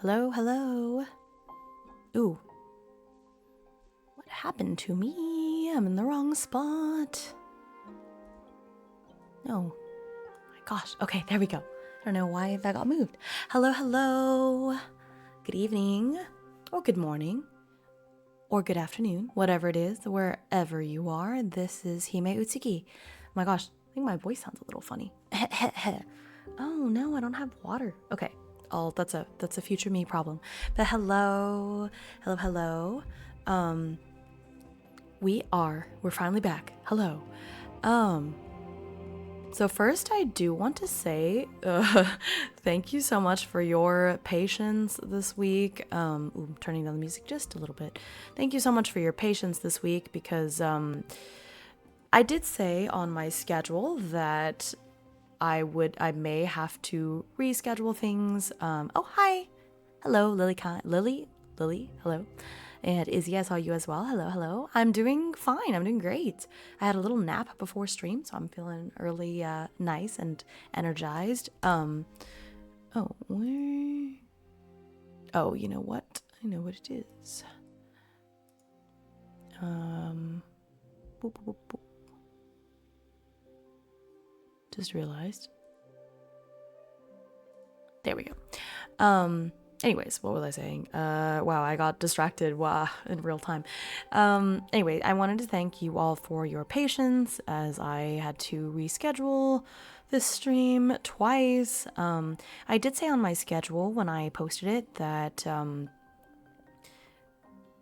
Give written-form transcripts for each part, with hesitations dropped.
Hello, hello. Ooh. What happened to me? I'm in the wrong spot. No. My gosh. Okay, there we go. I don't know why that got moved. Hello, hello. Good evening. Or good morning. Or good afternoon. Whatever it is, wherever you are. This is Himeutsugi. My gosh, I think my voice sounds a little funny. Oh no, I don't have water. Okay. Oh, that's a future me problem. But hello. We're finally back. Hello. So first I do want to say thank you so much for your patience this week. I'm turning down the music just a little bit. Thank you so much for your patience this week because I did say on my schedule that I may have to reschedule things. Oh, hi. Hello, Lily, hello. And Izzy, I saw you as well. Hello. I'm doing fine. I'm doing great. I had a little nap before stream, so I'm feeling early, nice and energized. Oh, where? Oh, you know what? I know what it is. Boop, boop, boop. Just realized. There we go. Anyways, what was I saying? Wow, I got distracted in real time. Anyway, I wanted to thank you all for your patience as I had to reschedule this stream twice. I did say on my schedule when I posted it that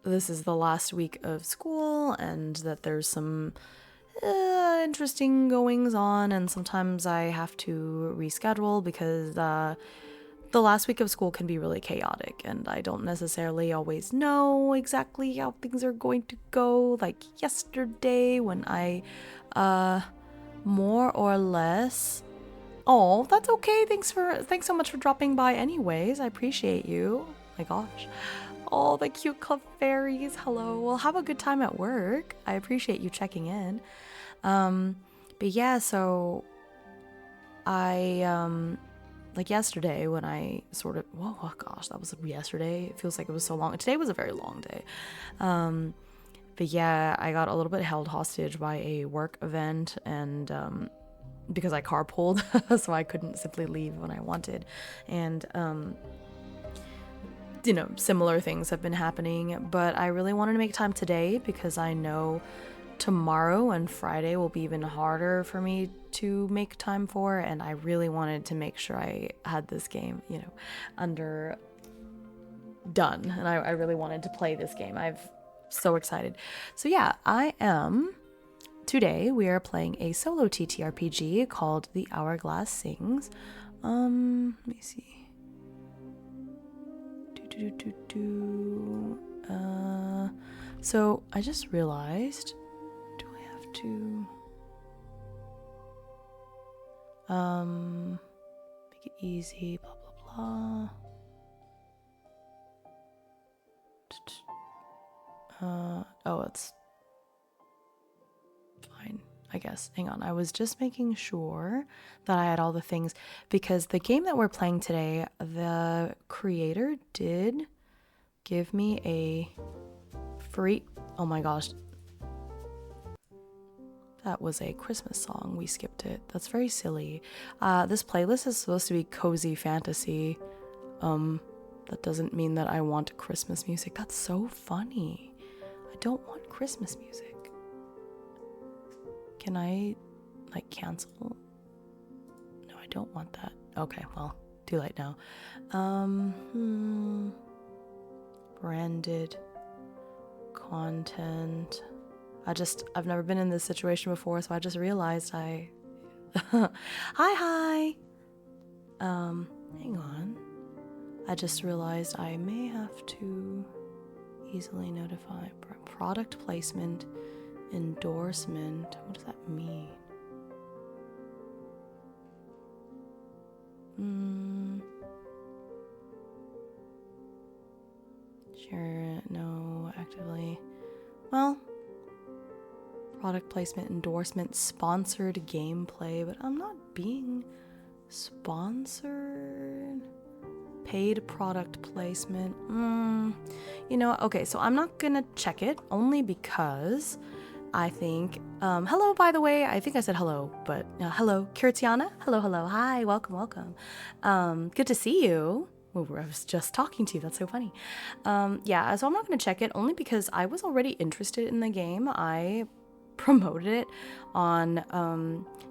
this is the last week of school and that there's some interesting goings on, and sometimes I have to reschedule because the last week of school can be really chaotic and I don't necessarily always know exactly how things are going to go. Like yesterday when I more or less that's okay. Thanks so much for dropping by anyways. I appreciate you. My gosh. Oh, the cute Clefairies. Hello. Well, have a good time at work. I appreciate you checking in. But yeah, so I like yesterday when I sort of, oh gosh, that was yesterday. It feels like it was so long. Today was a very long day. But yeah, I got a little bit held hostage by a work event and because I carpooled, so I couldn't simply leave when I wanted. And similar things have been happening, but I really wanted to make time today because I know tomorrow and Friday will be even harder for me to make time for, and I really wanted to make sure I had this game, done, and I really wanted to play this game. I'm so excited. So yeah, today we are playing a solo TTRPG called The Hourglass Sings. Let me see. So I just realized, do I have to make it easy, blah blah blah. Oh, it's fine, I guess. Hang on, I was just making sure that I had all the things because the game that we're playing today, the creator did give me a free, oh my gosh, that was a Christmas song. We skipped it. That's very silly. This playlist is supposed to be cozy fantasy. That doesn't mean that I want Christmas music. That's so funny. I don't want Christmas music. Can I, cancel? No, I don't want that. Okay, well, too late now. Branded content. I've never been in this situation before, so I just realized hi. Hang on. I just realized I may have to easily notify product placement, endorsement. What does that mean? Sure, no, actively. Well, product placement, endorsement, sponsored gameplay, but I'm not being sponsored. Paid product placement. You know, okay, so I'm not gonna check it only because I think, hello, by the way, I think I said hello, but hello, Kirtiana. Hello, hello. Hi, welcome, welcome. Good to see you. Ooh, I was just talking to you. That's so funny. Yeah, so I'm not going to check it only because I was already interested in the game. I promoted it on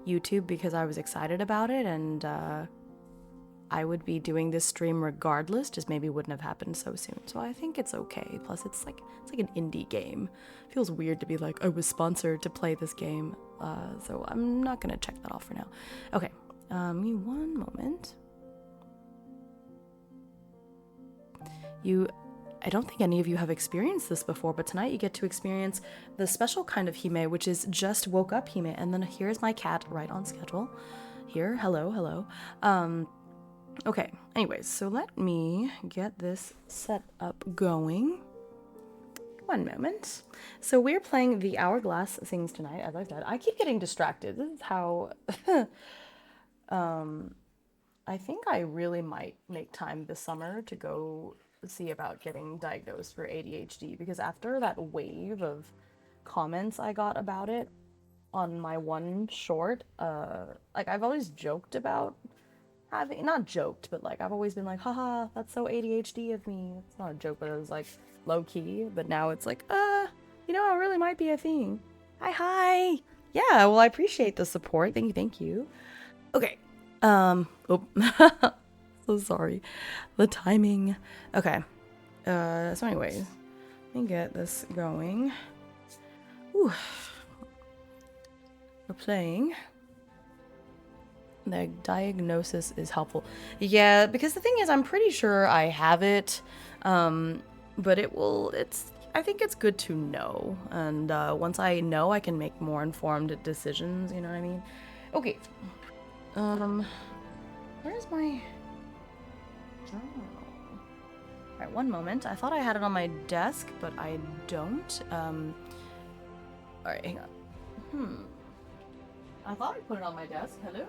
YouTube because I was excited about it, and I would be doing this stream regardless, just maybe wouldn't have happened so soon. So I think it's okay. Plus it's like an indie game. Feels weird to be like, I was sponsored to play this game. So I'm not gonna check that off for now. Okay, give me one moment. I don't think any of you have experienced this before, but tonight you get to experience the special kind of hime, which is just woke up hime. And then here's my cat right on schedule. Here, hello, hello. Okay, anyways, so let me get this set up going. One moment. So we're playing the Hourglass Sings tonight, as I said. I keep getting distracted. This is how... I think I really might make time this summer to go see about getting diagnosed for ADHD, because after that wave of comments I got about it on my one short, like I've always joked about not joked, but like I've always been like, haha, that's so ADHD of me. It's not a joke, but it was like low key. But now it's like, you know, it really might be a thing. Hi. Yeah, well, I appreciate the support. Thank you. Okay. Oh, so sorry. The timing. Okay. So anyways, let me get this going. Ooh. We're playing. The diagnosis is helpful. Yeah, because the thing is, I'm pretty sure I have it, but I think it's good to know, and once I know, I can make more informed decisions, you know what I mean? Okay, where's my journal? Alright, one moment. I thought I had it on my desk, but I don't. Alright, hang on. I thought I put it on my desk. Hello?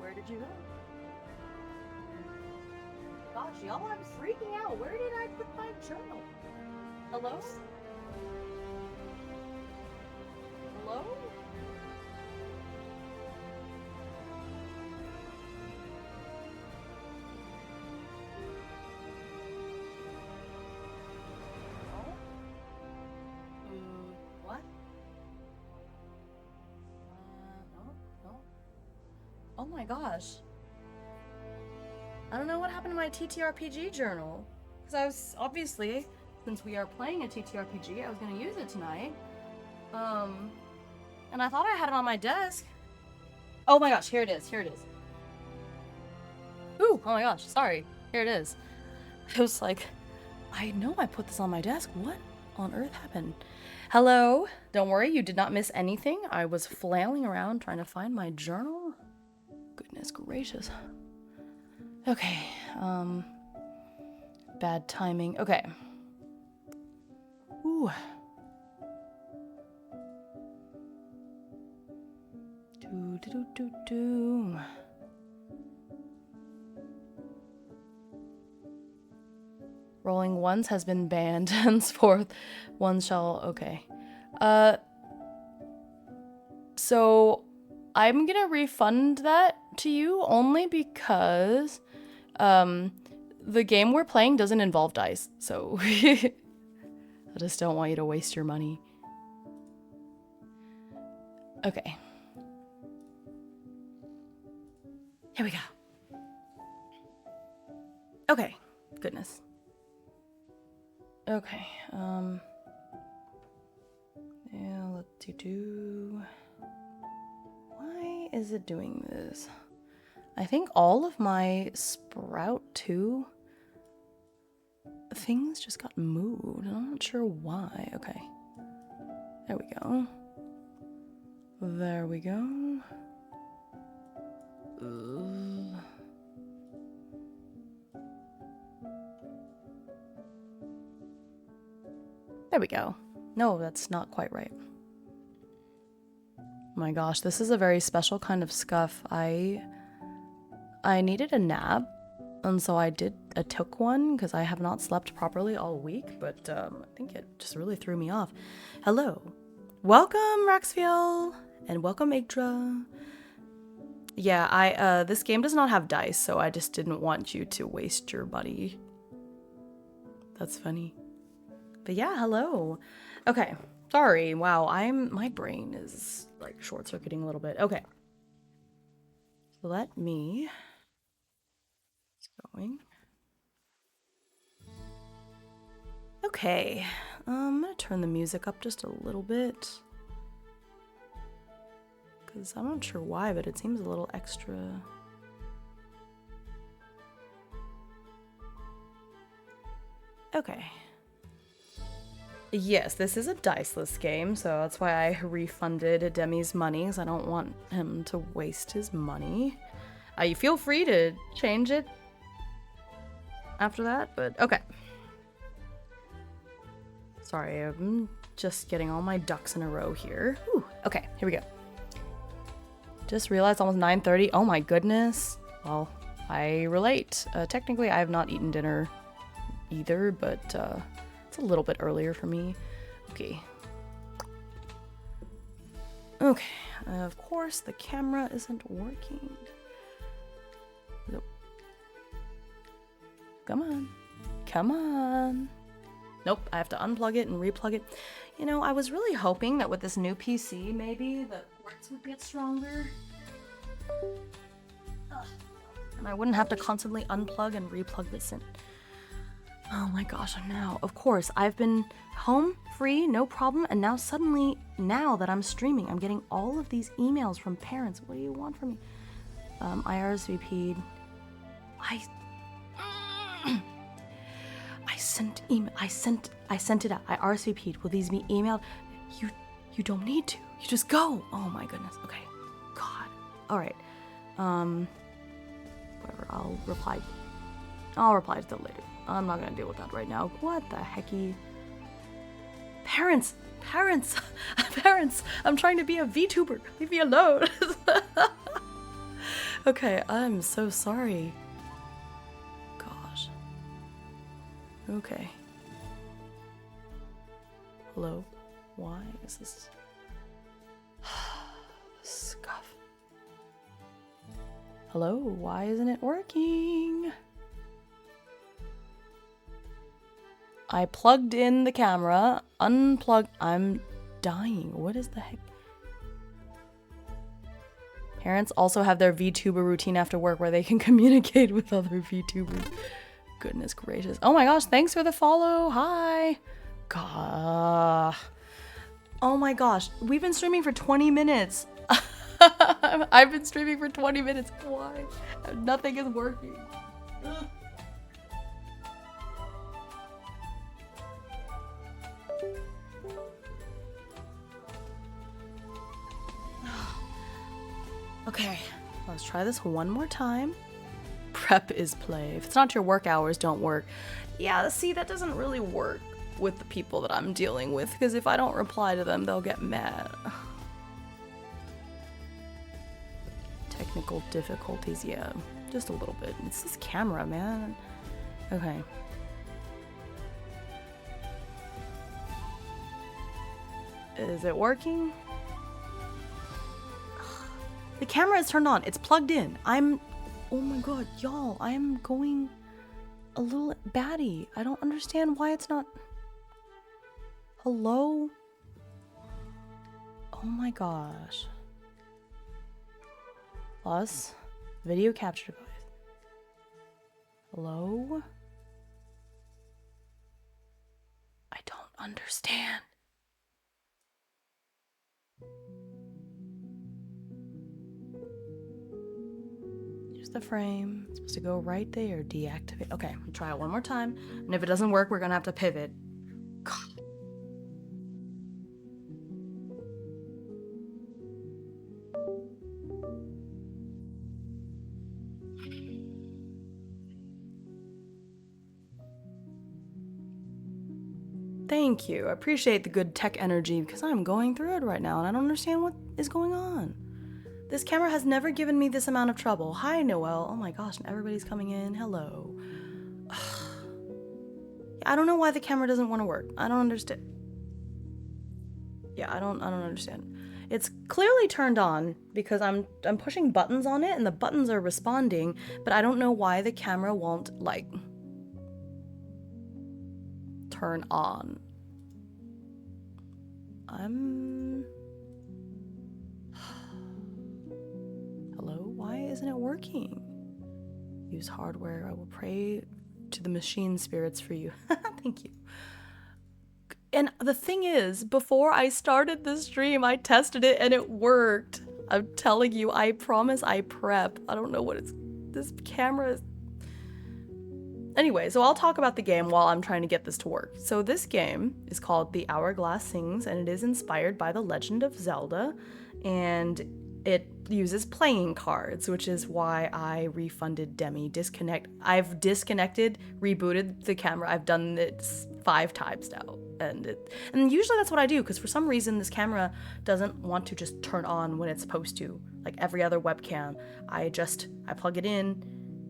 Where did you go? Gosh, y'all, I'm freaking out. Where did I put my journal? Hello? Hello? What? No. Oh my gosh. I don't know what happened to my TTRPG journal. Because I was, obviously, since we are playing a TTRPG, I was going to use it tonight. And I thought I had it on my desk. Oh my gosh, here it is. Ooh, oh my gosh, sorry. Here it is. I was like, I know I put this on my desk. What on earth happened? Hello. Don't worry, you did not miss anything. I was flailing around trying to find my journal. Goodness gracious. Okay, bad timing. Okay. Ooh. Do. Rolling ones has been banned, henceforth one shall, okay. So I'm gonna refund that to you only because the game we're playing doesn't involve dice, so I just don't want you to waste your money. Okay. Here we go. Okay. Goodness. Okay. Yeah, let's do. Why is it doing this? I think all of my Sprout 2 things just got moved. I'm not sure why. Okay. There we go. There we go. There we go. No, that's not quite right. Oh my gosh, this is a very special kind of scuff. I needed a nap, and so I took one because I have not slept properly all week, but I think it just really threw me off. Hello. Welcome, Raxfiel, and welcome, Igdra. Yeah, this game does not have dice, so I just didn't want you to waste your money. That's funny. But yeah, hello. Okay, sorry. Wow, my brain is like short-circuiting a little bit. Okay. Let me... It's going. Okay, I'm gonna turn the music up just a little bit. Because I'm not sure why, but it seems a little extra. Okay. Yes, this is a diceless game, so that's why I refunded Demi's money, because I don't want him to waste his money. You feel free to change it after that, but okay. Sorry, I'm just getting all my ducks in a row here. Whew. Okay, here we go. Just realized almost 9:30. Oh my goodness. Well, I relate. Technically, I have not eaten dinner either, but it's a little bit earlier for me. Okay. Okay. Of course, the camera isn't working. Nope. Come on. Come on. Nope, I have to unplug it and replug it. You know, I was really hoping that with this new PC, maybe the ports would get stronger. Ugh. And I wouldn't have to constantly unplug and replug this in. Oh my gosh, now, of course, I've been home, free, no problem, and now suddenly, now that I'm streaming, I'm getting all of these emails from parents. What do you want from me? I RSVP'd. I sent it out. I RSVP'd. Will these be emailed? You don't need to. You just go. Oh my goodness. Okay. God. All right. Whatever. I'll reply to them later. I'm not gonna deal with that right now. What the hecky? Parents! I'm trying to be a VTuber. Leave me alone. Okay, I'm so sorry. Gosh. Okay. Hello? Why is this? Scuff. Hello? Why isn't it working? I plugged in the camera, unplugged. I'm dying. What is the heck? Parents also have their VTuber routine after work where they can communicate with other VTubers. Goodness gracious. Oh my gosh, thanks for the follow. Hi. God. Oh my gosh, we've been streaming for 20 minutes. I've been streaming for 20 minutes. Why? Nothing is working. Ugh. Okay, let's try this one more time. Prep is play. If it's not your work hours, don't work. Yeah, see, that doesn't really work with the people that I'm dealing with, because if I don't reply to them, they'll get mad. Technical difficulties, yeah, just a little bit. It's this camera, man. Okay. Is it working? The camera is turned on. It's plugged in. Oh my god, y'all. I am going a little batty. I don't understand why it's not... Hello? Oh my gosh. Plus, video capture device. Hello? I don't understand. Here's the frame. It's supposed to go right there. Deactivate. Okay, we'll try it one more time. And if it doesn't work, we're gonna have to pivot. God. Thank you. I appreciate the good tech energy because I'm going through it right now and I don't understand what is going on. This camera has never given me this amount of trouble. Hi, Noelle. Oh my gosh, and everybody's coming in. Hello. I don't know why the camera doesn't want to work. I don't understand. Yeah, I don't understand. It's clearly turned on because I'm pushing buttons on it and the buttons are responding, but I don't know why the camera won't like turn on. Hello? Why isn't it working? Use hardware. I will pray to the machine spirits for you. Thank you. And the thing is, before I started the stream, I tested it and it worked. I'm telling you, I promise I prep. I don't know what it's... This camera is... Anyway, so I'll talk about the game while I'm trying to get this to work. So this game is called The Hourglass Sings, and it is inspired by The Legend of Zelda, and it uses playing cards, which is why I refunded Demi. I've disconnected, rebooted the camera. I've done this 5 times now, and usually that's what I do, because for some reason this camera doesn't want to just turn on when it's supposed to, like every other webcam. I plug it in,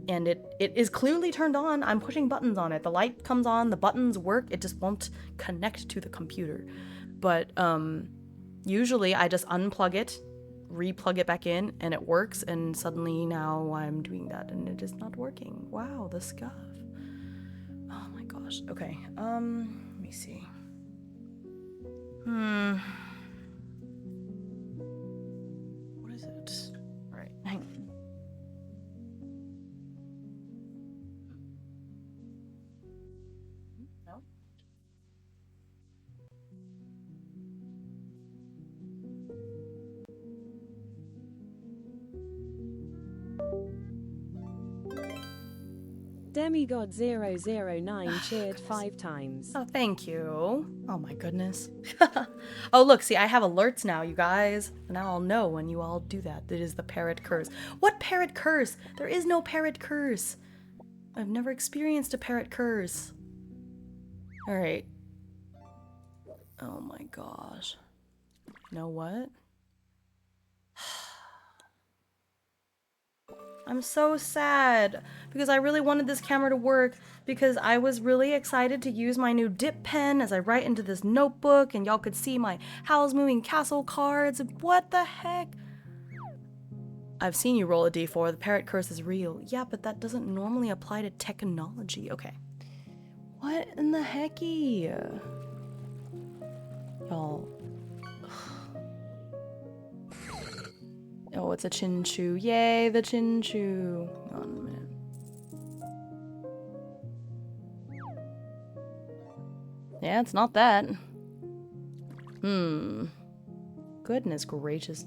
and it is clearly turned on. I'm pushing buttons on it. The light comes on, the buttons work, it just won't connect to the computer. But usually I just unplug it, replug it back in, and it works, and suddenly now I'm doing that and it is not working. Wow, the scuff. Oh my gosh. Okay, let me see. What is it? All right, hang on. No? Demigod009 cheered 5 times. Oh, thank you. Oh my goodness. Oh, look, see, I have alerts now, you guys. Now I'll know when you all do that. It is the parrot curse. What parrot curse? There is no parrot curse. I've never experienced a parrot curse. All right. Oh my gosh. You know what? I'm so sad because I really wanted this camera to work because I was really excited to use my new dip pen as I write into this notebook, and y'all could see my Howl's Moving Castle cards. What the heck? I've seen you roll a d4. The parrot curse is real. Yeah, but that doesn't normally apply to technology. Okay. What in the hecky? Y'all. Oh, it's a chinchu. Yay, the chinchu. Hang on a minute. Yeah, it's not that. Goodness gracious.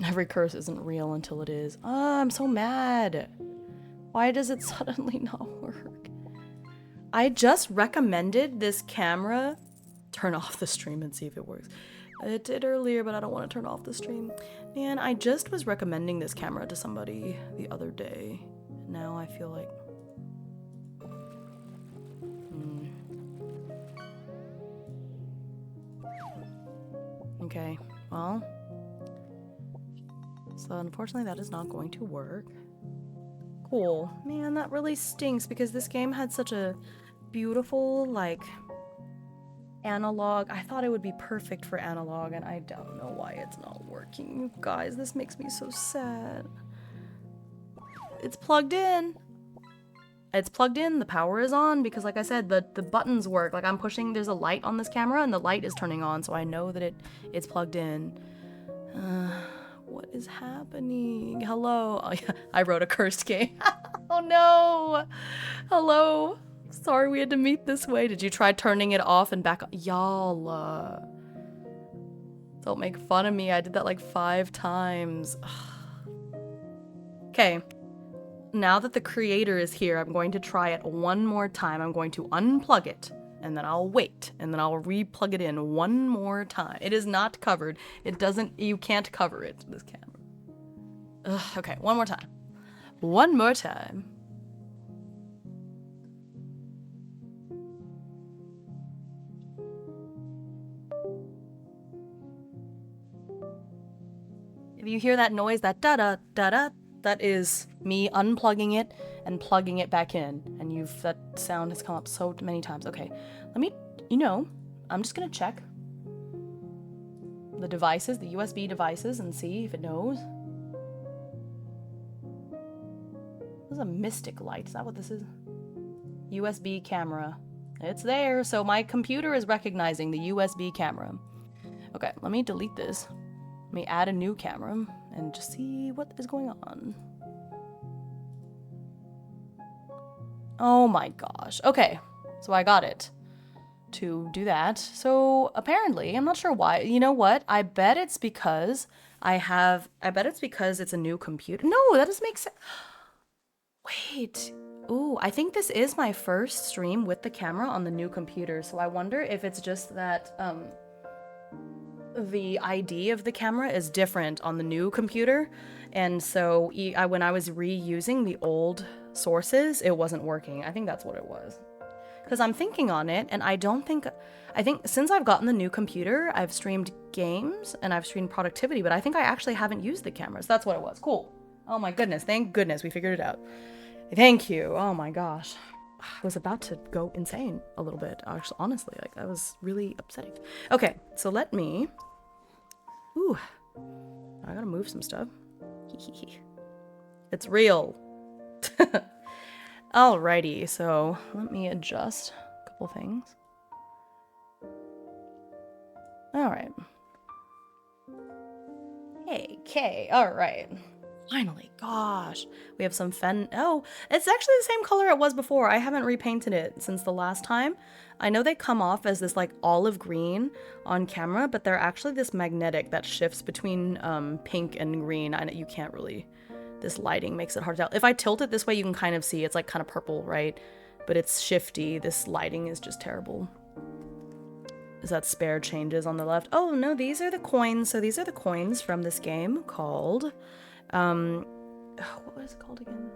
Every curse isn't real until it is. Ah, I'm so mad. Why does it suddenly not work? I just recommended this camera. Turn off the stream and see if it works. It did earlier, but I don't want to turn off the stream. Man, I just was recommending this camera to somebody the other day. Now I feel like... Okay, well... So unfortunately that is not going to work. Cool. Man, that really stinks because this game had such a beautiful, like... analog. I thought it would be perfect for analog, and I don't know why it's not working. You guys, this makes me so sad. It's plugged in. It's plugged in. The power is on because, like I said, the buttons work. Like I'm pushing, there's a light on this camera, and the light is turning on, so I know that it's plugged in. What is happening? Hello. Oh, yeah, I wrote a cursed game. Oh no. Hello. Sorry we had to meet this way. Did you try turning it off and back on? Y'all, don't make fun of me. I did that like 5 times. Okay. Now that the creator is here, I'm going to try it one more time. I'm going to unplug it, and then I'll wait, and then I'll re-plug it in one more time. It is not covered. It doesn't, you can't cover it, this camera. Ugh, okay, one more time. One more time. If you hear that noise, that da-da, that is me unplugging it and plugging it back in. And that sound has come up so many times. Okay, let me, I'm just gonna check the devices, the USB devices, and see if it knows. This is a mystic light. Is that what this is? USB camera. It's there, so my computer is recognizing the USB camera. Okay, let me delete this. Let me add a new camera and just see what is going on. Oh my gosh. Okay, so I got it to do that. So apparently, I'm not sure why. You know what? I bet it's because it's a new computer. No, that doesn't make sense. Wait. Ooh, I think this is my first stream with the camera on the new computer. So I wonder if it's just that the ID of the camera is different on the new computer. And so when I was reusing the old sources, it wasn't working. I think that's what it was. Because I'm thinking on it, and I think since I've gotten the new computer, I've streamed games and I've streamed productivity, but I think I actually haven't used the cameras. That's what it was. Cool. Oh my goodness. Thank goodness we figured it out. Thank you. Oh my gosh. I was about to go insane a little bit, actually, honestly. Like, that was really upsetting. Okay, so let me... Ooh. I gotta move some stuff. It's real. Alrighty, so let me adjust a couple things. Alright. Hey, Kay. Alright. Finally, gosh. We have some Oh, it's actually the same color it was before. I haven't repainted it since the last time. I know they come off as this like olive green on camera, but they're actually this magnetic that shifts between pink and green. You can't really... This lighting makes it hard to tell. If I tilt it this way, you can kind of see it's like kind of purple, right? But it's shifty. This lighting is just terrible. Is that spare changes on the left? Oh, no, these are the coins. So these are the coins from this game called... what was it called again?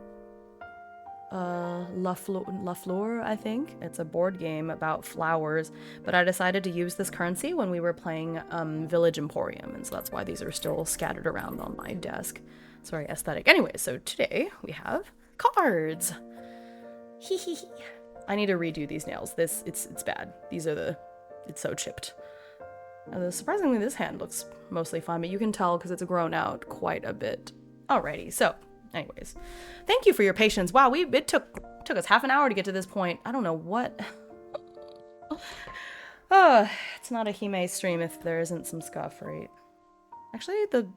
La Fleur, I think. It's a board game about flowers, but I decided to use this currency when we were playing Village Emporium, and so that's why these are still scattered around on my desk. It's very aesthetic. Anyway, so today we have cards. I need to redo these nails. It's bad. It's so chipped. Surprisingly, this hand looks mostly fine, but you can tell because it's grown out quite a bit. Alrighty, so anyways, thank you for your patience. Wow, it took us half an hour to get to this point. I don't know what. It's not a Hime stream if there isn't some scuff, right? Actually, there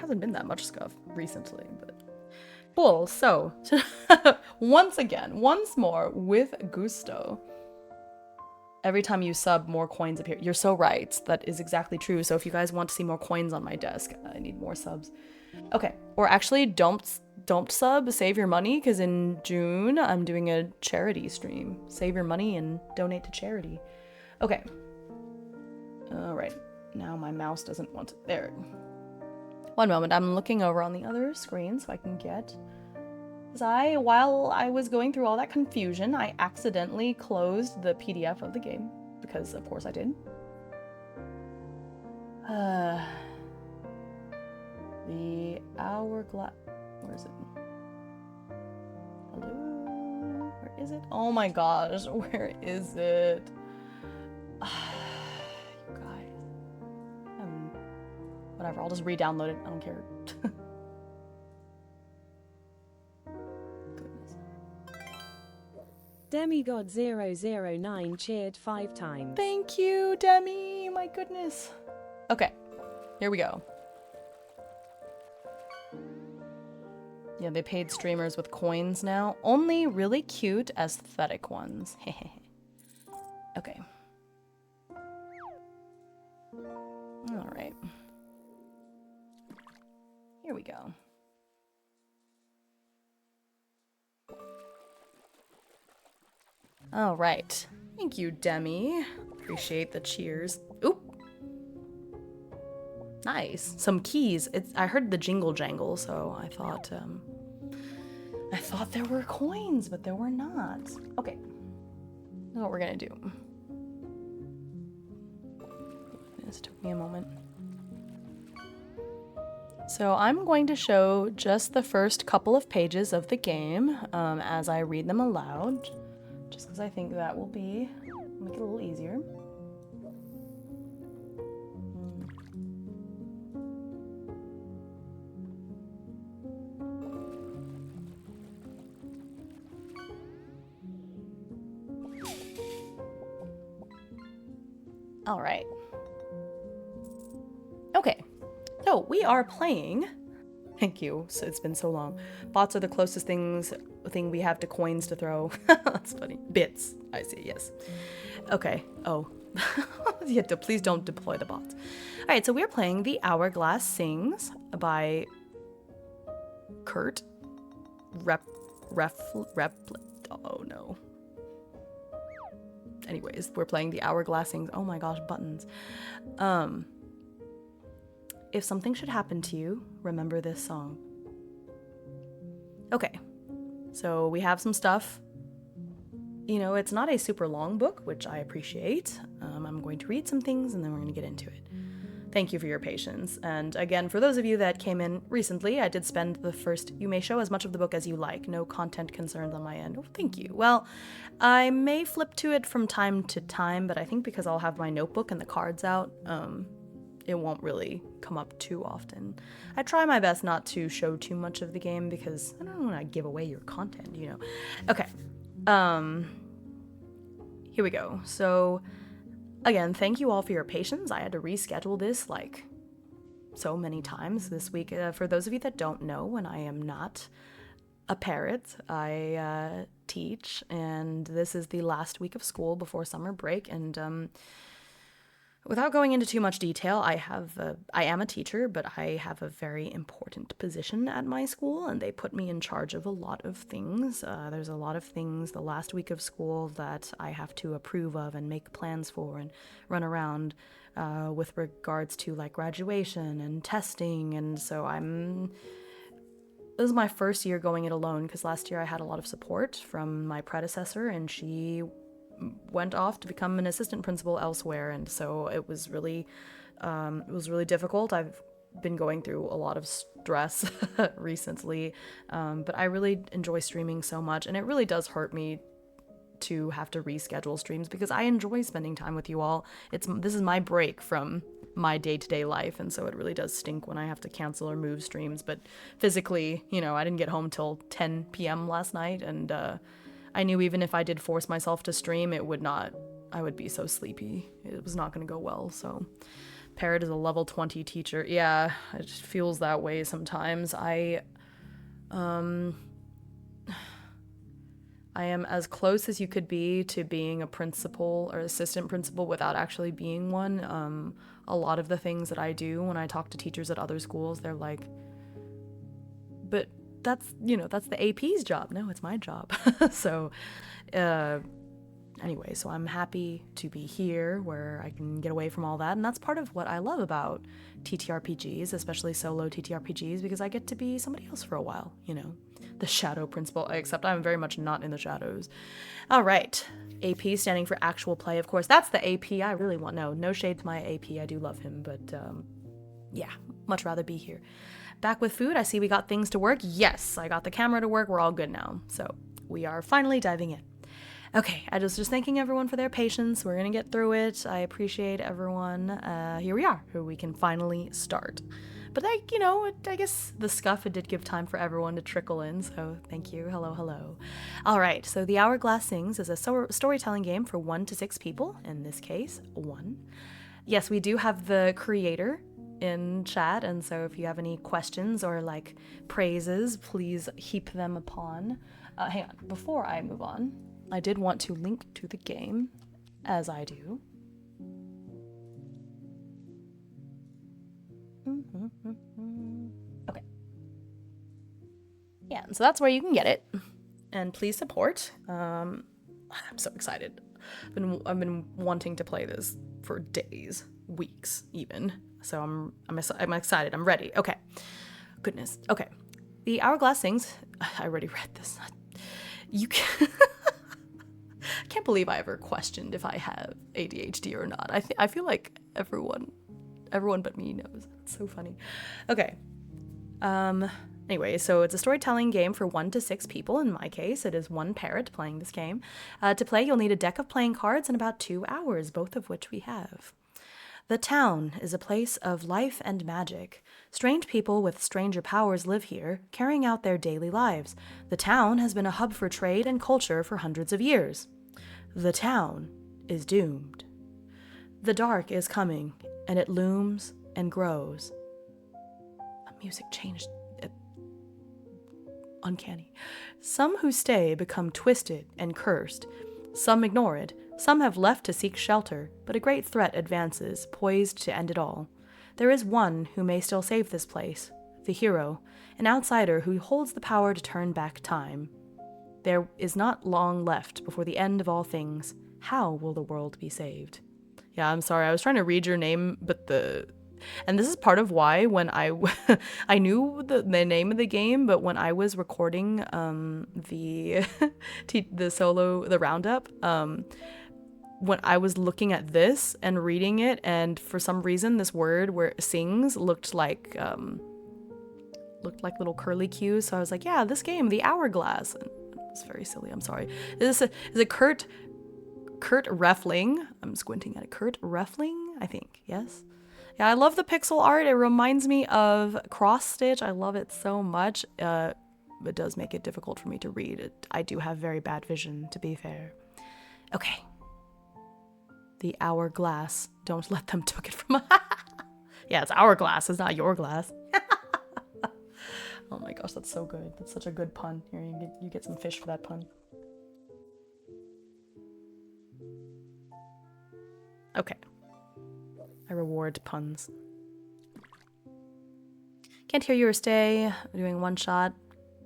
hasn't been that much scuff recently, but cool. So once more with gusto. Every time you sub, more coins appear. You're so right. That is exactly true. So if you guys want to see more coins on my desk, I need more subs. Okay, or actually don't sub, save your money, because in June I'm doing a charity stream. Save your money and donate to charity. Okay. All right. Now my mouse doesn't want to... There. One moment. I'm looking over on the other screen so I can get... Because while I was going through all that confusion, I accidentally closed the PDF of the game. Because, of course, I did. The hourglass... Where is it? Hello? Where is it? Oh my gosh, where is it? You guys. Whatever, I'll just re-download it. I don't care. Demigod009 cheered 5 times. Thank you, Demi. My goodness. Okay, here we go. Yeah, they paid streamers with coins now. Only really cute aesthetic ones. Okay. All right. Here we go. All right. Thank you, Demi. Appreciate the cheers. Oop. Nice. Some keys. I heard the jingle jangle, so I thought there were coins, but there were not. Okay. That's what we're gonna do. This took me a moment. So I'm going to show just the first couple of pages of the game as I read them aloud, just because I think that will make it a little easier. All right. Okay, so we are playing. Thank you. So it's been so long. Bots are the closest thing we have to coins to throw. That's funny. Bits. I see. Yes. Okay. Oh. Please don't deploy the bots. All right. So we're playing The Hourglass Sings by Kurt Oh no. Anyways, we're playing The Hourglass Sings. Oh my gosh, buttons. If something should happen to you, remember this song. Okay, so we have some stuff. You know, it's not a super long book, which I appreciate. I'm going to read some things and then we're going to get into it. Thank you for your patience. And again, for those of you that came in recently, I did spend the first, you may show as much of the book as you like. No content concerns on my end. Oh, thank you. Well, I may flip to it from time to time, but I think because I'll have my notebook and the cards out, it won't really come up too often. I try my best not to show too much of the game because I don't want to give away your content, you know. Okay. Here we go. So, again, thank you all for your patience. I had to reschedule this like so many times this week. For those of you that don't know, when I am not a parrot, I teach, and this is the last week of school before summer break, and without going into too much detail, I am a teacher, but I have a very important position at my school, and they put me in charge of a lot of things. There's a lot of things the last week of school that I have to approve of and make plans for and run around with regards to like graduation and testing, and so this is my first year going it alone because last year I had a lot of support from my predecessor, and she went off to become an assistant principal elsewhere, and so it was really difficult. I've been going through a lot of stress recently, but I really enjoy streaming so much, and it really does hurt me to have to reschedule streams because I enjoy spending time with you all. This is my break from my day-to-day life, and so it really does stink when I have to cancel or move streams. But physically, you know, I didn't get home till 10 p.m. last night, and I knew even if I did force myself to stream, I would be so sleepy. It was not going to go well. So Parrot is a level 20 teacher. Yeah, it just feels that way sometimes. I am as close as you could be to being a principal or assistant principal without actually being one. A lot of the things that I do when I talk to teachers at other schools, they're like, but that's the AP's job. No, it's my job. So anyway, so I'm happy to be here where I can get away from all that. And that's part of what I love about TTRPGs, especially solo TTRPGs, because I get to be somebody else for a while, you know, the shadow principal, except I'm very much not in the shadows. All right. AP standing for actual play, of course. That's the AP I really want. No shade to my AP. I do love him, but yeah, much rather be here. Back with food. I see we got things to work. Yes, I got the camera to work. We're all good now. So we are finally diving in. Okay, I was just thanking everyone for their patience. We're going to get through it. I appreciate everyone. Here we are. We can finally start. But I guess the scuff, it did give time for everyone to trickle in, so thank you. Hello. All right, so The Hourglass Sings is a storytelling game for 1 to 6 people, in this case, 1. Yes, we do have the creator in chat, and so if you have any questions or like praises, please heap them upon. Hang on, before I move on, I did want to link to the game, as I do. Okay. Yeah, so that's where you can get it, and please support. I'm so excited. I've been wanting to play this for days, weeks even. So I'm excited. I'm ready. Okay. Goodness. Okay. The Hourglass Sings. I already read this. You can. I can't believe I ever questioned if I have ADHD or not. I feel like everyone but me knows. It's so funny. Okay. Anyway, so it's a storytelling game for 1 to 6 people. In my case, it is 1 parrot playing this game. To play, you'll need a deck of playing cards and about 2 hours, both of which we have. The town is a place of life and magic. Strange people with stranger powers live here, carrying out their daily lives. The town has been a hub for trade and culture for hundreds of years. The town is doomed. The dark is coming, and it looms and grows. Music changed. Uncanny. Some who stay become twisted and cursed. Some ignore it. Some have left to seek shelter, but a great threat advances, poised to end it all. There is one who may still save this place, the hero, an outsider who holds the power to turn back time. There is not long left before the end of all things. How will the world be saved? Yeah, I'm sorry. I was trying to read your name, but and this is part of why when I knew the name of the game, but when I was recording the the roundup, when I was looking at this and reading it, and for some reason this word where sings looked like little curly cues, so I was like, yeah, this game, the Hourglass. And it's very silly. I'm sorry. Is it Kurt Refling? I'm squinting at it. Kurt Refling, I think. Yes. Yeah, I love the pixel art. It reminds me of Cross Stitch. I love it so much. It does make it difficult for me to read. I do have very bad vision, to be fair. Okay. The Hourglass. Don't let them took it from. Yeah, it's Hourglass. It's not your glass. Oh my gosh, that's so good. That's such a good pun. Here, you get some fish for that pun. Okay. I reward puns. Can't hear you or stay. We're doing one shot.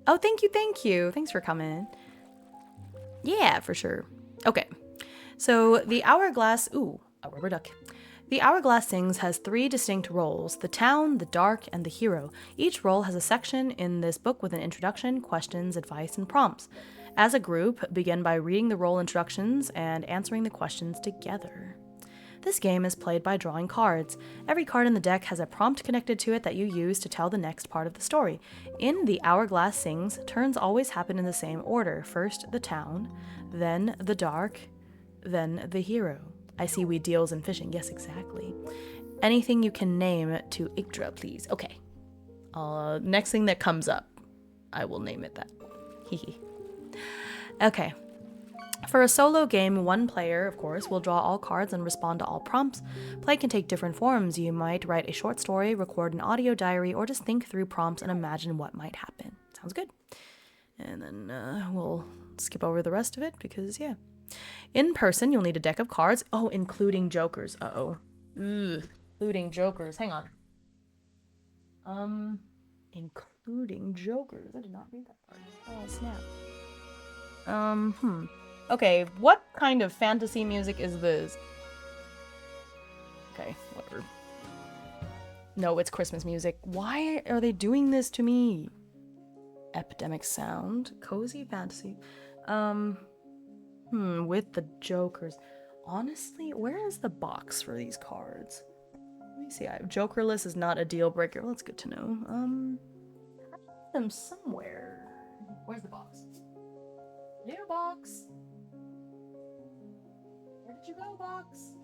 Oh, thank you. Thanks for coming. Yeah, for sure. Okay. So the Hourglass... Ooh, a rubber duck. The Hourglass Sings has 3 distinct roles: the town, the dark, and the hero. Each role has a section in this book with an introduction, questions, advice, and prompts. As a group, begin by reading the role introductions and answering the questions together. This game is played by drawing cards. Every card in the deck has a prompt connected to it that you use to tell the next part of the story. In the Hourglass Sings, turns always happen in the same order. First the town, then the dark, then the hero. I see we deals in fishing. Yes, exactly. Anything you can name to Yggdra, please. Okay. Next thing that comes up, I will name it that. Hehe. Okay. For a solo game, 1 player, of course, will draw all cards and respond to all prompts. Play can take different forms. You might write a short story, record an audio diary, or just think through prompts and imagine what might happen. Sounds good. And then we'll skip over the rest of it because, yeah. In person, you'll need a deck of cards. Oh, including jokers. Uh-oh. Including jokers. Hang on. Including jokers. I did not read that part. Oh, snap. Okay, what kind of fantasy music is this? Okay, whatever. No, it's Christmas music. Why are they doing this to me? Epidemic sound. Cozy fantasy. With the jokers. Honestly, where is the box for these cards? Let me see. Jokerless is not a deal breaker. Well, that's good to know. I have them somewhere. Where's the box? New box. Where did you go, box?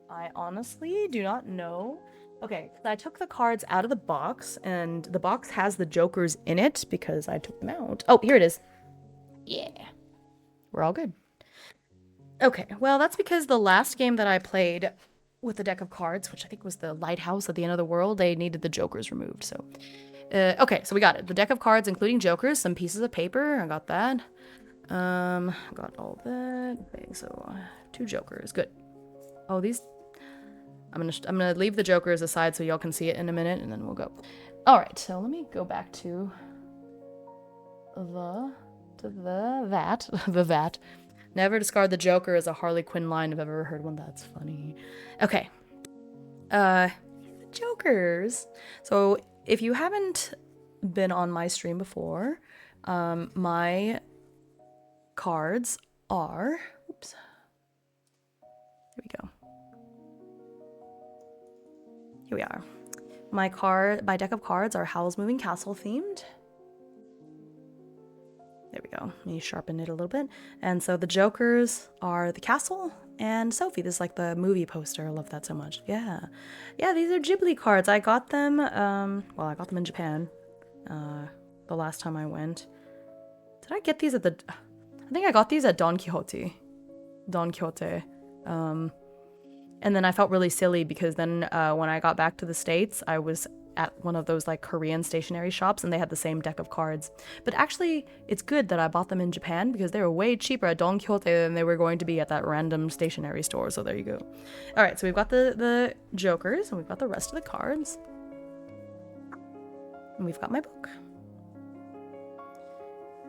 I honestly do not know. Okay, I took the cards out of the box, and the box has the jokers in it because I took them out. Oh, here it is. Yeah. We're all good. Okay, well, that's because the last game that I played with the deck of cards, which I think was the Lighthouse at the End of the World, they needed the jokers removed, so... okay, so we got it. The deck of cards, including jokers, some pieces of paper. I got that. Got all that. Okay, so 2 jokers. Good. Oh, these... I'm gonna leave the jokers aside so y'all can see it in a minute, and then we'll go. All right, so let me go back to that. Never discard the joker as a Harley Quinn line. If I've ever heard one, that's funny. Okay. Jokers. So if you haven't been on my stream before, my cards are, oops. Here we go. here we are. My deck of cards are Howl's Moving Castle themed. There we go. Let me sharpen it a little bit. And so the jokers are the castle and Sophie. This is like the movie poster. I love that so much. Yeah. Yeah, these are Ghibli cards. I got them, well, I got them in Japan the last time I went. Did I get these at I think I got these at Don Quixote. And then I felt really silly because then when I got back to the States, I was at one of those like Korean stationery shops and they had the same deck of cards. But actually, it's good that I bought them in Japan because they were way cheaper at Don Quixote than they were going to be at that random stationery store. So there you go. All right, so we've got the jokers and we've got the rest of the cards. And we've got my book.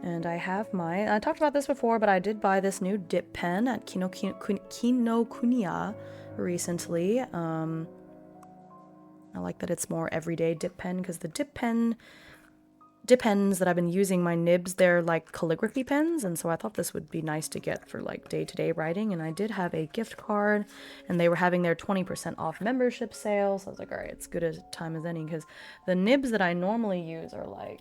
And I have I talked about this before, but I did buy this new dip pen at Kinokuniya recently. I like that it's more everyday dip pen because the dip pens that I've been using, my nibs, they're like calligraphy pens, and so I thought this would be nice to get for like day-to-day writing. And I did have a gift card and they were having their 20% off membership sale, so I was like, all right, it's good a time as any, because the nibs that I normally use are like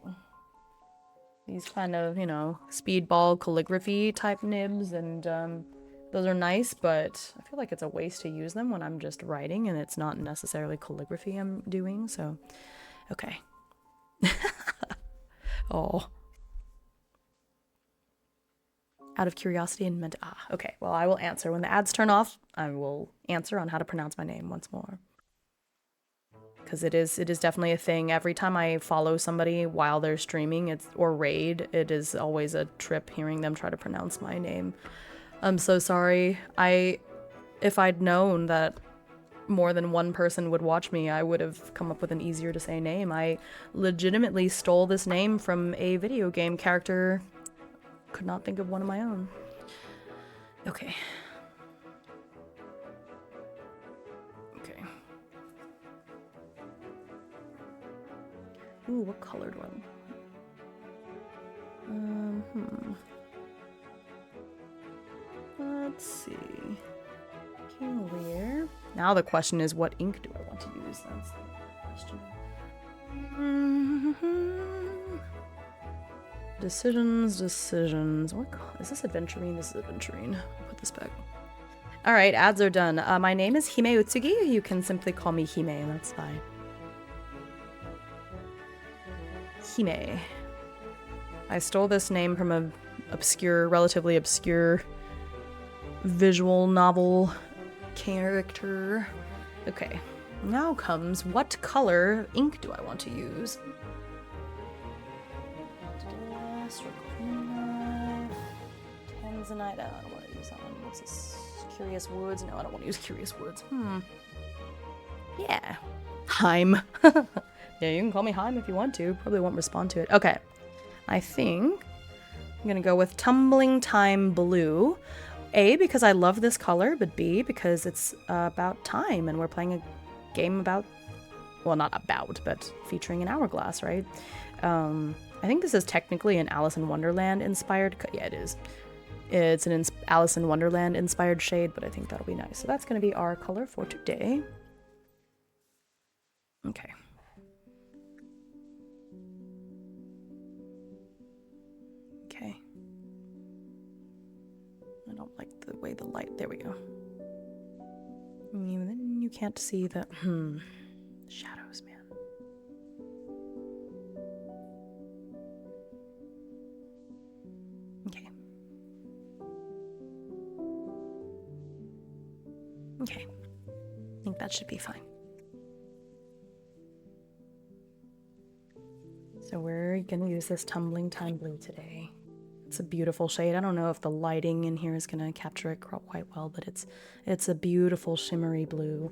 these kind of, you know, speedball calligraphy type nibs, and those are nice, but I feel like it's a waste to use them when I'm just writing and it's not necessarily calligraphy I'm doing, so okay. Oh. Out of curiosity and meant okay, well, I will answer. When the ads turn off, I will answer on how to pronounce my name once more. Because it is definitely a thing. Every time I follow somebody while they're streaming, or raid, it is always a trip hearing them try to pronounce my name. I'm so sorry. If I'd known that more than one person would watch me, I would have come up with an easier to say name. I legitimately stole this name from a video game character. Could not think of one of my own. Okay. Okay. Ooh, what color do I want? Let's see. King Lear. Now the question is, what ink do I want to use? That's the question. Decisions. What is this? Adventurine? This is Adventurine. I'll put this back. All right, ads are done. My name is Himeutsugi. You can simply call me Hime. That's fine. Hime. I stole this name from a relatively obscure visual novel character. Okay, now comes what color ink do I want to use? Tanzanite. I don't want to use that one. What's this? Curious Woods. No, I don't want to use Curious Woods. Yeah. Heim. Yeah, you can call me Heim if you want to. Probably won't respond to it. Okay. I think I'm gonna go with Tumbling Time Blue. A, because I love this color, but B, because it's about time and we're playing a game about, well, not about, but featuring an hourglass, right? I think this is technically an Alice in Wonderland inspired, yeah, it is. It's an Alice in Wonderland inspired shade, but I think that'll be nice. So that's going to be our color for today. Okay. Okay. I don't like the way the light, there we go. Then you can't see the, shadows, man. Okay. Okay. I think that should be fine. So we're gonna use this Tumbling Time Blue today. It's a beautiful shade. I don't know if the lighting in here is gonna capture it quite well, but it's a beautiful shimmery blue.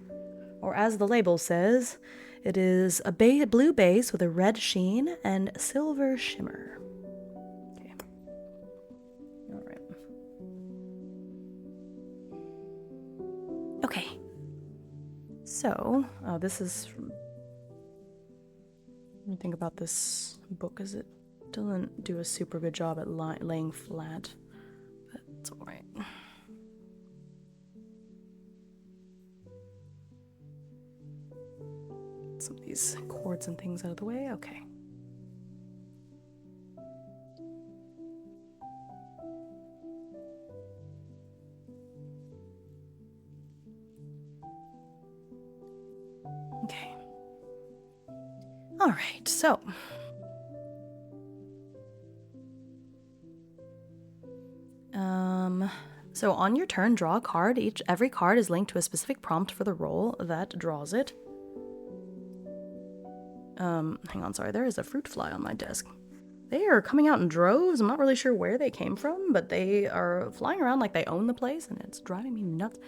Or as the label says, it is a blue base with a red sheen and silver shimmer. Okay. All right. Okay. So, this is from, let me think about this book, as it doesn't do a super good job at laying flat, but it's all right. some of these cords and things out of the way. Okay. Okay. All right, so so on your turn, draw a card. Every card is linked to a specific prompt for the role that draws it. Hang on, sorry, there is a fruit fly on my desk. They are coming out in droves. I'm not really sure where they came from, but they are flying around like they own the place, and it's driving me nuts.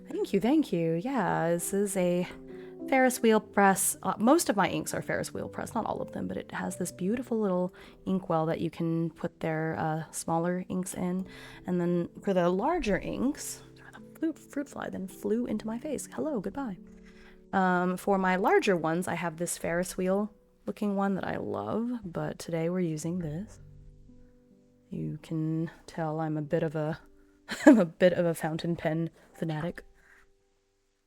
Thank you. Yeah, this is a Ferris wheel press. Most of my inks are Ferris wheel press, not all of them, but it has this beautiful little inkwell that you can put their smaller inks in. And then for the larger inks, the fruit fly then flew into my face. Hello, goodbye. For my larger ones, I have this Ferris wheel looking one that I love, but today we're using this. You can tell I'm a bit of a fountain pen fanatic.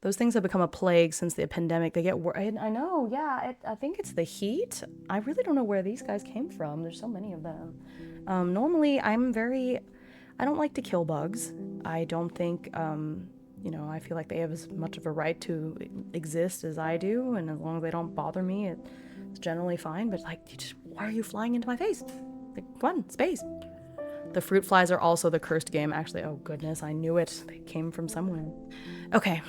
Those things have become a plague since the pandemic. They get I know, yeah, I think it's the heat. I really don't know where these guys came from. There's so many of them. Normally, I don't like to kill bugs. I don't think, I feel like they have as much of a right to exist as I do, and as long as they don't bother me, it's generally fine. But why are you flying into my face? Like, come on, space. The fruit flies are also the cursed game, actually. Oh goodness, I knew it. They came from somewhere. Okay.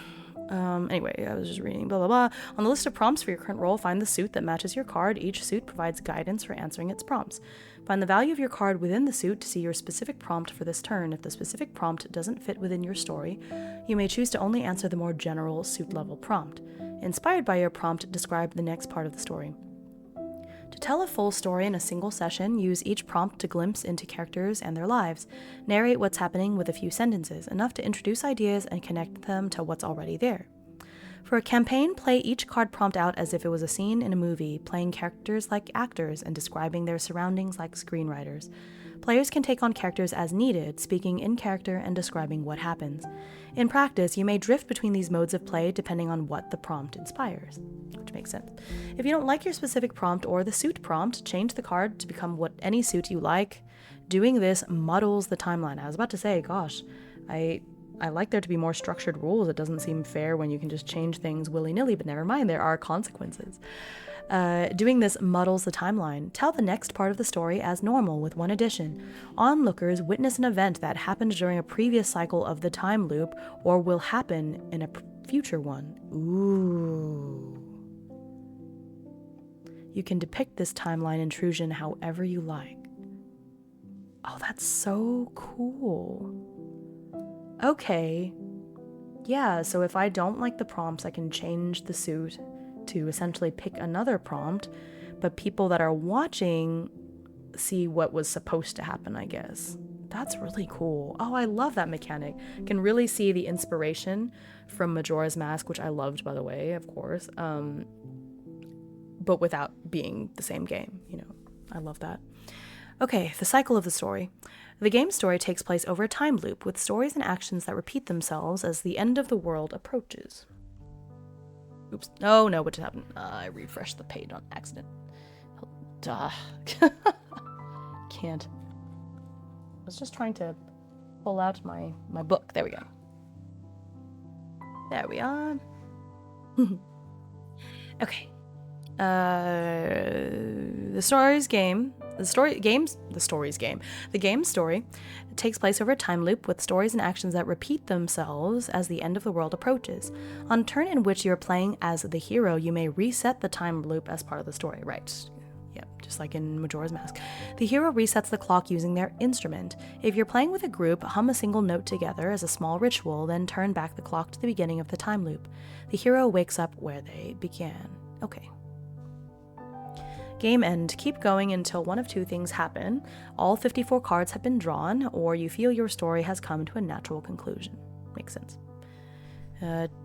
Anyway, I was just reading, blah, blah, blah. On the list of prompts for your current role, find the suit that matches your card. Each suit provides guidance for answering its prompts. Find the value of your card within the suit to see your specific prompt for this turn. If the specific prompt doesn't fit within your story, you may choose to only answer the more general suit-level prompt. Inspired by your prompt, describe the next part of the story. To tell a full story in a single session, use each prompt to glimpse into characters and their lives. Narrate what's happening with a few sentences, enough to introduce ideas and connect them to what's already there. For a campaign, play each card prompt out as if it was a scene in a movie, playing characters like actors and describing their surroundings like screenwriters. Players can take on characters as needed, speaking in character and describing what happens. In practice, you may drift between these modes of play depending on what the prompt inspires, which makes sense. If you don't like your specific prompt or the suit prompt, change the card to become any suit you like. Doing this muddles the timeline. I was about to say, gosh, I like there to be more structured rules. It doesn't seem fair when you can just change things willy-nilly, but never mind, there are consequences. Doing this muddles the timeline. Tell the next part of the story as normal with one addition. Onlookers witness an event that happened during a previous cycle of the time loop or will happen in a future one. Ooh. You can depict this timeline intrusion however you like. Oh, that's so cool. Okay. Yeah, so if I don't like the prompts, I can change the suit to essentially pick another prompt, but people that are watching see what was supposed to happen, I guess. That's really cool. Oh, I love that mechanic. Can really see the inspiration from Majora's Mask, which I loved, by the way, of course, but without being the same game, I love that. Okay, the cycle of the story. The game story takes place over a time loop, with stories and actions that repeat themselves as the end of the world approaches. Oops. Oh no, what just happened? I refreshed the page on accident. Can't. I was just trying to pull out my book. There we go. There we are. Okay. The game story takes place over a time loop with stories and actions that repeat themselves as the end of the world approaches. On a turn in which you're playing as the hero, you may reset the time loop as part of the story. Right. Yep, just like in Majora's Mask. The hero resets the clock using their instrument. If you're playing with a group, hum a single note together as a small ritual, then turn back the clock to the beginning of the time loop. The hero wakes up where they began. Okay. Game end. Keep going until one of two things happen. All 54 cards have been drawn, or you feel your story has come to a natural conclusion. Makes sense.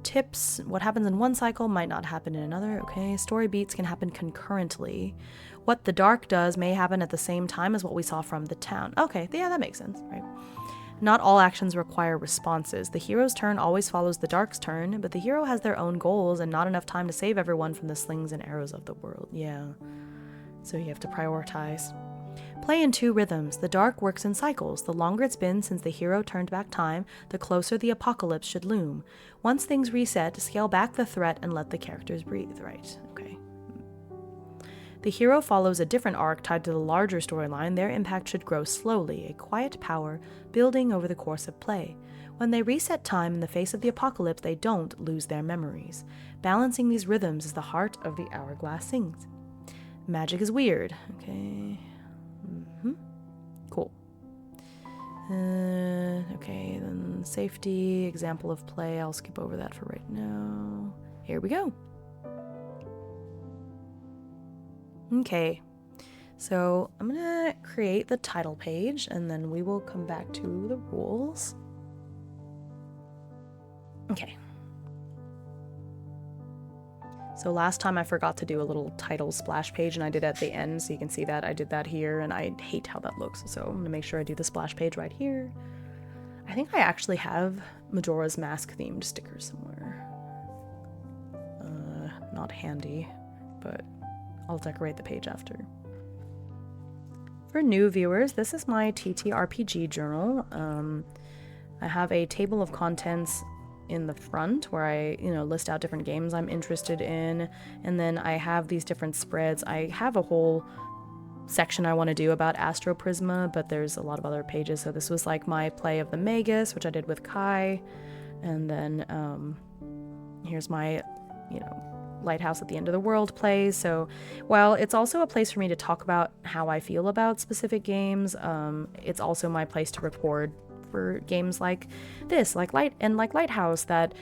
Tips. What happens in one cycle might not happen in another. Okay. Story beats can happen concurrently. What the dark does may happen at the same time as what we saw from the town. Okay. Yeah, that makes sense, right? Not all actions require responses. The hero's turn always follows the dark's turn, but the hero has their own goals and not enough time to save everyone from the slings and arrows of the world. Yeah. So you have to prioritize. Play in 2 rhythms. The dark works in cycles. The longer it's been since the hero turned back time, the closer the apocalypse should loom. Once things reset, scale back the threat and let the characters breathe. Right, okay. The hero follows a different arc tied to the larger storyline. Their impact should grow slowly, a quiet power building over the course of play. When they reset time in the face of the apocalypse, they don't lose their memories. Balancing these rhythms is the heart of the Hourglass Sings. Magic is weird. Okay. Cool. Okay, then safety, example of play. I'll skip over that for right now. Here we go. Okay, so I'm gonna create the title page and then we will come back to the rules. Okay. So last time I forgot to do a little title splash page and I did it at the end, so you can see that I did that here and I hate how that looks. So I'm gonna make sure I do the splash page right here. I think I actually have Majora's Mask themed stickers somewhere. Not handy, but I'll decorate the page after. For new viewers, this is my TTRPG journal. I have a table of contents in the front where I, list out different games I'm interested in, and then I have these different spreads. I have a whole section I want to do about Astro Prisma, but there's a lot of other pages. So this was like my play of the Magus, which I did with Kai, and then here's my, Lighthouse at the End of the World plays. So while it's also a place for me to talk about how I feel about specific games, it's also my place to record for games like this, like Lighthouse, that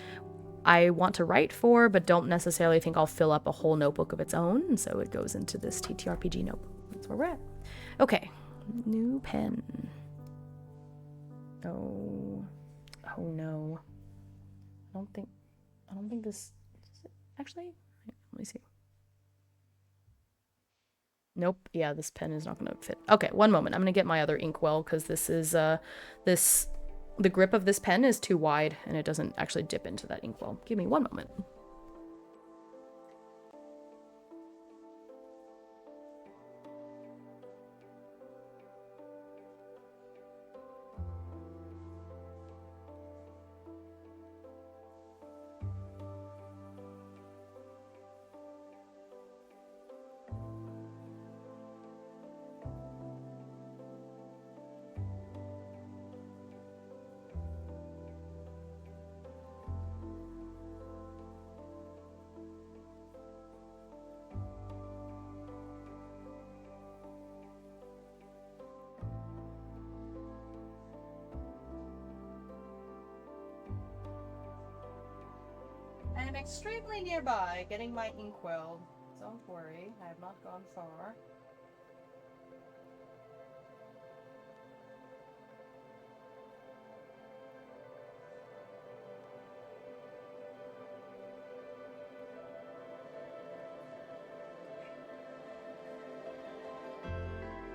I want to write for, but don't necessarily think I'll fill up a whole notebook of its own, and so it goes into this TTRPG notebook. That's where we're at. Okay, new pen. Oh no. I don't think this, actually, let me see. Nope, yeah, this pen is not gonna fit. Okay, one moment, I'm gonna get my other inkwell, because this is, the grip of this pen is too wide, and it doesn't actually dip into that inkwell. Give me one moment. I am extremely nearby getting my inkwell. Don't worry, I have not gone far.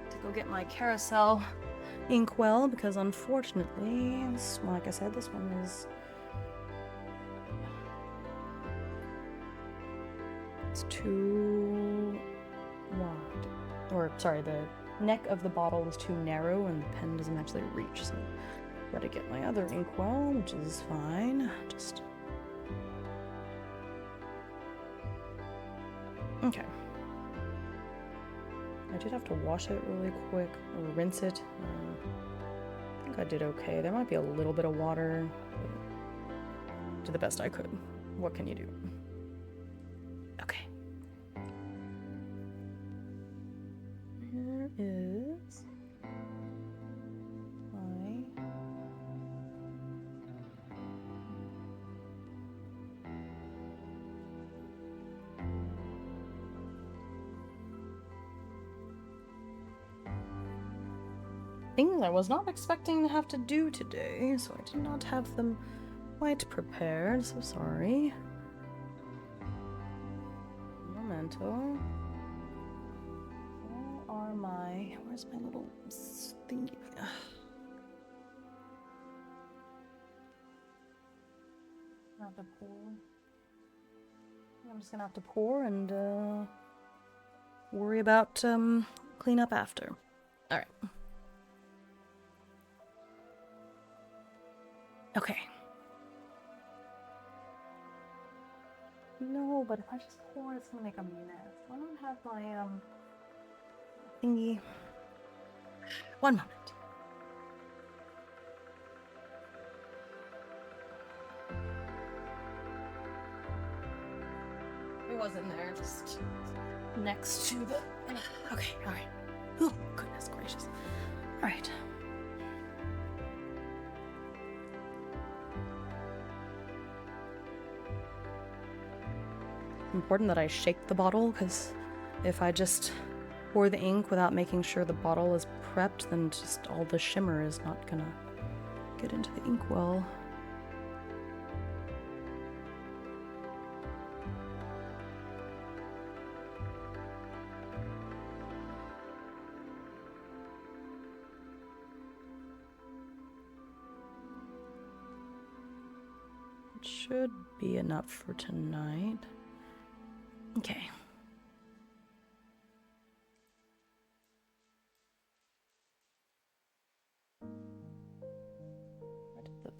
To go get my carousel inkwell, because unfortunately, like I said, this one is... it's too wide. Or, sorry, the neck of the bottle is too narrow and the pen doesn't actually reach, so gotta get my other inkwell, which is fine. Just... okay. I did have to wash it really quick, or rinse it. I think I did okay. There might be a little bit of water, but did the best I could. What can you do? Okay. Here is my... things I was not expecting to have to do today, so I did not have them quite prepared, so sorry. Memento. Where's my little thingy? have to pour. I'm just gonna have to pour and worry about clean up after. All right. Okay. No, but if I just pour, it's gonna make a mess. I don't have my thingy. One moment. It wasn't there, just next to the. Okay, all right. Oh, goodness gracious. All right. Important that I shake the bottle, because if I just pour the ink without making sure the bottle is prepped, then just all the shimmer is not gonna get into the inkwell. It should be enough for tonight. Okay. Where did the...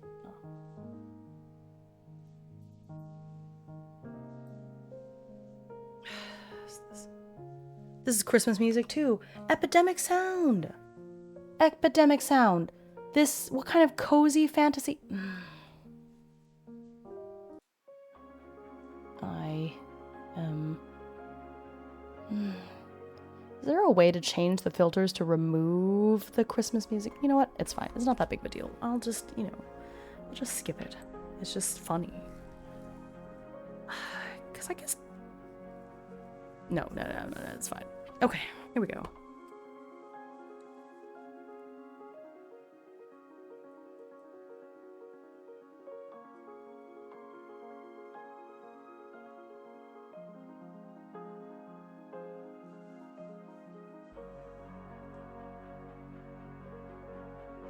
This is Christmas music too. Epidemic sound. Epidemic sound. This, what kind of cozy fantasy? I am... Is there a way to change the filters to remove the Christmas music? You know what? It's fine. It's not that big of a deal. I'll just, I'll just skip it. It's just funny. Because I guess... No, it's fine. Okay, here we go.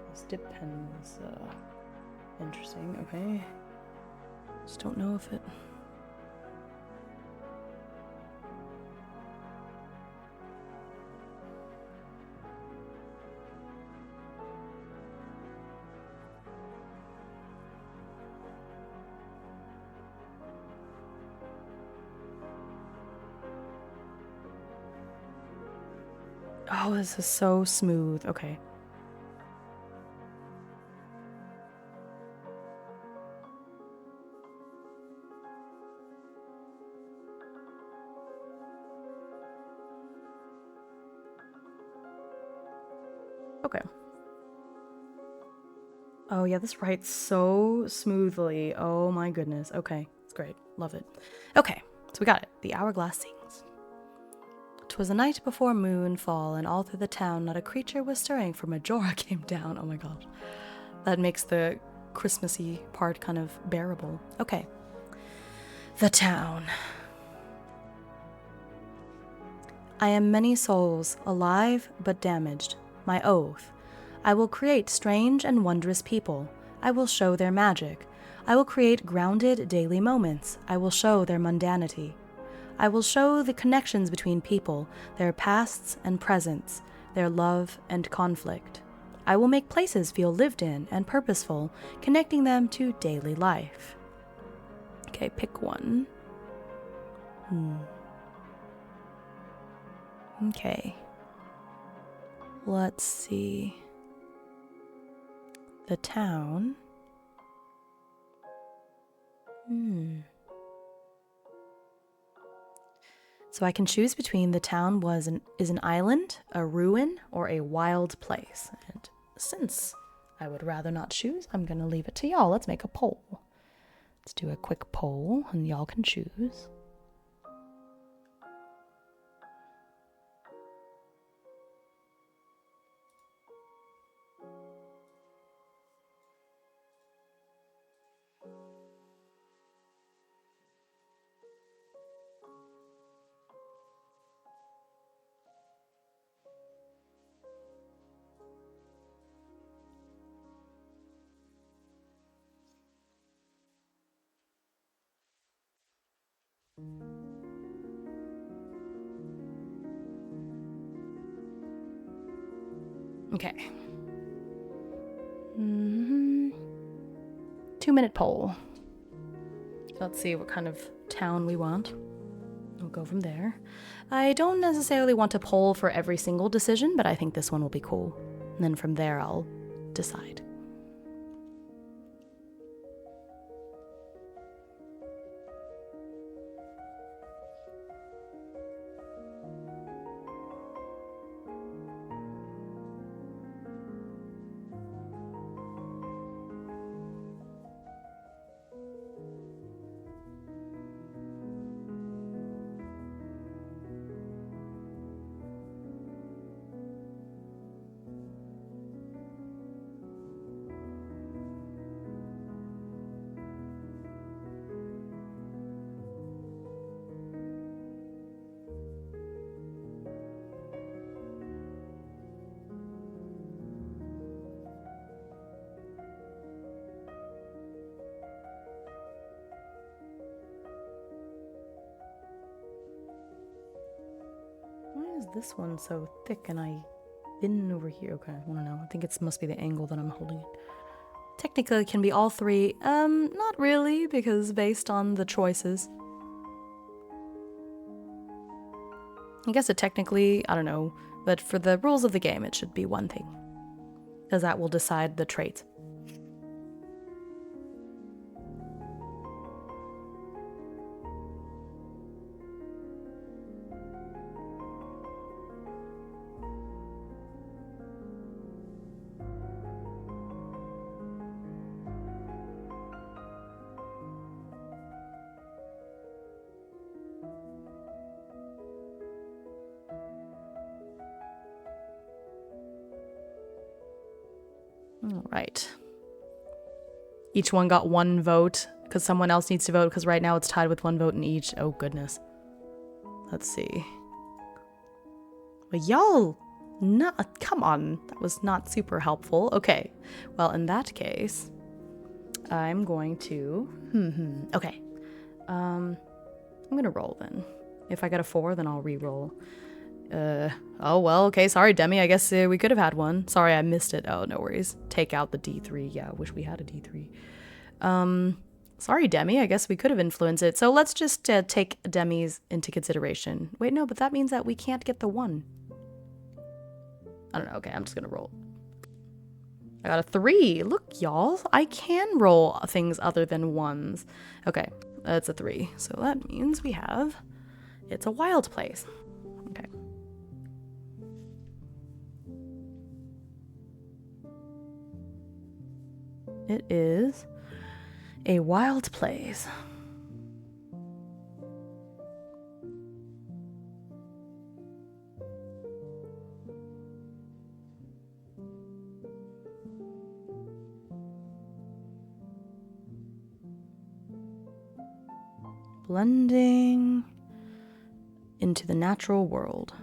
This depends. Interesting. Okay. Just don't know if it. Oh, this is so smooth. Okay. Okay. Oh yeah, this writes so smoothly. Oh my goodness. Okay, it's great. Love it. Okay, so we got it. The Hourglass Sings. 'Twas a night before moonfall, and all through the town not a creature was stirring, for Majora came down. Oh my gosh. That makes the Christmassy part kind of bearable. Okay. The town. I am many souls, alive but damaged. My oath. I will create strange and wondrous people. I will show their magic. I will create grounded daily moments. I will show their mundanity. I will show the connections between people, their pasts and presents, their love and conflict. I will make places feel lived in and purposeful, connecting them to daily life. Okay, pick one. Okay. Let's see. The town. So I can choose between the town is an island, a ruin, or a wild place. And since I would rather not choose, I'm going to leave it to y'all. Let's make a poll. Let's do a quick poll, and y'all can choose. Okay. 2-minute poll. Let's see what kind of town we want. We'll go from there. I don't necessarily want to poll for every single decision, but I think this one will be cool. And then from there, I'll decide. Why is this one so thick and I thin over here? Okay, I don't know. I think it must be the angle that I'm holding it. Technically, it can be all three. Not really, because based on the choices. I guess it technically, I don't know, but for the rules of the game, it should be one thing. Because that will decide the trait. All right. Each one got one vote because someone else needs to vote because right now it's tied with one vote in each. Oh, goodness. Let's see. Well, y'all, come on. That was not super helpful. Okay. Well, in that case, I'm going to... Okay. I'm going to roll then. If I get a 4, then I'll re-roll. Oh, well, okay, sorry, Demi, I guess we could have had one. Sorry, I missed it. Oh, no worries. Take out the D3. Yeah, I wish we had a D3. Sorry, Demi, I guess we could have influenced it. So let's just take Demi's into consideration. Wait, no, but that means that we can't get the 1. I don't know, okay, I'm just gonna roll. I got a 3. Look, y'all, I can roll things other than 1s. Okay, that's a 3. So that means we have... It's a wild place. Okay. It is a wild place. Blending into the natural world.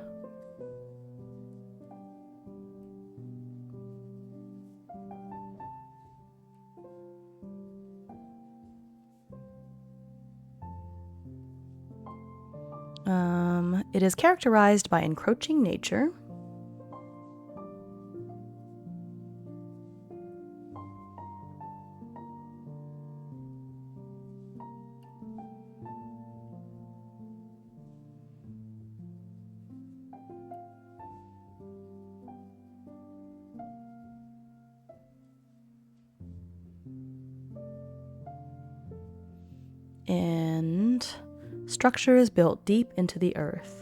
It is characterized by encroaching nature. And structure is built deep into the earth.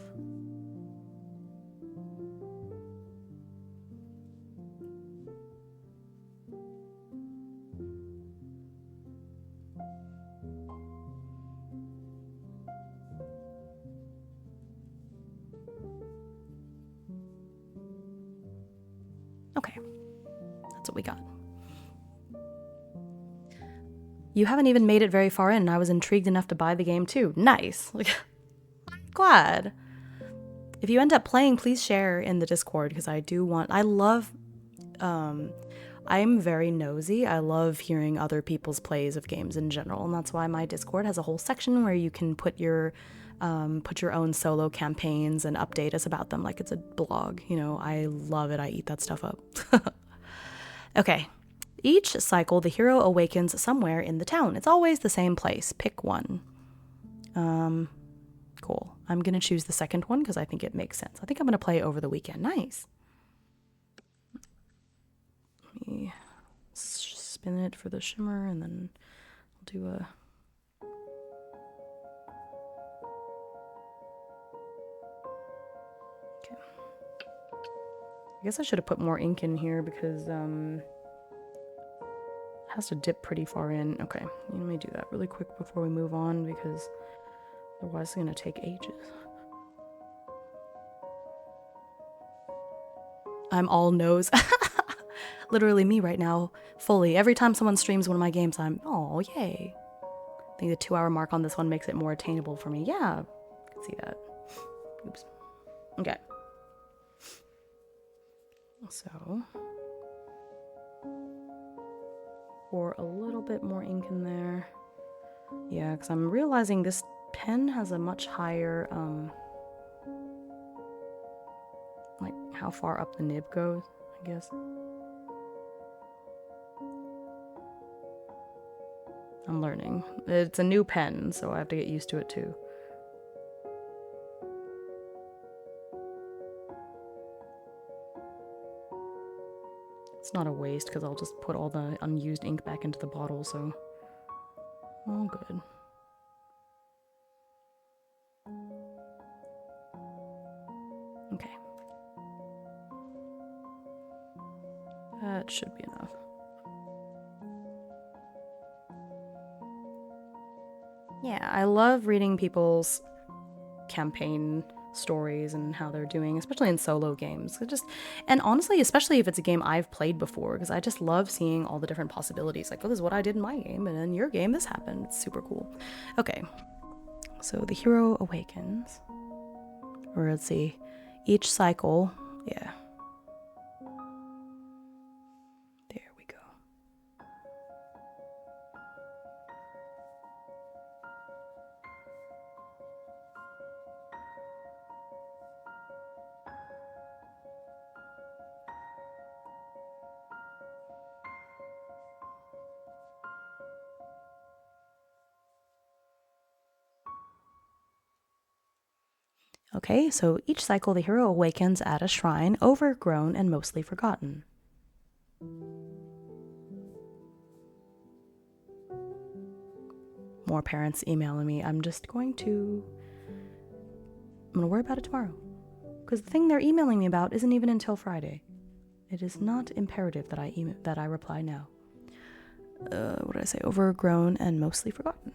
Okay, that's what we got. You haven't even made it very far in, and I was intrigued enough to buy the game too. Nice. Like, I'm glad. If you end up playing, please share in the Discord because I love I'm very nosy. I love hearing other people's plays of games in general, and that's why my Discord has a whole section where you can put your own solo campaigns and update us about them like it's a blog. You know, I love it. I eat that stuff up. Okay. Each cycle, the hero awakens somewhere in the town. It's always the same place. Pick one. Cool. I'm going to choose the second one because I think it makes sense. I think I'm going to play over the weekend. Nice. Let me spin it for the shimmer, and then I'll do a... Okay. I guess I should have put more ink in here because it has to dip pretty far in. Okay, let me do that really quick before we move on because otherwise it's going to take ages. I'm all nose. Literally me right now, fully. Every time someone streams one of my games, I'm, oh, yay. I think the 2-hour mark on this one makes it more attainable for me. Yeah, I can see that. Oops. Okay. So, pour a little bit more ink in there. Yeah, because I'm realizing this pen has a much higher, like how far up the nib goes, I guess. I'm learning. It's a new pen, so I have to get used to it too. It's not a waste because I'll just put all the unused ink back into the bottle, so all good. Okay. That should be enough. Yeah, I love reading people's campaign stories and how they're doing, especially in solo games. And honestly, especially if it's a game I've played before, because I just love seeing all the different possibilities. Like, oh, this is what I did in my game, and in your game this happened. It's super cool. Okay, so the hero awakens. Or let's see, each cycle, yeah. There we go. Okay, so each cycle the hero awakens at a shrine, overgrown and mostly forgotten. More parents emailing me. I'm going to worry about it tomorrow. Because the thing they're emailing me about isn't even until Friday. It is not imperative that I reply now. What did I say? Overgrown and mostly forgotten.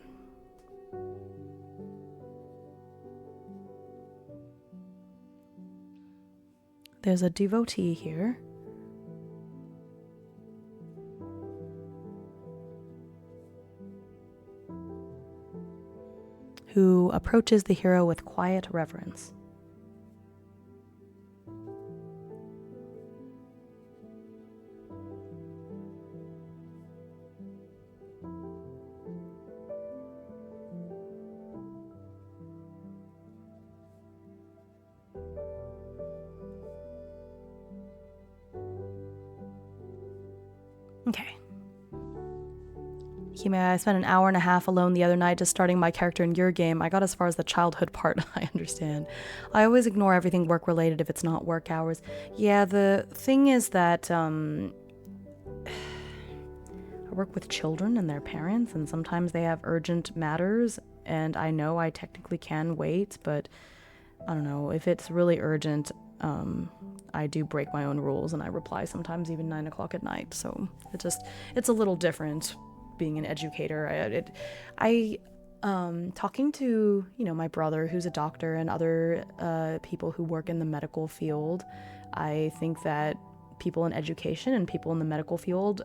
There's a devotee here who approaches the hero with quiet reverence. Okay. Hime, I spent an hour and a half alone the other night just starting my character in your game. I got as far as the childhood part. I understand. I always ignore everything work related if it's not work hours. Yeah, the thing is that I work with children and their parents, and sometimes they have urgent matters, and I know I technically can wait, but I don't know, if it's really urgent, I do break my own rules and I reply sometimes even 9 o'clock at night. So it's a little different being an educator. Talking to, my brother who's a doctor and other people who work in the medical field, I think that people in education and people in the medical field,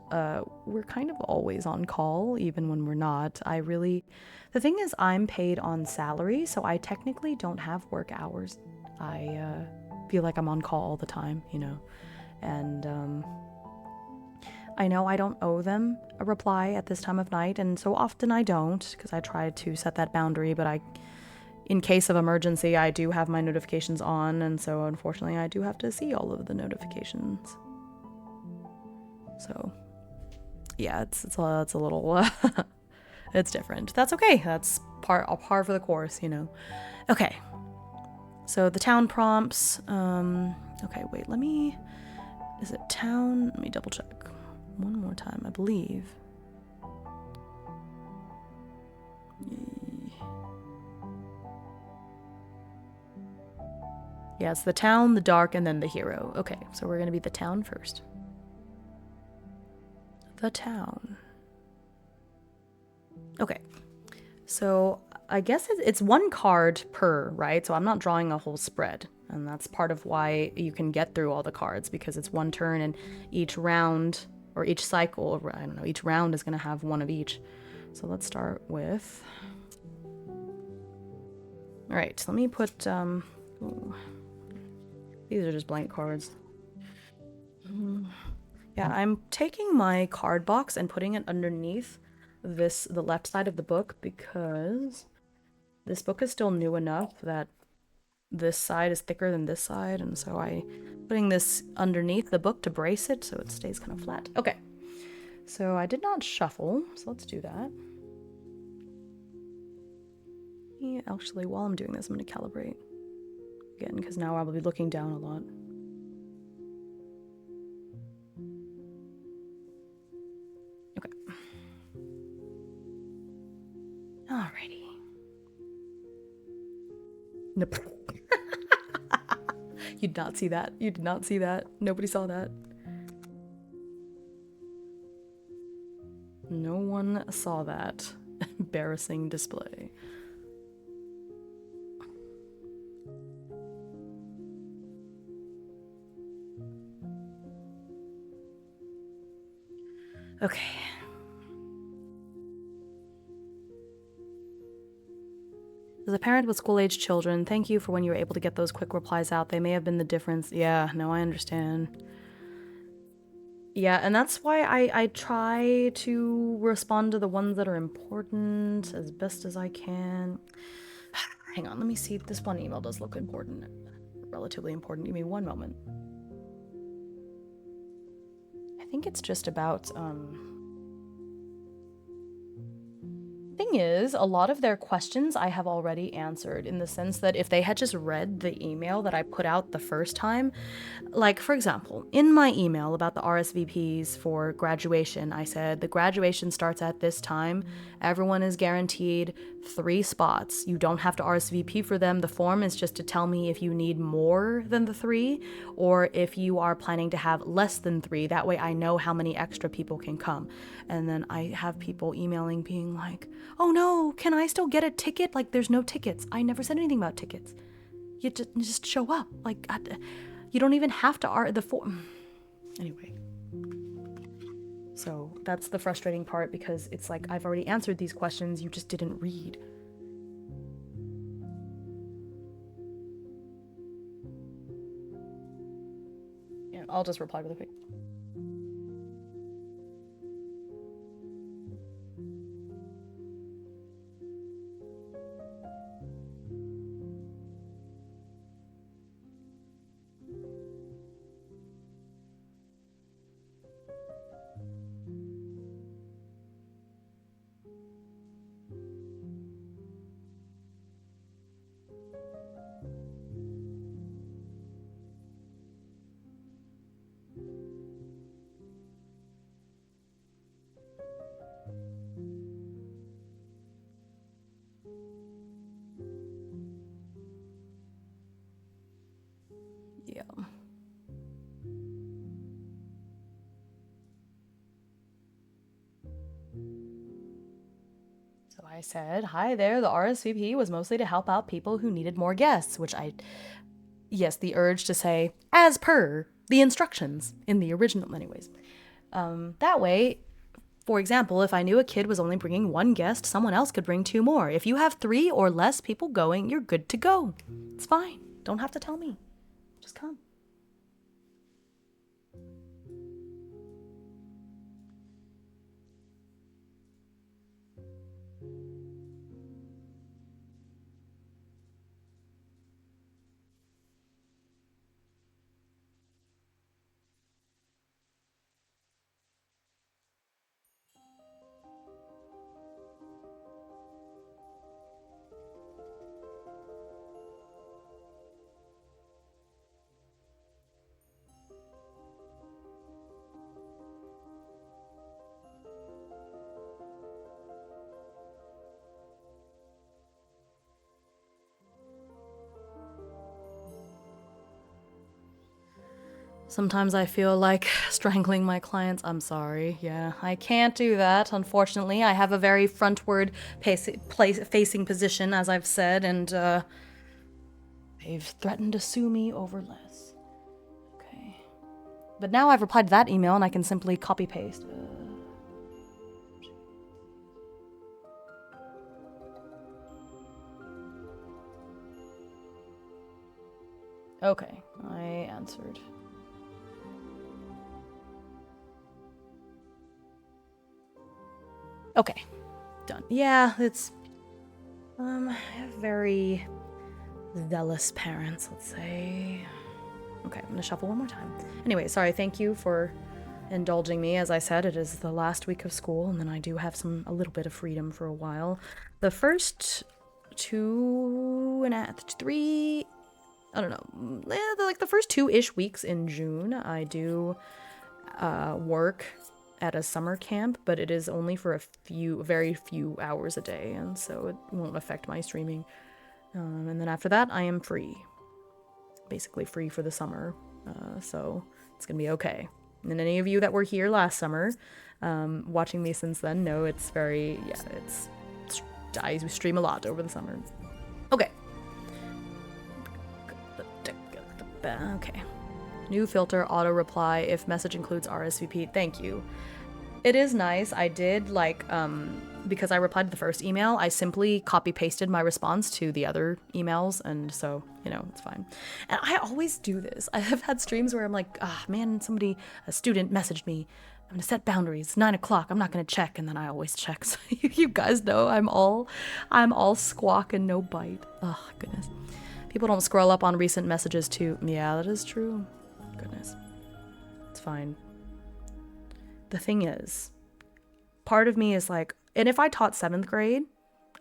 we're kind of always on call, even when we're not. The thing is, I'm paid on salary, so I technically don't have work hours. I feel like I'm on call all the time, and I know I don't owe them a reply at this time of night, and so often I don't, because I try to set that boundary, but in case of emergency, I do have my notifications on, and so unfortunately I do have to see all of the notifications. So, yeah, it's a little, it's different. That's okay. That's par for the course, you know. Okay. So the town prompts, okay, wait, is it town? Let me double check one more time, I believe. Yeah, it's the town, the dark, and then the hero. Okay, so we're gonna be the town first. The town. Okay, so I guess it's one card per, right? So I'm not drawing a whole spread, and that's part of why you can get through all the cards, because it's one turn, and each round, or each cycle, or I don't know, each round is gonna have one of each. So let's start with... Alright, let me put, ooh. These are just blank cards. Yeah, I'm taking my card box and putting it underneath the left side of the book, because this book is still new enough that this side is thicker than this side, and so putting this underneath the book to brace it so it stays kind of flat. Okay, so I did not shuffle, so let's do that. Yeah, actually, while I'm doing this, I'm going to calibrate again, because now I will be looking down a lot. Okay. Alrighty. Nope. You did not see that. You did not see that. Nobody saw that. No one saw that. Embarrassing display. Okay. As a parent with school-aged children, thank you for when you were able to get those quick replies out. They may have been the difference. Yeah, no, I understand. Yeah, and that's why I try to respond to the ones that are important as best as I can. Hang on, let me see. This one email does look important. Relatively important. Give me one moment. I think it's just about, thing is, a lot of their questions I have already answered, in the sense that if they had just read the email that I put out the first time, like, for example, in my email about the RSVPs for graduation, I said the graduation starts at this time. Everyone is guaranteed 3 spots. You don't have to RSVP for them. The form is just to tell me if you need more than the 3, or if you are planning to have less than 3. That way I know how many extra people can come. And then I have people emailing being like, oh no, can I still get a ticket? Like, there's no tickets. I never said anything about tickets. You just show up. Like, you don't even have to the form. Anyway. So that's the frustrating part, because it's like, I've already answered these questions, you just didn't read. Yeah, I'll just reply really quick. Yeah. So I said, hi there, the RSVP was mostly to help out people who needed more guests, which yes, the urge to say, as per the instructions in the original, anyways. That way, for example, if I knew a kid was only bringing 1 guest, someone else could bring 2 more. If you have 3 or less people going, you're good to go. It's fine. Don't have to tell me. Just come. Sometimes I feel like strangling my clients. I'm sorry. Yeah, I can't do that, unfortunately. I have a very frontward facing position, as I've said, and they've threatened to sue me over less. Okay. But now I've replied to that email and I can simply copy paste. Okay, I answered. Okay, done. Yeah, it's I have very zealous parents, let's say. Okay, I'm gonna shuffle one more time. Anyway, sorry, thank you for indulging me. As I said, it is the last week of school, and then I do have a little bit of freedom for a while. The first 3, I don't know, like the first 2-ish weeks in June, I do work at a summer camp, but it is only for very few hours a day, and so it won't affect my streaming. And then after that, I am free. Basically free for the summer, so it's gonna be okay. And any of you that were here last summer, watching me since then, know it's very, I stream a lot over the summer. Okay. Okay. New filter, auto reply, if message includes RSVP. Thank you. It is nice. I did, like, because I replied to the first email, I simply copy pasted my response to the other emails, and so, you know, it's fine. And I always do this. I have had streams where I'm like, man, a student messaged me. I'm gonna set boundaries. It's 9 o'clock. I'm not gonna check, and then I always check. So you guys know I'm all squawk and no bite. Oh, goodness. People don't scroll up on recent messages too. Yeah, that is true. Goodness. It's fine. The thing is, part of me is like, and if I taught 7th grade,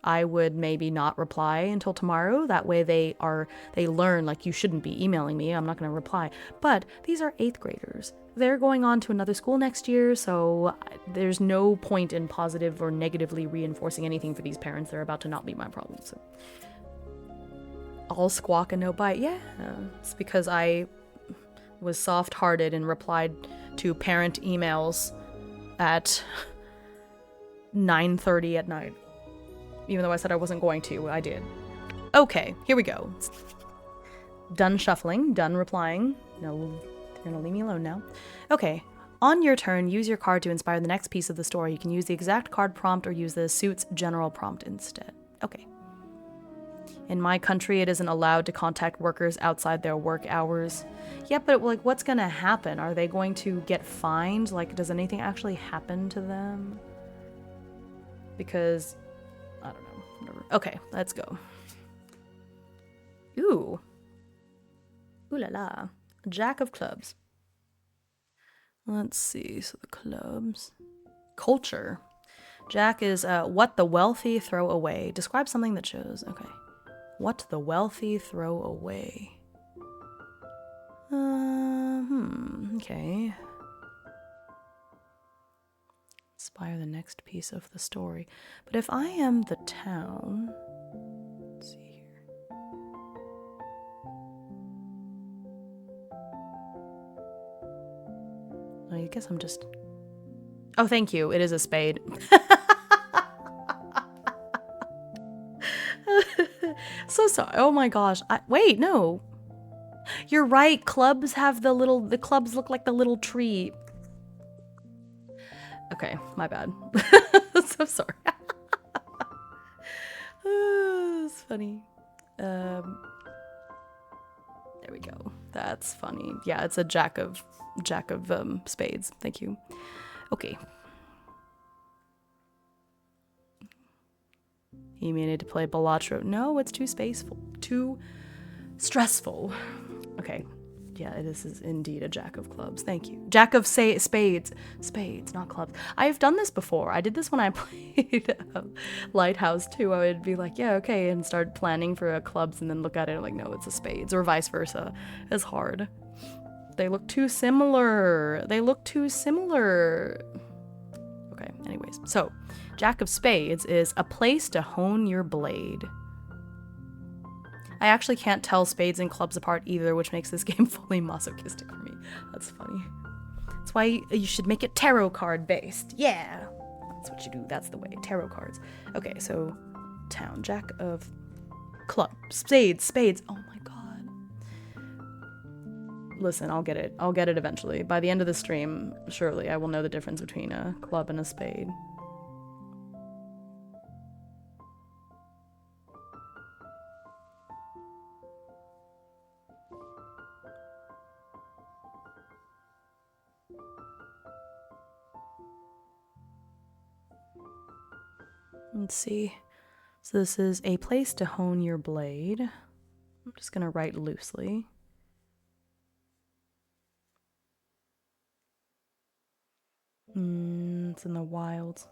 I would maybe not reply until tomorrow. That way they learn, like, you shouldn't be emailing me. I'm not going to reply. But these are 8th graders. They're going on to another school next year, so there's no point in positive or negatively reinforcing anything for these parents. They're about to not be my problem. So all squawk and no bite. Yeah, it's because I was soft-hearted and replied to parent emails at 9:30 at night. Even though I said I wasn't going to, I did. Okay, here we go. Done shuffling, done replying. No, you're gonna leave me alone now. Okay, on your turn, use your card to inspire the next piece of the story. You can use the exact card prompt or use the suit's general prompt instead. Okay. In my country, it isn't allowed to contact workers outside their work hours. Yeah, but like, what's gonna happen? Are they going to get fined? Like, does anything actually happen to them? Because, I don't know. Whatever. Okay, let's go. Ooh. Ooh la la. Jack of clubs. Let's see, so the clubs. Culture. Jack is what the wealthy throw away. Describe something that shows. Okay. What the wealthy throw away. Okay. Inspire the next piece of the story. But if I am the town, let's see here. I guess I'm just. Oh, thank you. It is a spade. So sorry. Oh my gosh. Wait, no. You're right. Clubs have the clubs look like the little tree. Okay, my bad. So sorry. It's funny. There we go. That's funny. Yeah, it's a jack of spades. Thank you. Okay. You may need to play Balatro. No, it's too spaceful. Too stressful. Okay. Yeah, this is indeed a jack of clubs. Thank you. Jack of spades. Spades, not clubs. I've done this before. I did this when I played Lighthouse too. I would be like, yeah, okay, and start planning for clubs and then look at it like, no, it's a spades, or vice versa. It's hard. They look too similar. Okay, anyways. So, Jack of Spades is a place to hone your blade. I actually can't tell spades and clubs apart either, which makes this game fully masochistic for me. That's funny. That's why you should make it tarot card based. Yeah. That's what you do. That's the way. Tarot cards. Okay, so town. Jack of clubs. Spades. Oh my god. Listen, I'll get it. I'll get it eventually. By the end of the stream, surely I will know the difference between a club and a spade. Let's see. So this is a place to hone your blade. I'm just gonna write loosely. It's in the wilds.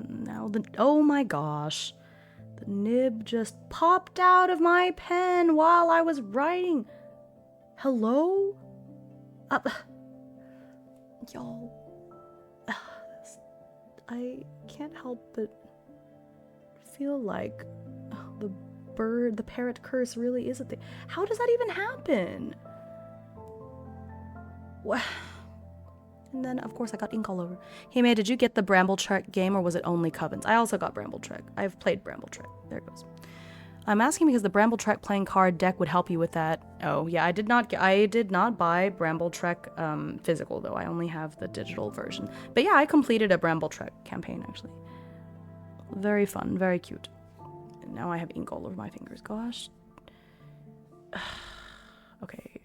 Now oh my gosh. The nib just popped out of my pen while I was writing. Hello? Y'all. I can't help but feel like the parrot curse really is a thing. How does that even happen? What? And then, of course, I got ink all over. Hey, May, did you get the Bramble Trek game, or was it only Covens? I also got Bramble Trek. I've played Bramble Trek. There it goes. I'm asking because the Bramble Trek playing card deck would help you with that. Oh, yeah, I did not buy Bramble Trek physical, though. I only have the digital version. But yeah, I completed a Bramble Trek campaign, actually. Very fun, very cute. And now I have ink all over my fingers. Gosh. Okay,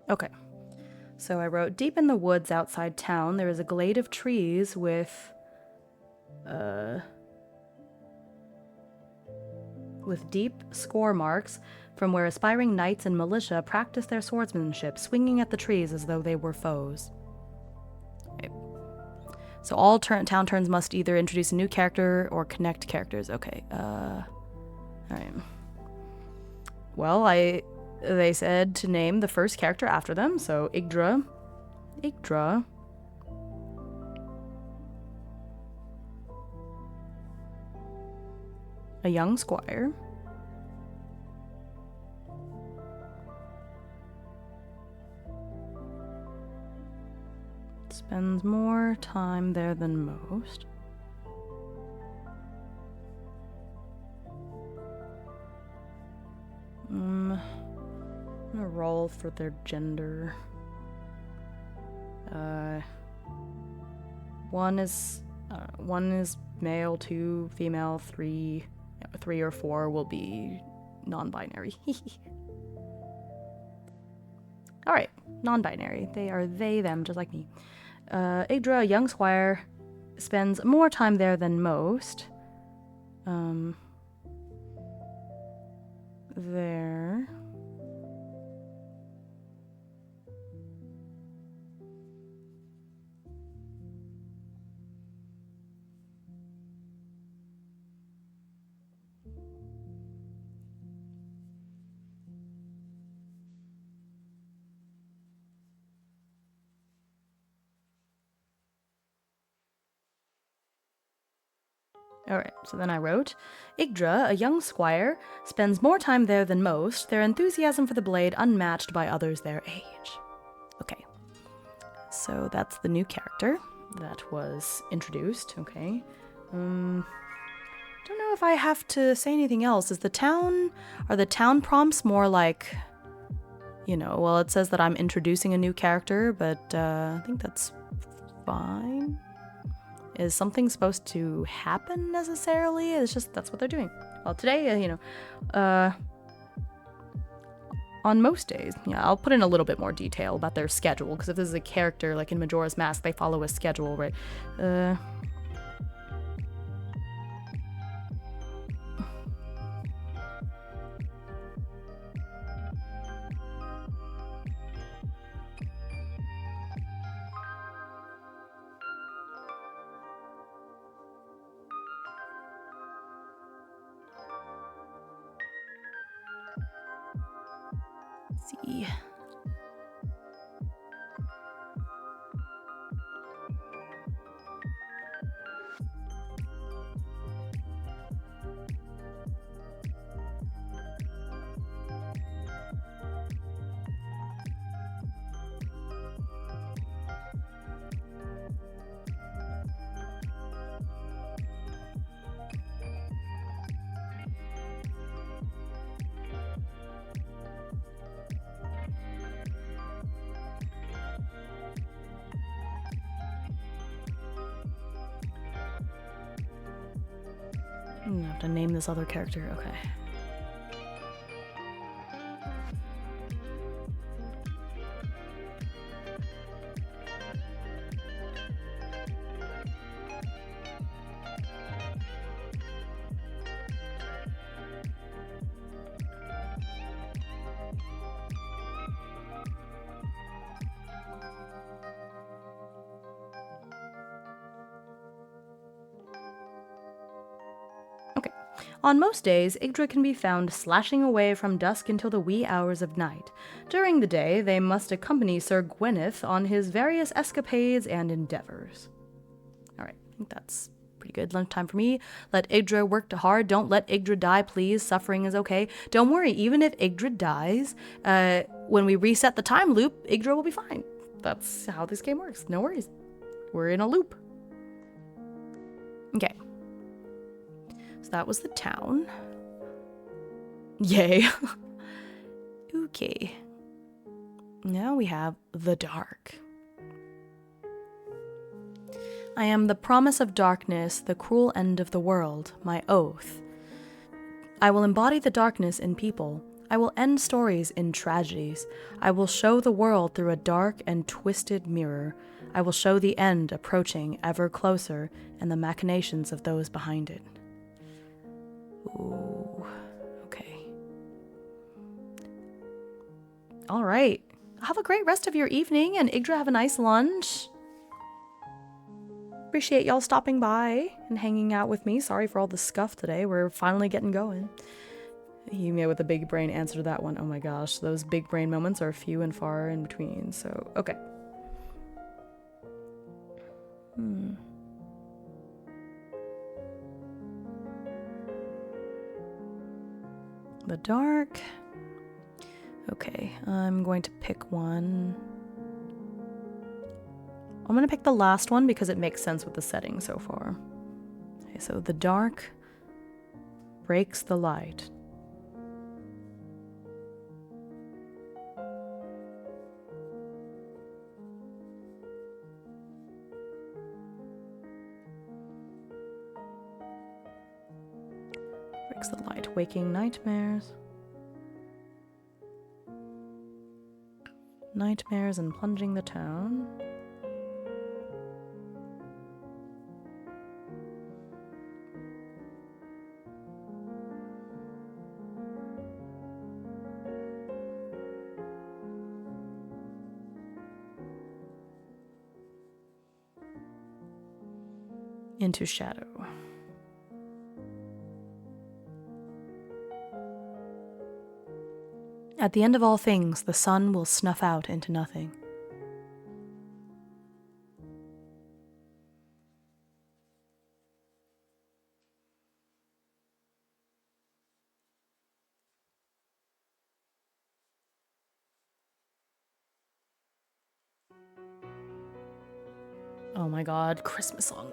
okay. So I wrote, deep in the woods outside town, there is a glade of trees with deep score marks from where aspiring knights and militia practice their swordsmanship, swinging at the trees as though they were foes. Okay. So all town turns must either introduce a new character or connect characters. Okay, alright. Well, they said to name the first character after them, so Yggdra. A young squire. Spends more time there than most. I'm gonna roll for their gender. One is male, 2 female, 3 or 4 will be non-binary. All right, non-binary. They are they, them, just like me. Yggdra, a young squire, spends more time there than most. There. Alright, so then I wrote, Yggdra, a young squire, spends more time there than most, their enthusiasm for the blade unmatched by others their age. Okay, so that's the new character that was introduced, okay. Don't know if I have to say anything else. Are the town prompts more like, well, it says that I'm introducing a new character, but I think that's fine. Is something supposed to happen necessarily? It's just, that's what they're doing. Well, today, on most days, I'll put in a little bit more detail about their schedule, because if this is a character, like in Majora's Mask, they follow a schedule, right? See. I have to name this other character. Okay. On most days, Yggdra can be found slashing away from dusk until the wee hours of night. During the day, they must accompany Sir Gwyneth on his various escapades and endeavors. Alright, I think that's pretty good. Lunchtime for me. Let Yggdra work hard. Don't let Yggdra die, please. Suffering is okay. Don't worry, even if Yggdra dies, when we reset the time loop, Yggdra will be fine. That's how this game works. No worries. We're in a loop. Okay. So that was the town. Yay. Okay. Now we have the dark. I am the promise of darkness, the cruel end of the world, my oath. I will embody the darkness in people. I will end stories in tragedies. I will show the world through a dark and twisted mirror. I will show the end approaching ever closer and the machinations of those behind it. Ooh, okay. All right. Have a great rest of your evening, and Yggdra, have a nice lunch. Appreciate y'all stopping by and hanging out with me. Sorry for all the scuff today. We're finally getting going. Himeu with a big brain answered that one. Oh my gosh, those big brain moments are few and far in between. So, okay. The dark. Okay, I'm going to pick one. I'm going to pick the last one because it makes sense with the setting so far. Okay, so the dark breaks the light. Breaks the light, waking nightmares. Nightmares and plunging the town. Into shadow. At the end of all things, the sun will snuff out into nothing. Oh my god, Christmas song.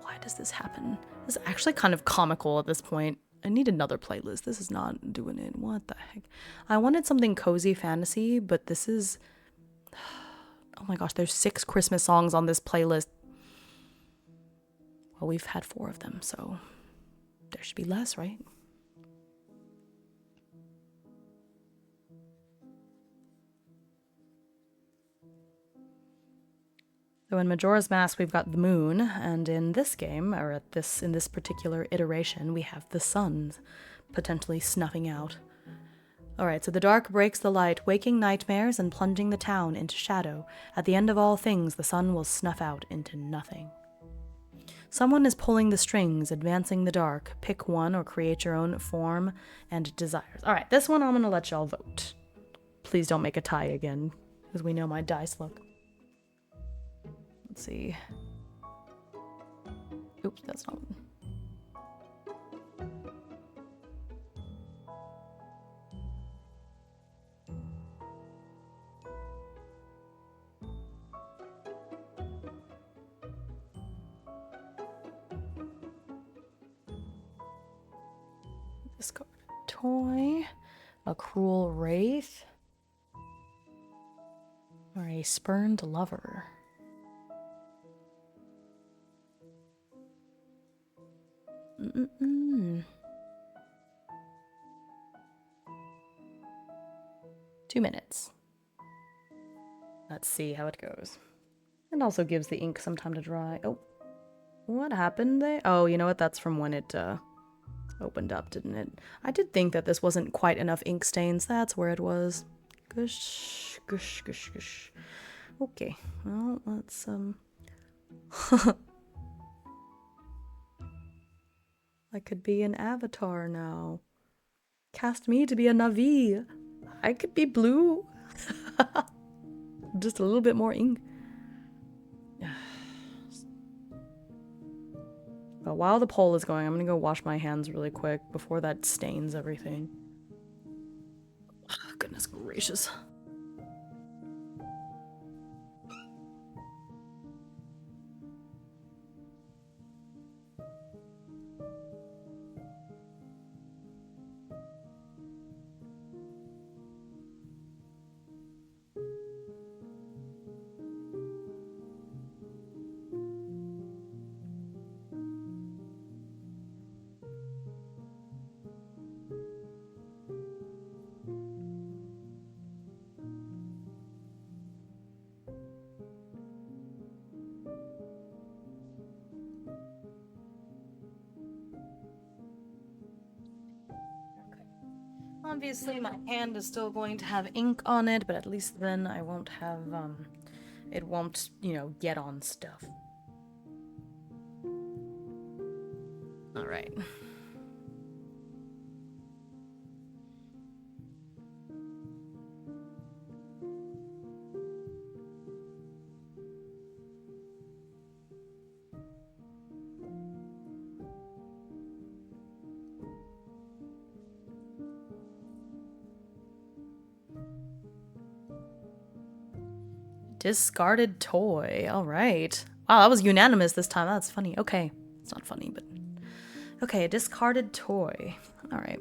Why does this happen? This is actually kind of comical at this point. I need another playlist. This is not doing it. What the heck? I wanted something cozy fantasy, but this is... Oh my gosh, there's 6 Christmas songs on this playlist. Well, we've had 4 of them, so there should be less, right? So in Majora's Mask, we've got the moon, and in this game, or in this particular iteration, we have the sun potentially snuffing out. Alright, so the dark breaks the light, waking nightmares and plunging the town into shadow. At the end of all things, the sun will snuff out into nothing. Someone is pulling the strings, advancing the dark. Pick one or create your own form and desires. Alright, this one I'm gonna let y'all vote. Please don't make a tie again, because we know my dice look. Let's see. Oops, that's not one. Discard a toy, a cruel wraith, or a spurned lover. Mm-mm-mm. 2 minutes. Let's see how it goes. It also gives the ink some time to dry. Oh, what happened there? Oh, you know what? That's from when it opened up, didn't it? I did think that this wasn't quite enough ink stains. That's where it was. Gush, gush, gush, gush. Okay, well, let's, I could be an avatar now. Cast me to be a Navi. I could be blue. Just a little bit more ink. But while the poll is going, I'm gonna go wash my hands really quick before that stains everything. Goodness gracious. Obviously, my hand is still going to have ink on it, but at least then I won't have, it won't, you know, get on stuff. Alright. Discarded toy. All right. Wow, that was unanimous this time. That's funny. Okay. It's not funny, but... Okay, a discarded toy. All right.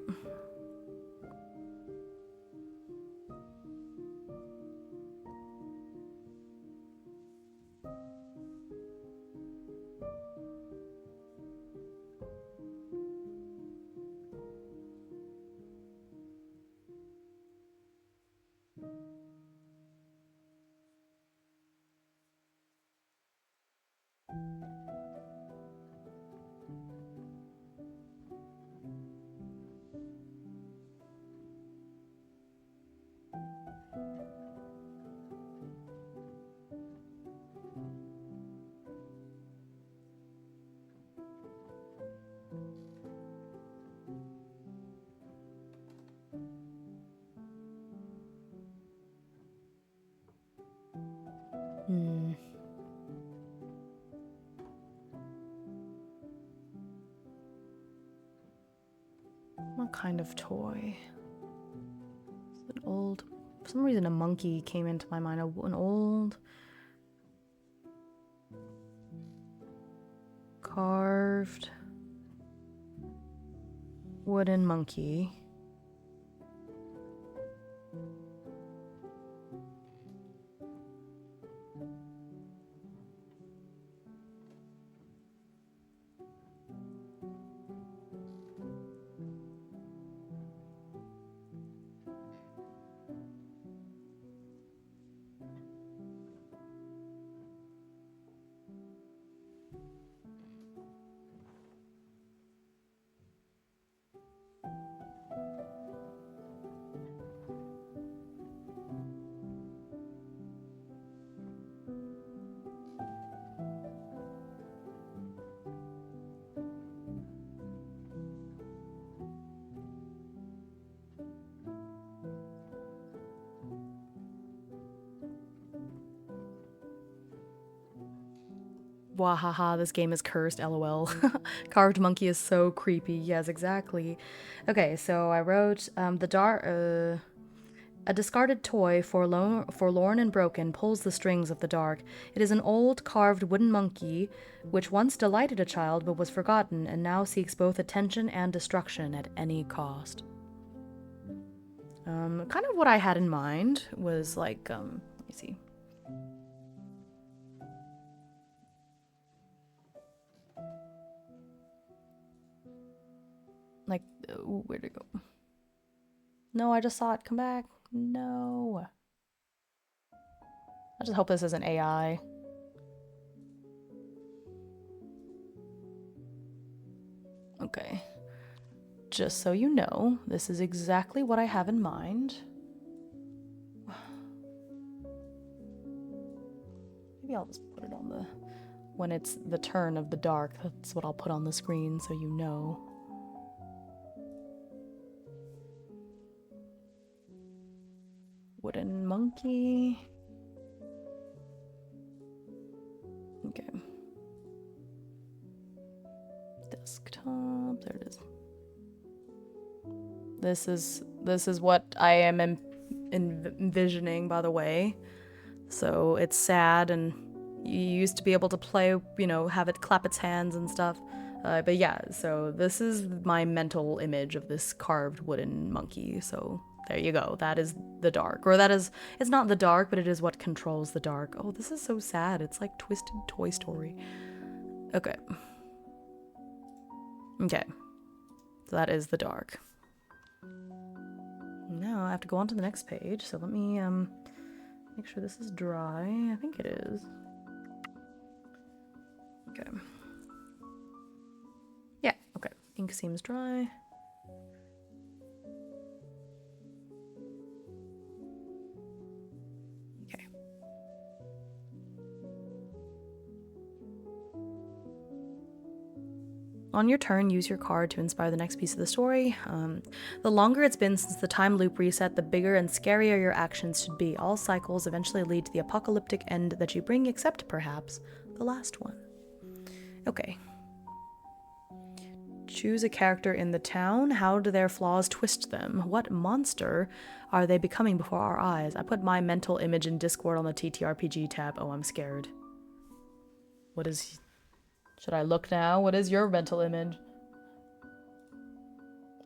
What kind of toy? It's an old... For some reason, a monkey came into my mind. An old... Carved wooden monkey. Wahaha, this game is cursed, lol. Carved monkey is so creepy. Yes, exactly. Okay, so I wrote a discarded toy, forlorn and broken, pulls the strings of the dark. It is an old carved wooden monkey which once delighted a child but was forgotten and now seeks both attention and destruction at any cost. Kind of what I had in mind was like, let me see. Like, where'd it go? No, I just saw it come back. No. I just hope this isn't AI. Okay. Just so you know, this is exactly what I have in mind. Maybe I'll just put it on the... When it's the turn of the dark, that's what I'll put on the screen so you know. Wooden monkey. Okay. Desktop. There it is. This is what I am envisioning, by the way. So it's sad, and you used to be able to play, you know, have it clap its hands and stuff. But yeah, so this is my mental image of this carved wooden monkey. So there you go. That is the dark. Or that is, it's not the dark, but it is what controls the dark. Oh, this is so sad. It's like Twisted Toy Story. Okay. Okay. So that is the dark. Now I have to go on to the next page. So let me make sure this is dry. I think it is. Okay. Yeah, okay. Ink seems dry. Okay. On your turn, use your card to inspire the next piece of the story. The longer it's been since the time loop reset, the bigger and scarier your actions should be. All cycles eventually lead to the apocalyptic end that you bring, except perhaps the last one. Okay. Choose a character in the town. How do their flaws twist them? What monster are they becoming before our eyes? I put my mental image in Discord on the TTRPG tab. Oh, I'm scared. What is... Should I look now? What is your mental image?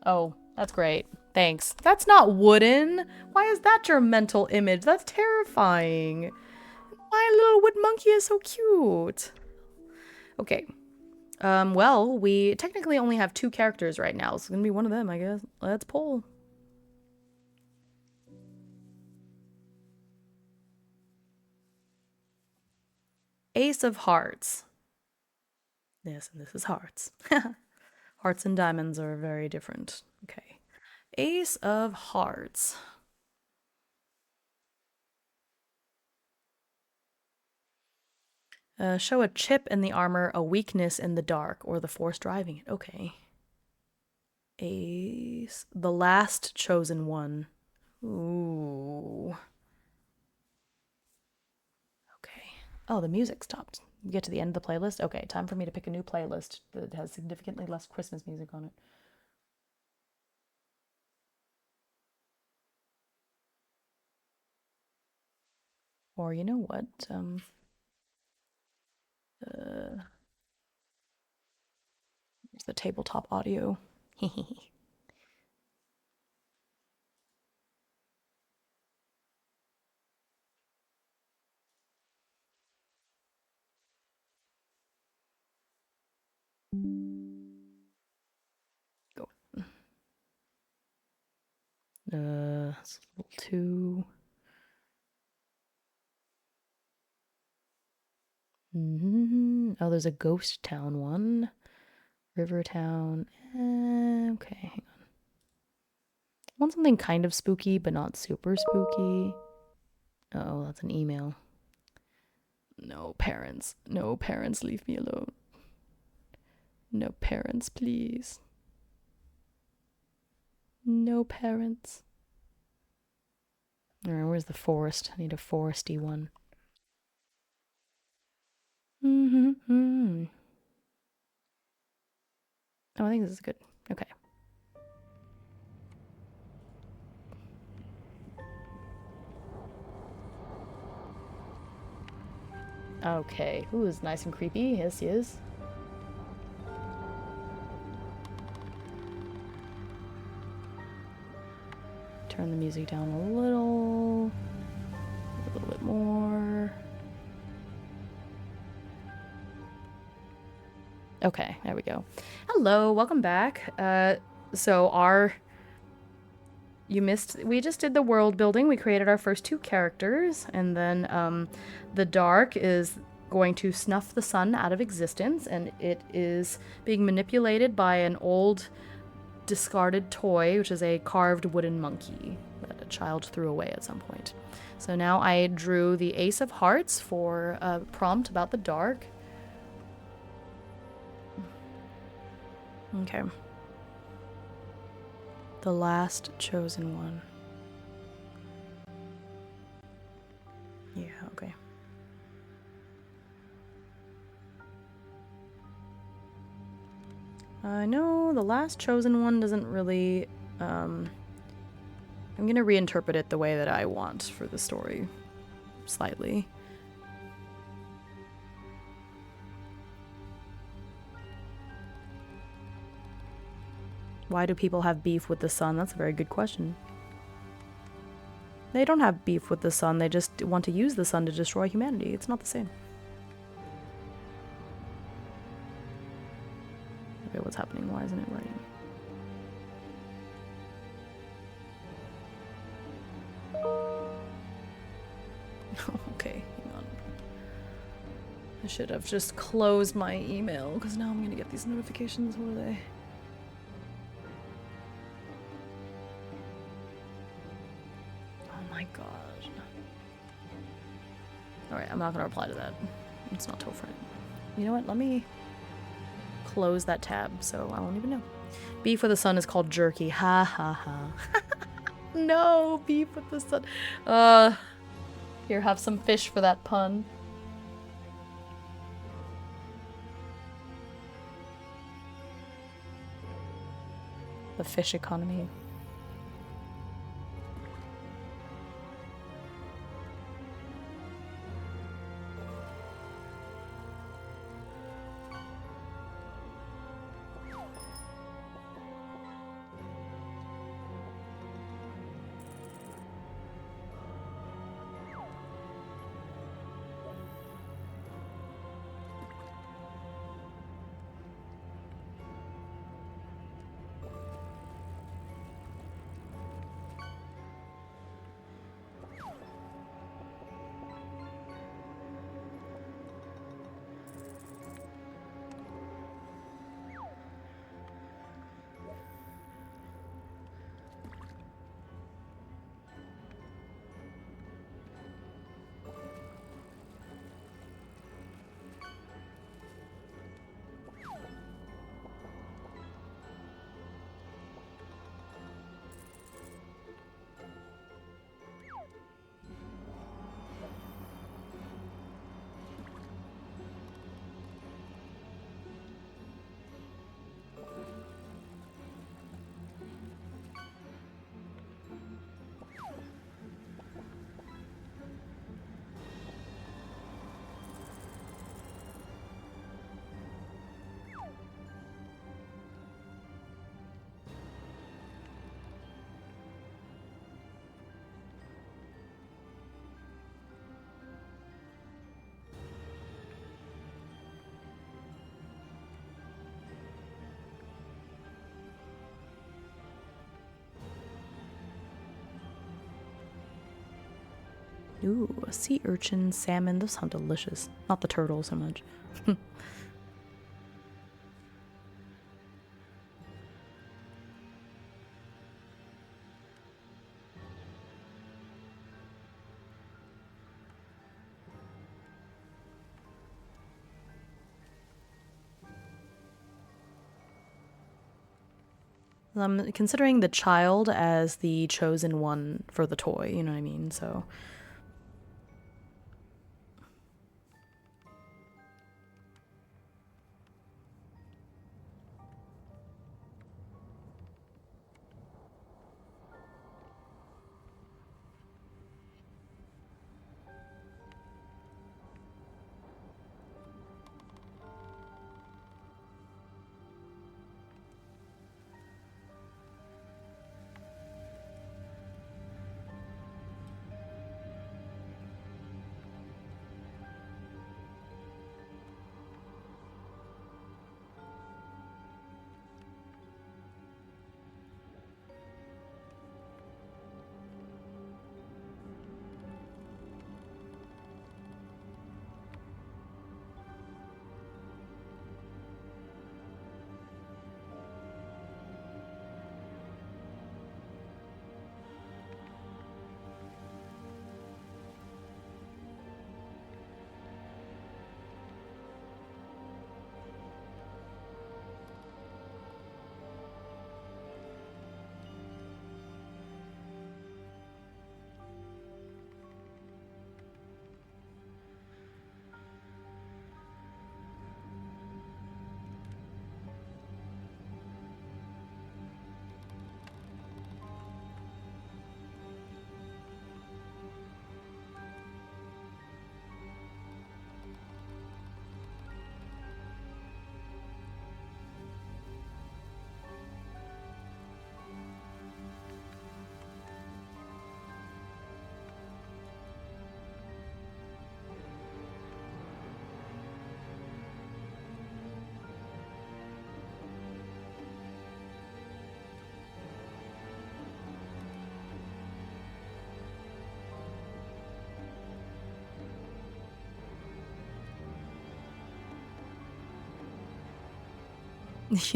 Oh, that's great. Thanks. That's not wooden. Why is that your mental image? That's terrifying. My little wood monkey is so cute. Okay. Well, we technically only have 2 characters right now, so it's gonna be one of them, I guess. Let's pull. Ace of Hearts. Yes, and this is hearts. Hearts and diamonds are very different. Okay. Ace of Hearts. Show a chip in the armor, a weakness in the dark, or the force driving it. Okay. Ace. The last chosen one. Ooh. Okay. Oh, the music stopped. We get to the end of the playlist? Okay, time for me to pick a new playlist that has significantly less Christmas music on it. Or you know what? the tabletop audio. Go. It's a little too. Oh, there's a ghost town one. River town. Okay, hang on. I want something kind of spooky, but not super spooky. Oh, that's an email. No parents. No parents, leave me alone. No parents, please. No parents. Alright, where's the forest? I need a foresty one. Oh, I think this is good. Okay. Okay. Ooh, it's nice and creepy. Yes, yes. Turn the music down a little bit more. Okay, there we go. Hello, welcome back. We just did the world building. We created our first 2 characters, and then the dark is going to snuff the sun out of existence, and it is being manipulated by an old discarded toy, which is a carved wooden monkey that a child threw away at some point. So now I drew the Ace of Hearts for a prompt about the dark. Okay. The last chosen one. Yeah, okay. No, the last chosen one doesn't really, I'm gonna reinterpret it the way that I want for the story. Slightly. Why do people have beef with the sun? That's a very good question. They don't have beef with the sun, they just want to use the sun to destroy humanity. It's not the same. Okay, what's happening? Why isn't it writing? Okay, hang on. I should have just closed my email, because now I'm gonna get these notifications. What are they? My god. Alright, I'm not gonna reply to that. It's not till Friday. You know what? Let me close that tab so I won't even know. Beef with the sun is called jerky. Ha ha ha. No, beef with the sun. Here, have some fish for that pun. The fish economy. Ooh, a sea urchin, salmon. Those sound delicious. Not the turtle so much. I'm considering the child as the chosen one for the toy, you know what I mean? So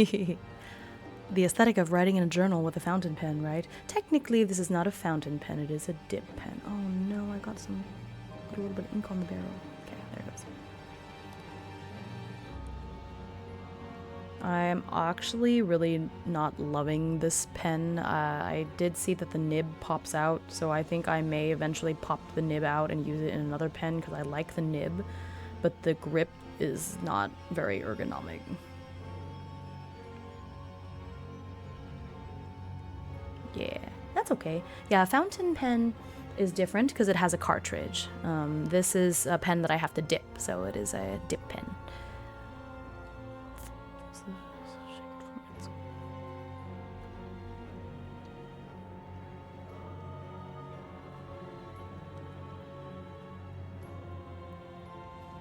the aesthetic of writing in a journal with a fountain pen, right? Technically, this is not a fountain pen, it is a dip pen. Oh no, I got a little bit of ink on the barrel. Okay, there it goes. I'm actually really not loving this pen. I did see that the nib pops out, so I think I may eventually pop the nib out and use it in another pen because I like the nib, but the grip is not very ergonomic. Yeah, that's okay. Yeah, a fountain pen is different because it has a cartridge. This is a pen that I have to dip, so it is a dip pen.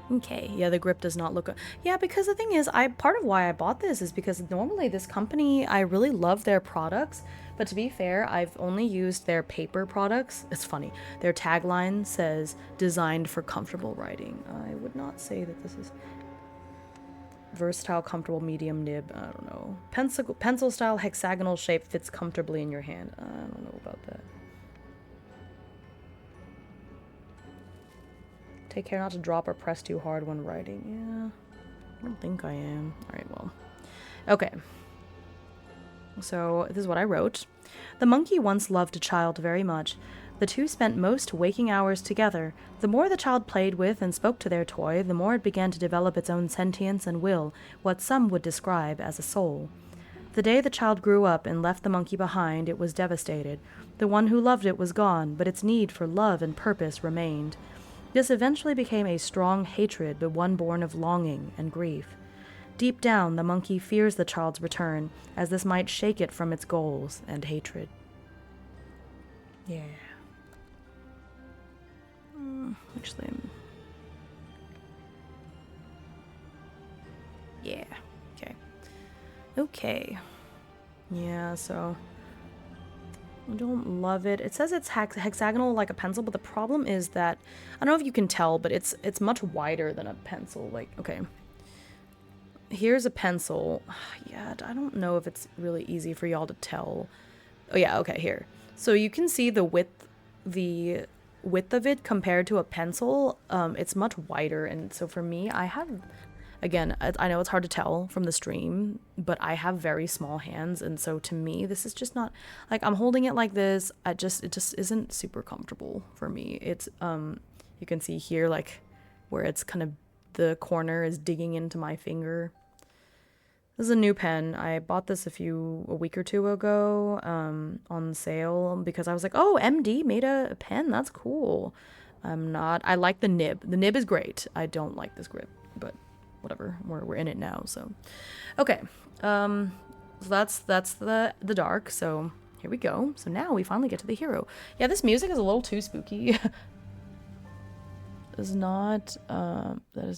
Okay, yeah, the grip does not look... Yeah, because the thing is, part of why I bought this is because normally this company, I really love their products, but to be fair, I've only used their paper products. It's funny. Their tagline says, designed for comfortable writing. I would not say that this is... Versatile, comfortable, medium nib, I don't know. Pencil style, hexagonal shape fits comfortably in your hand. I don't know about that. Take care not to drop or press too hard when writing. Yeah, I don't think I am. Alright, well. Okay. So, this is what I wrote. The monkey once loved a child very much. The two spent most waking hours together. The more the child played with and spoke to their toy, the more it began to develop its own sentience and will, what some would describe as a soul. The day the child grew up and left the monkey behind, it was devastated. The one who loved it was gone, but its need for love and purpose remained. This eventually became a strong hatred, but one born of longing and grief. Deep down, the monkey fears the child's return, as this might shake it from its goals and hatred. Yeah. Actually, yeah. Okay. Okay. Yeah, so... I don't love it. It says it's hexagonal like a pencil, but the problem is that, I don't know if you can tell, but it's much wider than a pencil. Like, okay. Here's a pencil. Yeah, I don't know if it's really easy for y'all to tell. Oh yeah, okay, here. So you can see the width of it compared to a pencil. It's much wider, and so for me, I have, again, I know it's hard to tell from the stream, but I have very small hands, and so to me, this is just not, like, I'm holding it like this, it just isn't super comfortable for me. It's, you can see here, like, where it's kind of, the corner is digging into my finger. This is a new pen. I bought this a week or two ago, on sale, because I was like, oh, MD made a pen, that's cool. I like the nib. The nib is great. I don't like this grip, but whatever, we're in it now, so. Okay, so that's the dark, so here we go. So now we finally get to the hero. Yeah, this music is a little too spooky. That is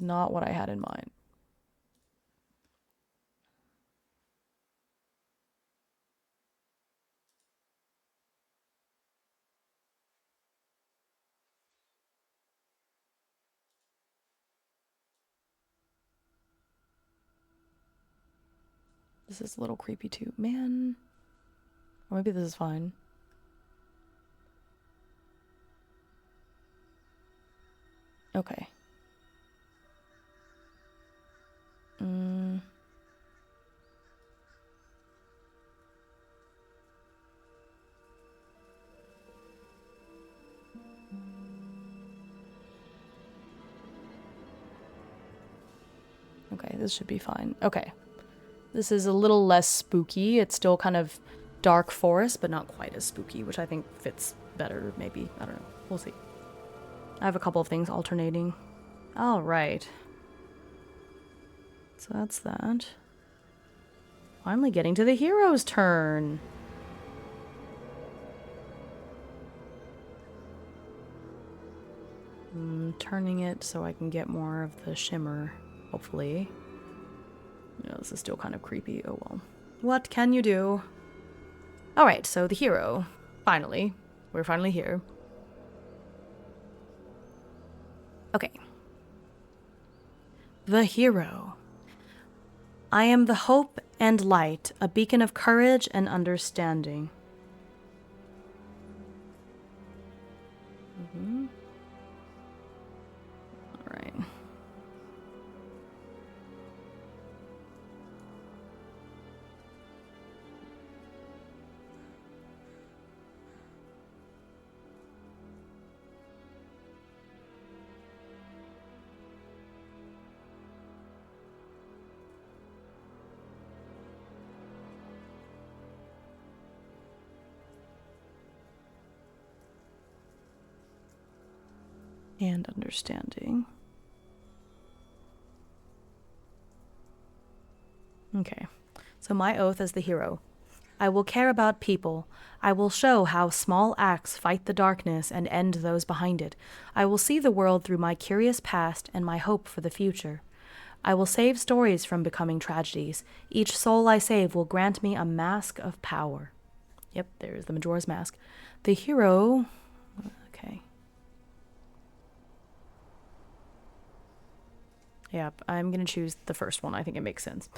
not what I had in mind. This is a little creepy too, man. Or maybe this is fine. Okay. Okay, this should be fine. Okay. This is a little less spooky. It's still kind of dark forest, but not quite as spooky, which I think fits better, maybe. I don't know. We'll see. I have a couple of things alternating. All right. So that's that. Finally getting to the hero's turn. I'm turning it so I can get more of the shimmer, hopefully. Yeah, this is still kind of creepy. Oh well. What can you do? Alright, so the hero. Finally. We're finally here. Okay. The hero. I am the hope and light, a beacon of courage and understanding. Alright. And understanding. Okay, so my oath as the hero. I will care about people. I will show how small acts fight the darkness and end those behind it. I will see the world through my curious past and my hope for the future. I will save stories from becoming tragedies. Each soul I save will grant me a mask of power. Yep, there's the Majora's Mask. The hero... Okay. Yep, I'm going to choose the first one. I think it makes sense.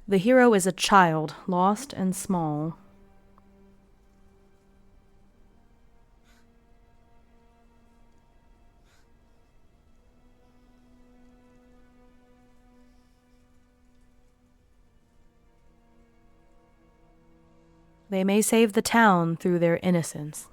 The hero is a child, lost and small. They may save the town through their innocence.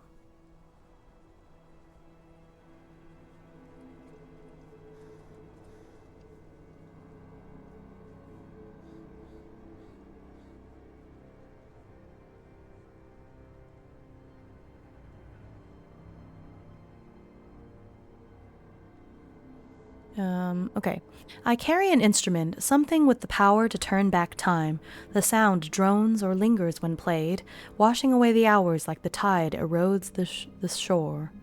Okay. I carry an instrument, something with the power to turn back time. The sound drones or lingers when played, washing away the hours like the tide erodes the shore.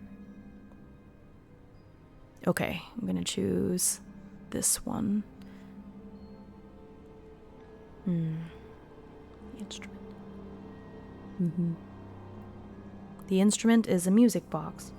Okay, I'm gonna choose this one. Instrument. The instrument is a music box.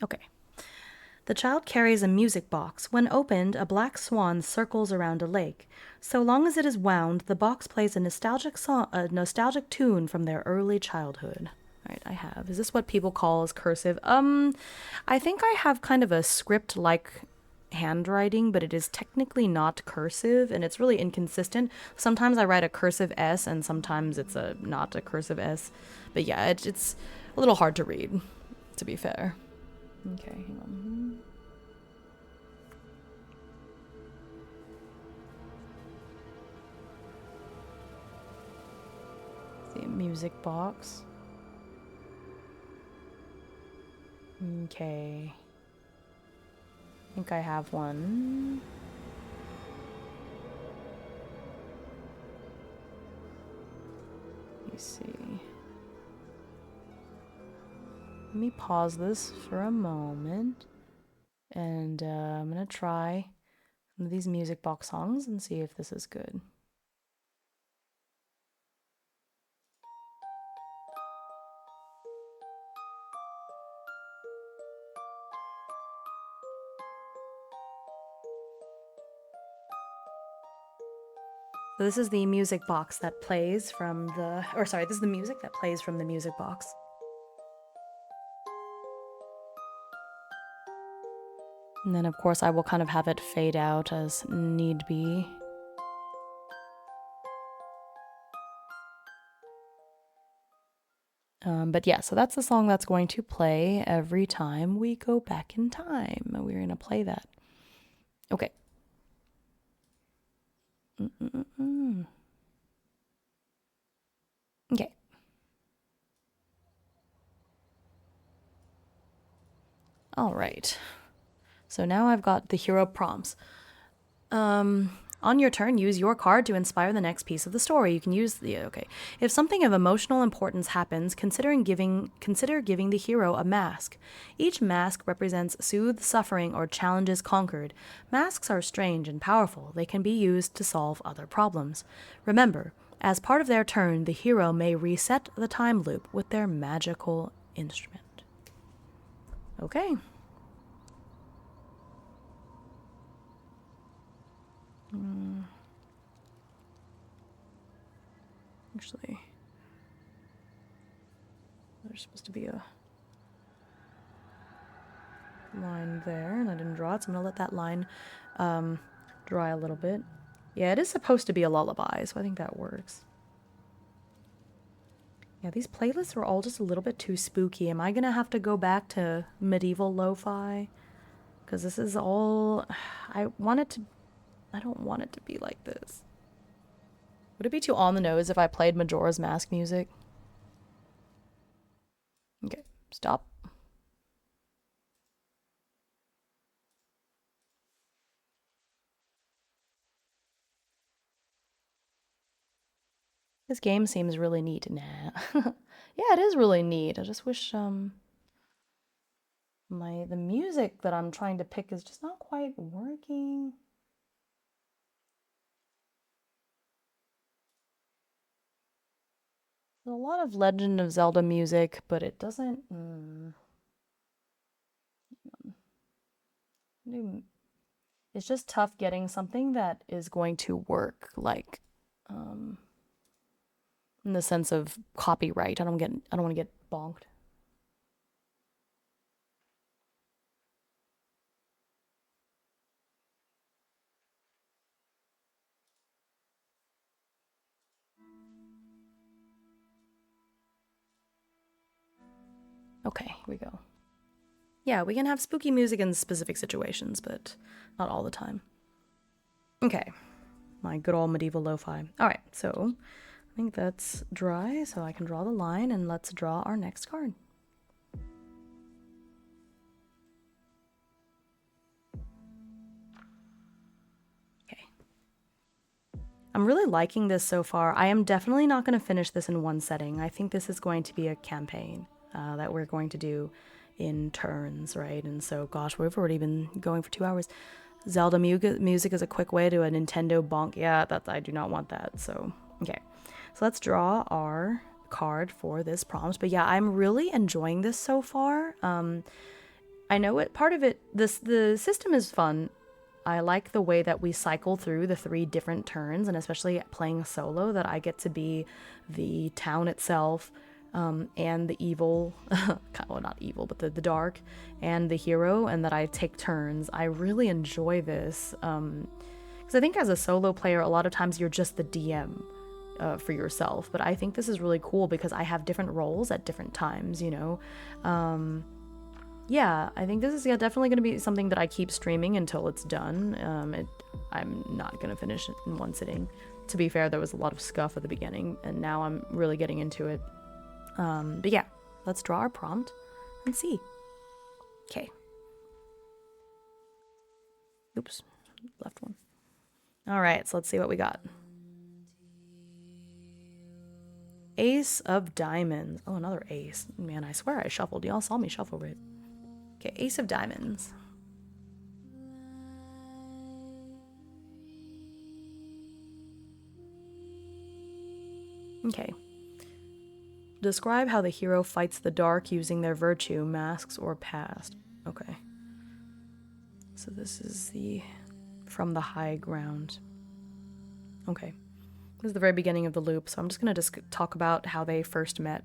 Okay. The child carries a music box. When opened, a black swan circles around a lake. So long as it is wound, the box plays a nostalgic tune from their early childhood. All right, I have. Is this what people call as cursive? I think I have kind of a script-like handwriting, but it is technically not cursive, and it's really inconsistent. Sometimes I write a cursive S, and sometimes it's not a cursive S. But yeah, it's a little hard to read, to be fair. Okay, hang on. See, a music box. Okay. I think I have one. Let me see. Let me pause this for a moment. And I'm going to try one of these music box songs and see if this is good. So this is the music box that plays from the, this is the music that plays from the music box. And then, of course, I will kind of have it fade out as need be. But yeah, so that's the song that's going to play every time we go back in time. We're going to play that. Okay. Okay. All right. So now I've got the hero prompts. On your turn, use your card to inspire the next piece of the story. You can use the, okay. If something of emotional importance happens, consider giving the hero a mask. Each mask represents soothed suffering or challenges conquered. Masks are strange and powerful. They can be used to solve other problems. Remember, as part of their turn, the hero may reset the time loop with their magical instrument. Okay. Actually, there's supposed to be a line there, and I didn't draw it, so I'm going to let that line dry a little bit. Yeah, it is supposed to be a lullaby, so I think that works. Yeah, these playlists are all just a little bit too spooky. Am I going to have to go back to medieval lo-fi? Because this is all... I don't want it to be like this. Would it be too on the nose if I played Majora's Mask music? Okay, stop. This game seems really neat. Nah. Yeah, it is really neat. I just wish the music that I'm trying to pick is just not quite working. a lot of Legend of Zelda music, but it doesn't. It's just tough getting something that is going to work, like, in the sense of copyright. I don't want to get bonked. Okay, here we go. Yeah, we can have spooky music in specific situations, but not all the time. Okay, my good old medieval lo-fi. All right, so I think that's dry, so I can draw the line, and let's draw our next card. Okay. I'm really liking this so far. I am definitely not going to finish this in one setting. I think this is going to be a campaign that we're going to do in turns, right? And so, gosh, we've already been going for 2 hours. Zelda music is a quick way to a Nintendo bonk. Yeah, I do not want that. So, okay. So let's draw our card for this prompt. But yeah, I'm really enjoying this so far. I know part of it, the system is fun. I like the way that we cycle through the 3 different turns, and especially playing solo, that I get to be the town itself, and the evil, well, not evil, but the dark, and the hero, and that I take turns. I really enjoy this, because I think as a solo player, a lot of times you're just the DM for yourself, but I think this is really cool because I have different roles at different times, you know? Yeah, I think this is definitely going to be something that I keep streaming until it's done. I'm not going to finish it in one sitting. To be fair, there was a lot of scuff at the beginning, and now I'm really getting into it. But yeah, let's draw our prompt and see. Okay. Oops, left one. All right, so let's see what we got. Ace of Diamonds. Oh, another ace. Man, I swear I shuffled. Y'all saw me shuffle right. Okay, Ace of Diamonds. Okay. Describe how the hero fights the dark using their virtue, masks, or past. Okay. So this is from the high ground. Okay. This is the very beginning of the loop, so I'm just going to talk about how they first met.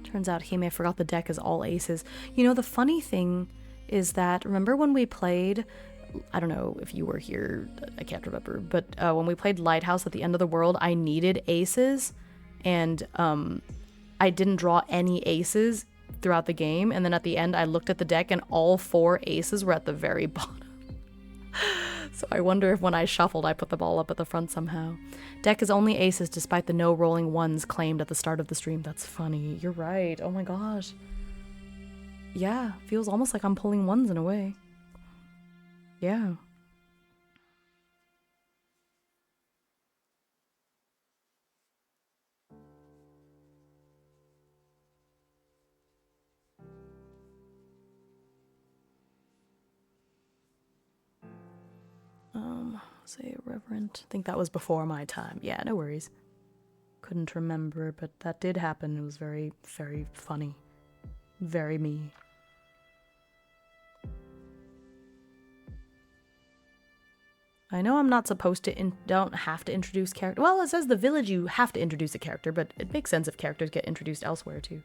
Turns out Hime forgot the deck is all aces. You know, the funny thing is that, remember when we played, I don't know if you were here, I can't remember, but when we played Lighthouse at the end of the world, I needed aces, and I didn't draw any aces throughout the game, and then at the end I looked at the deck and all 4 aces were at the very bottom. So I wonder if when I shuffled, I put the ball up at the front somehow. Deck is only aces despite the no rolling ones claimed at the start of the stream. That's funny. You're right. Oh my gosh. Yeah, feels almost like I'm pulling ones in a way. Yeah. Say reverent. I think that was before my time. Yeah, no worries. couldn't remember, but that did happen. It was very, very funny. Very me. I know I'm not supposed to, don't have to introduce character. Well, it says the village you have to introduce a character, but it makes sense if characters get introduced elsewhere too.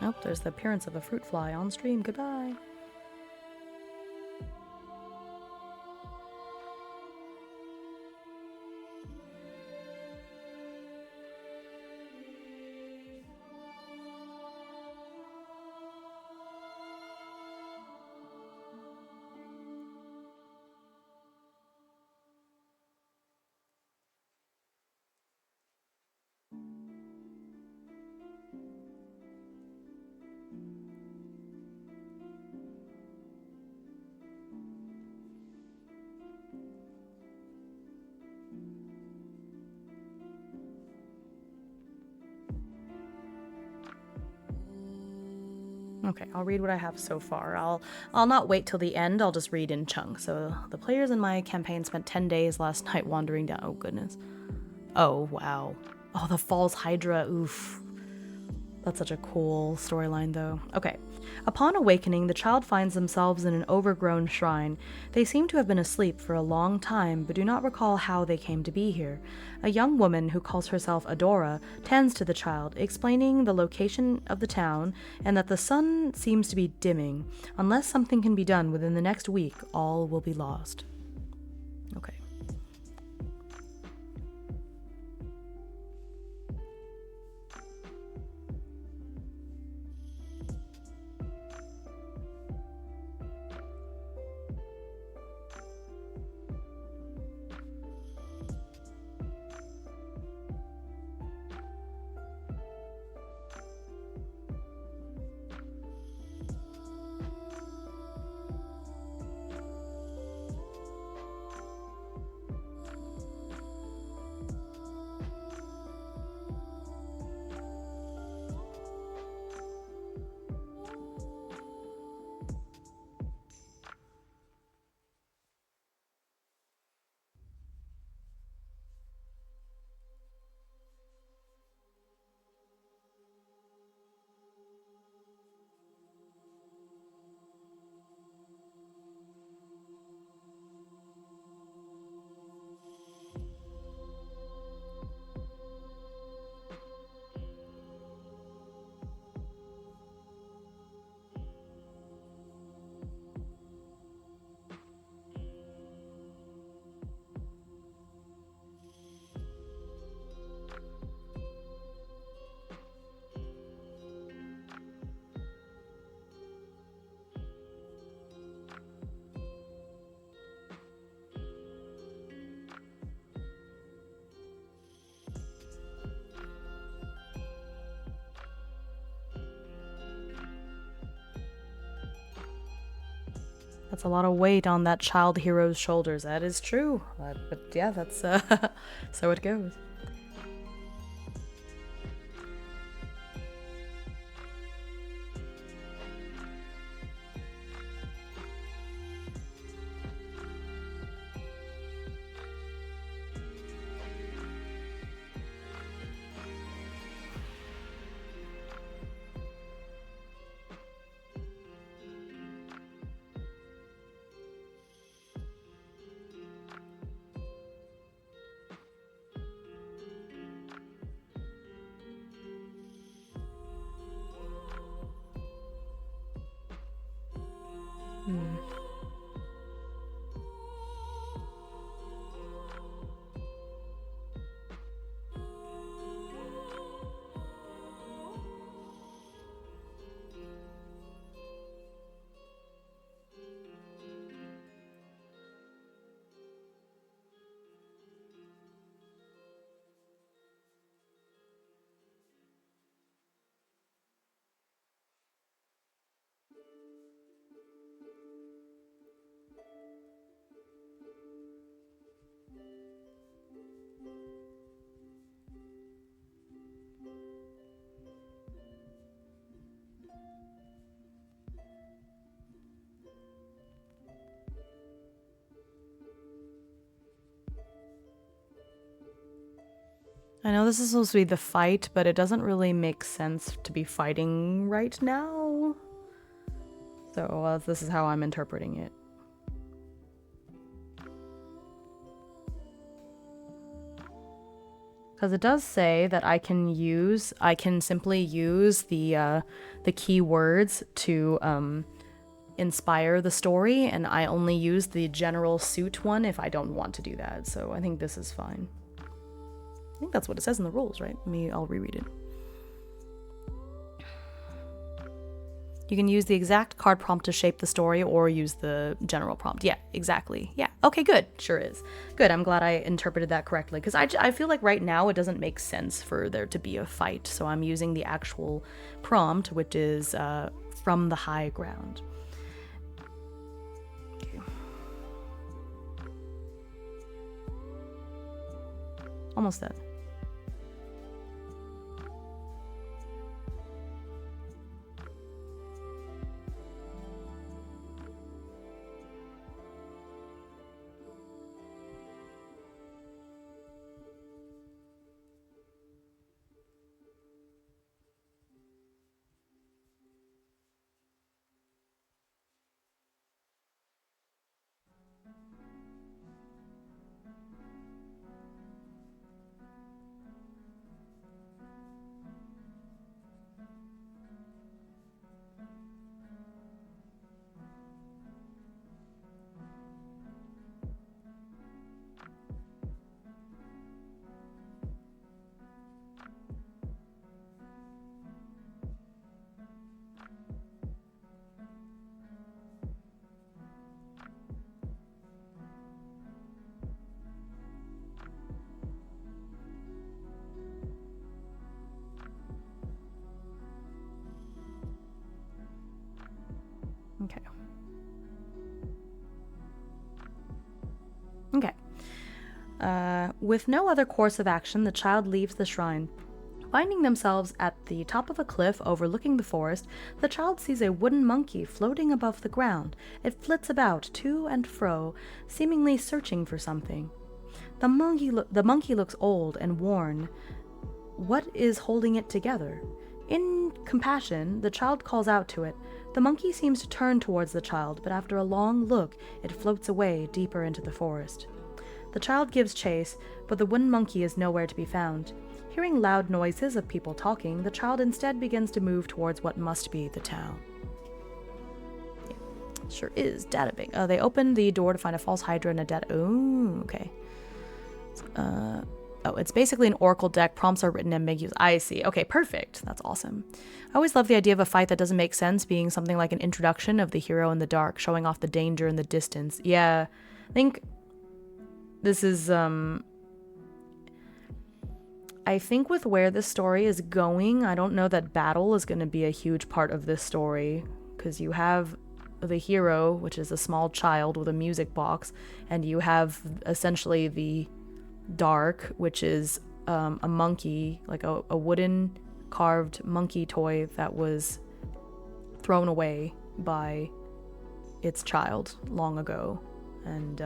Nope, there's the appearance of a fruit fly on stream. Goodbye. Okay, I'll read what I have so far. I'll not wait till the end, I'll just read in chunks. So the players in my campaign spent 10 days last night wandering down. Oh goodness. Oh wow. Oh, the Falls Hydra, oof. That's such a cool storyline though. Okay. Upon awakening, the child finds themselves in an overgrown shrine. They seem to have been asleep for a long time, but do not recall how they came to be here. A young woman who calls herself Adora tends to the child, explaining the location of the town and that the sun seems to be dimming. Unless something can be done within the next week, all will be lost. Okay. That's a lot of weight on that child hero's shoulders. That is true. But yeah, that's so it goes. I know this is supposed to be the fight, but it doesn't really make sense to be fighting right now. So this is how I'm interpreting it. Because it does say that I can simply use the key words to inspire the story, and I only use the general suit one if I don't want to do that. So I think this is fine. I think that's what it says in the rules, right? I'll reread it. You can use the exact card prompt to shape the story or use the general prompt. Yeah, exactly. Yeah. Okay, good. Sure is. Good. I'm glad I interpreted that correctly, because I feel like right now it doesn't make sense for there to be a fight. So I'm using the actual prompt, which is from the high ground. Okay. Almost dead. Okay. Okay. With no other course of action, the child leaves the shrine. Finding themselves at the top of a cliff overlooking the forest, the child sees a wooden monkey floating above the ground. It flits about to and fro, seemingly searching for something. The monkey looks old and worn. What is holding it together? In compassion, the child calls out to it. The monkey seems to turn towards the child, but after a long look, it floats away deeper into the forest. The child gives chase, but the wooden monkey is nowhere to be found. Hearing loud noises of people talking, the child instead begins to move towards what must be the town. Yeah, sure is. Databing. They open the door to find a false hydra and a dead. Oh, okay. Oh, it's basically an oracle deck. Prompts are written ambiguous. I see. Okay, perfect. That's awesome. I always love the idea of a fight that doesn't make sense being something like an introduction of the hero in the dark, showing off the danger in the distance. Yeah, I think this is, I think with where this story is going, I don't know that battle is going to be a huge part of this story, because you have the hero, which is a small child with a music box, and you have essentially the dark, which is a monkey, like a wooden carved monkey toy that was thrown away by its child long ago. And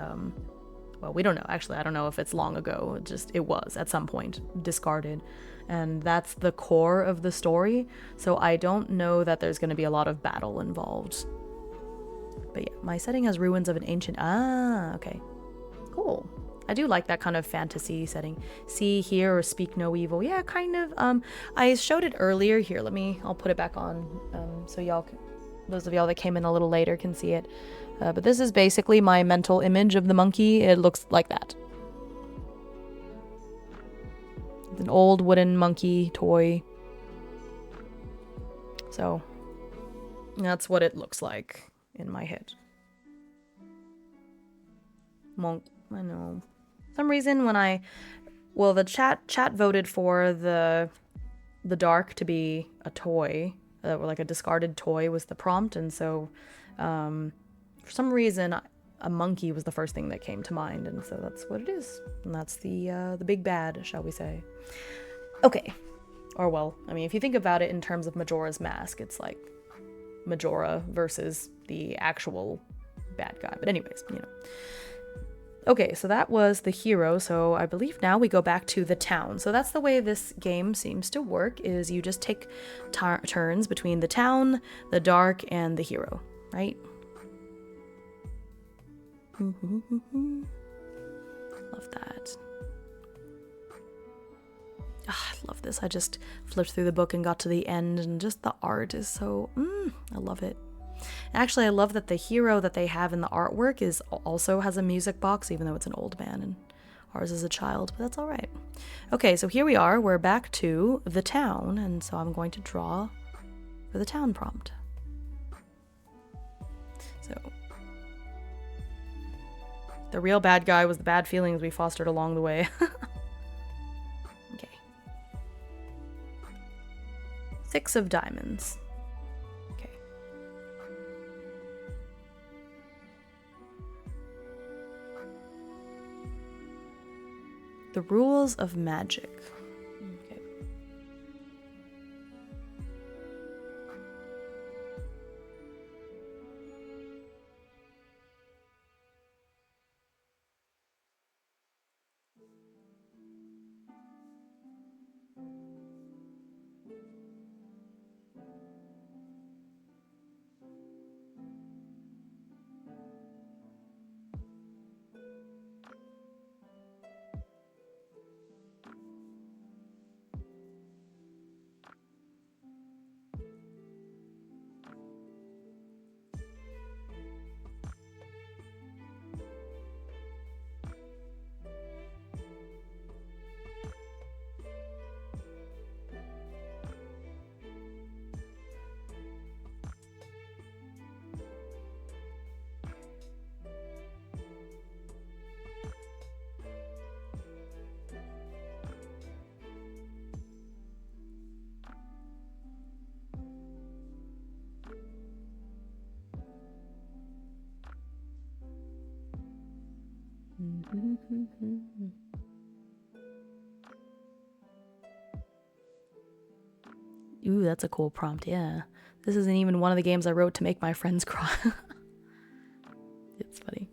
well, we don't know. Actually, I don't know if it's long ago. It was at some point discarded, and that's the core of the story. So I don't know that there's going to be a lot of battle involved. But yeah, my setting has ruins of an ancient. Okay, cool. I do like that kind of fantasy setting. See, hear, or speak no evil. Yeah, kind of. I showed it earlier. Here, I'll put it back on so y'all can. Those of y'all that came in a little later can see it. But this is basically my mental image of the monkey. It looks like that. It's an old wooden monkey toy. So that's what it looks like in my head. Monk, I know. For some reason when well, the chat voted for the dark to be a toy, or like a discarded toy was the prompt, and so for some reason a monkey was the first thing that came to mind, and so that's what it is, and that's the big bad, shall we say. Okay, or well, I mean, if you think about it in terms of Majora's Mask, it's like Majora versus the actual bad guy, but anyways, you know. Okay, so that was the hero, so I believe now we go back to the town. So that's the way this game seems to work, is you just take turns between the town, the dark, and the hero, right? Love that. I love this. I just flipped through the book and got to the end, and just the art is so, I love it. Actually, I love that the hero that they have in the artwork also has a music box, even though it's an old man, and ours is a child, but that's all right. Okay, so here we are. We're back to the town, and so I'm going to draw for the town prompt. So the real bad guy was the bad feelings we fostered along the way. Okay. 6 of diamonds. The rules of magic. Okay. Ooh, that's a cool prompt, yeah. This isn't even one of the games I wrote to make my friends cry. It's funny.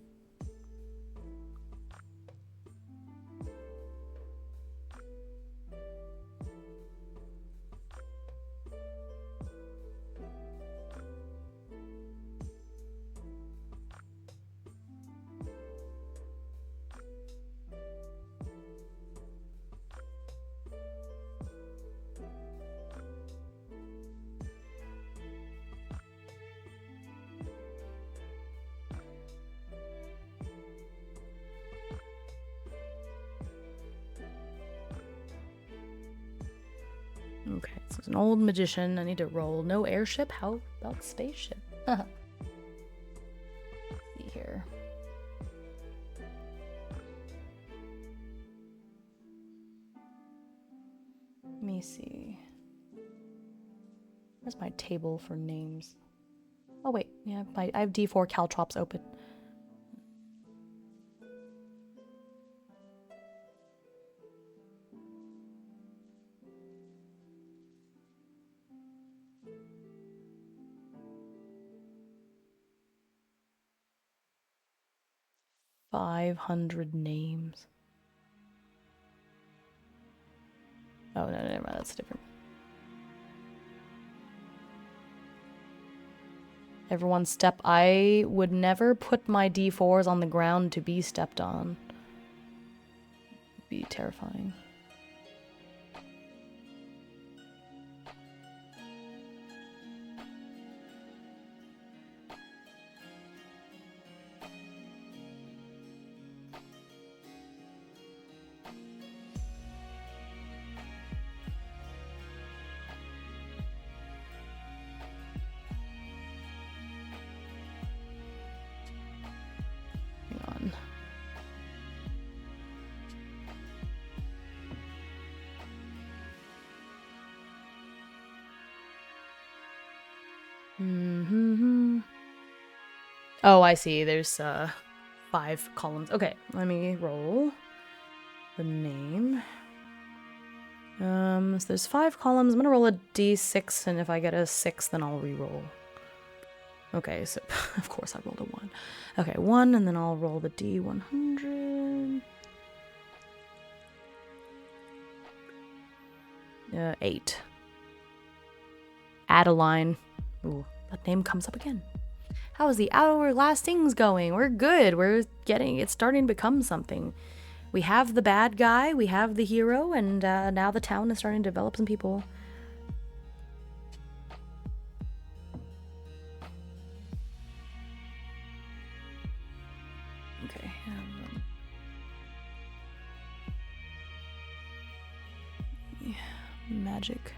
Okay, so it's an old magician. I need to roll. No airship? How about spaceship? See here. Let me see. Where's my table for names? Oh wait, yeah, I have D4 caltrops open. $500 names. Oh, no, never mind. That's different. Everyone step. I would never put my D4s on the ground to be stepped on. It'd be terrifying. Oh, I see. There's 5 columns. Okay, let me roll the name. So there's 5 columns. I'm gonna roll a d6, and if I get a 6, then I'll re-roll. Okay, so of course I rolled a 1. Okay, 1, and then I'll roll the d100. 8. Adeline. Ooh, that name comes up again. How is the Hourglass Sings going? We're good. It's starting to become something. We have the bad guy, we have the hero, and now the town is starting to develop some people. Okay. Magic.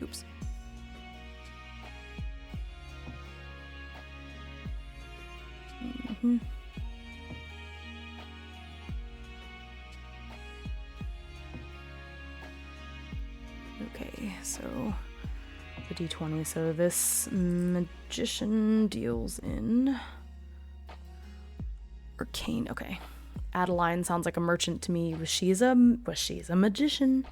Oops. Okay, so the d20. So this magician deals in arcane. Okay. Adeline sounds like a merchant to me. She's a magician.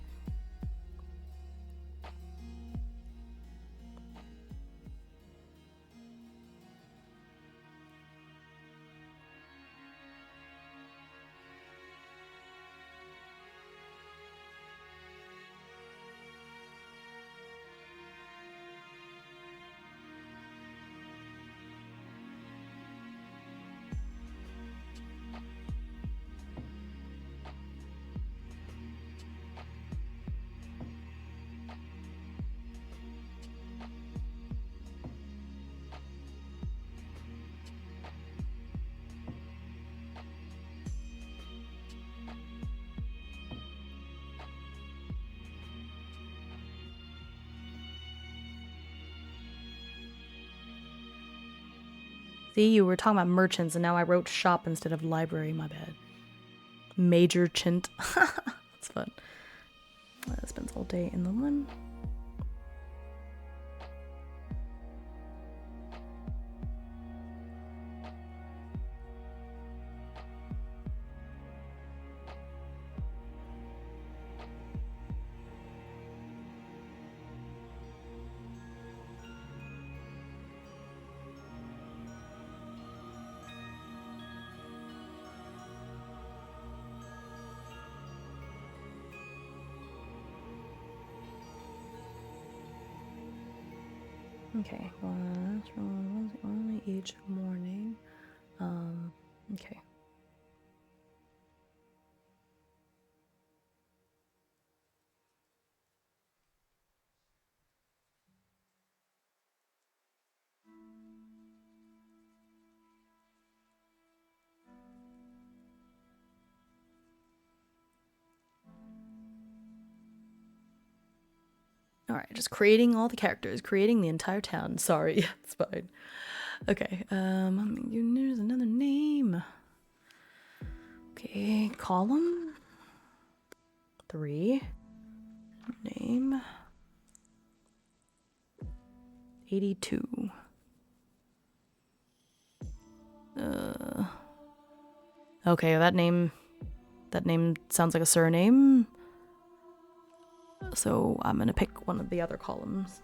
See, you were talking about merchants, and now I wrote shop instead of library. My bad. Major chint. That's fun. Spends all day in the limb. Okay, only each morning. Okay. All right, just creating all the characters, creating the entire town. Sorry, it's fine. Okay, there's another name. Okay, column 3. Name 82. Okay, that name sounds like a surname. So I'm gonna pick one of the other columns.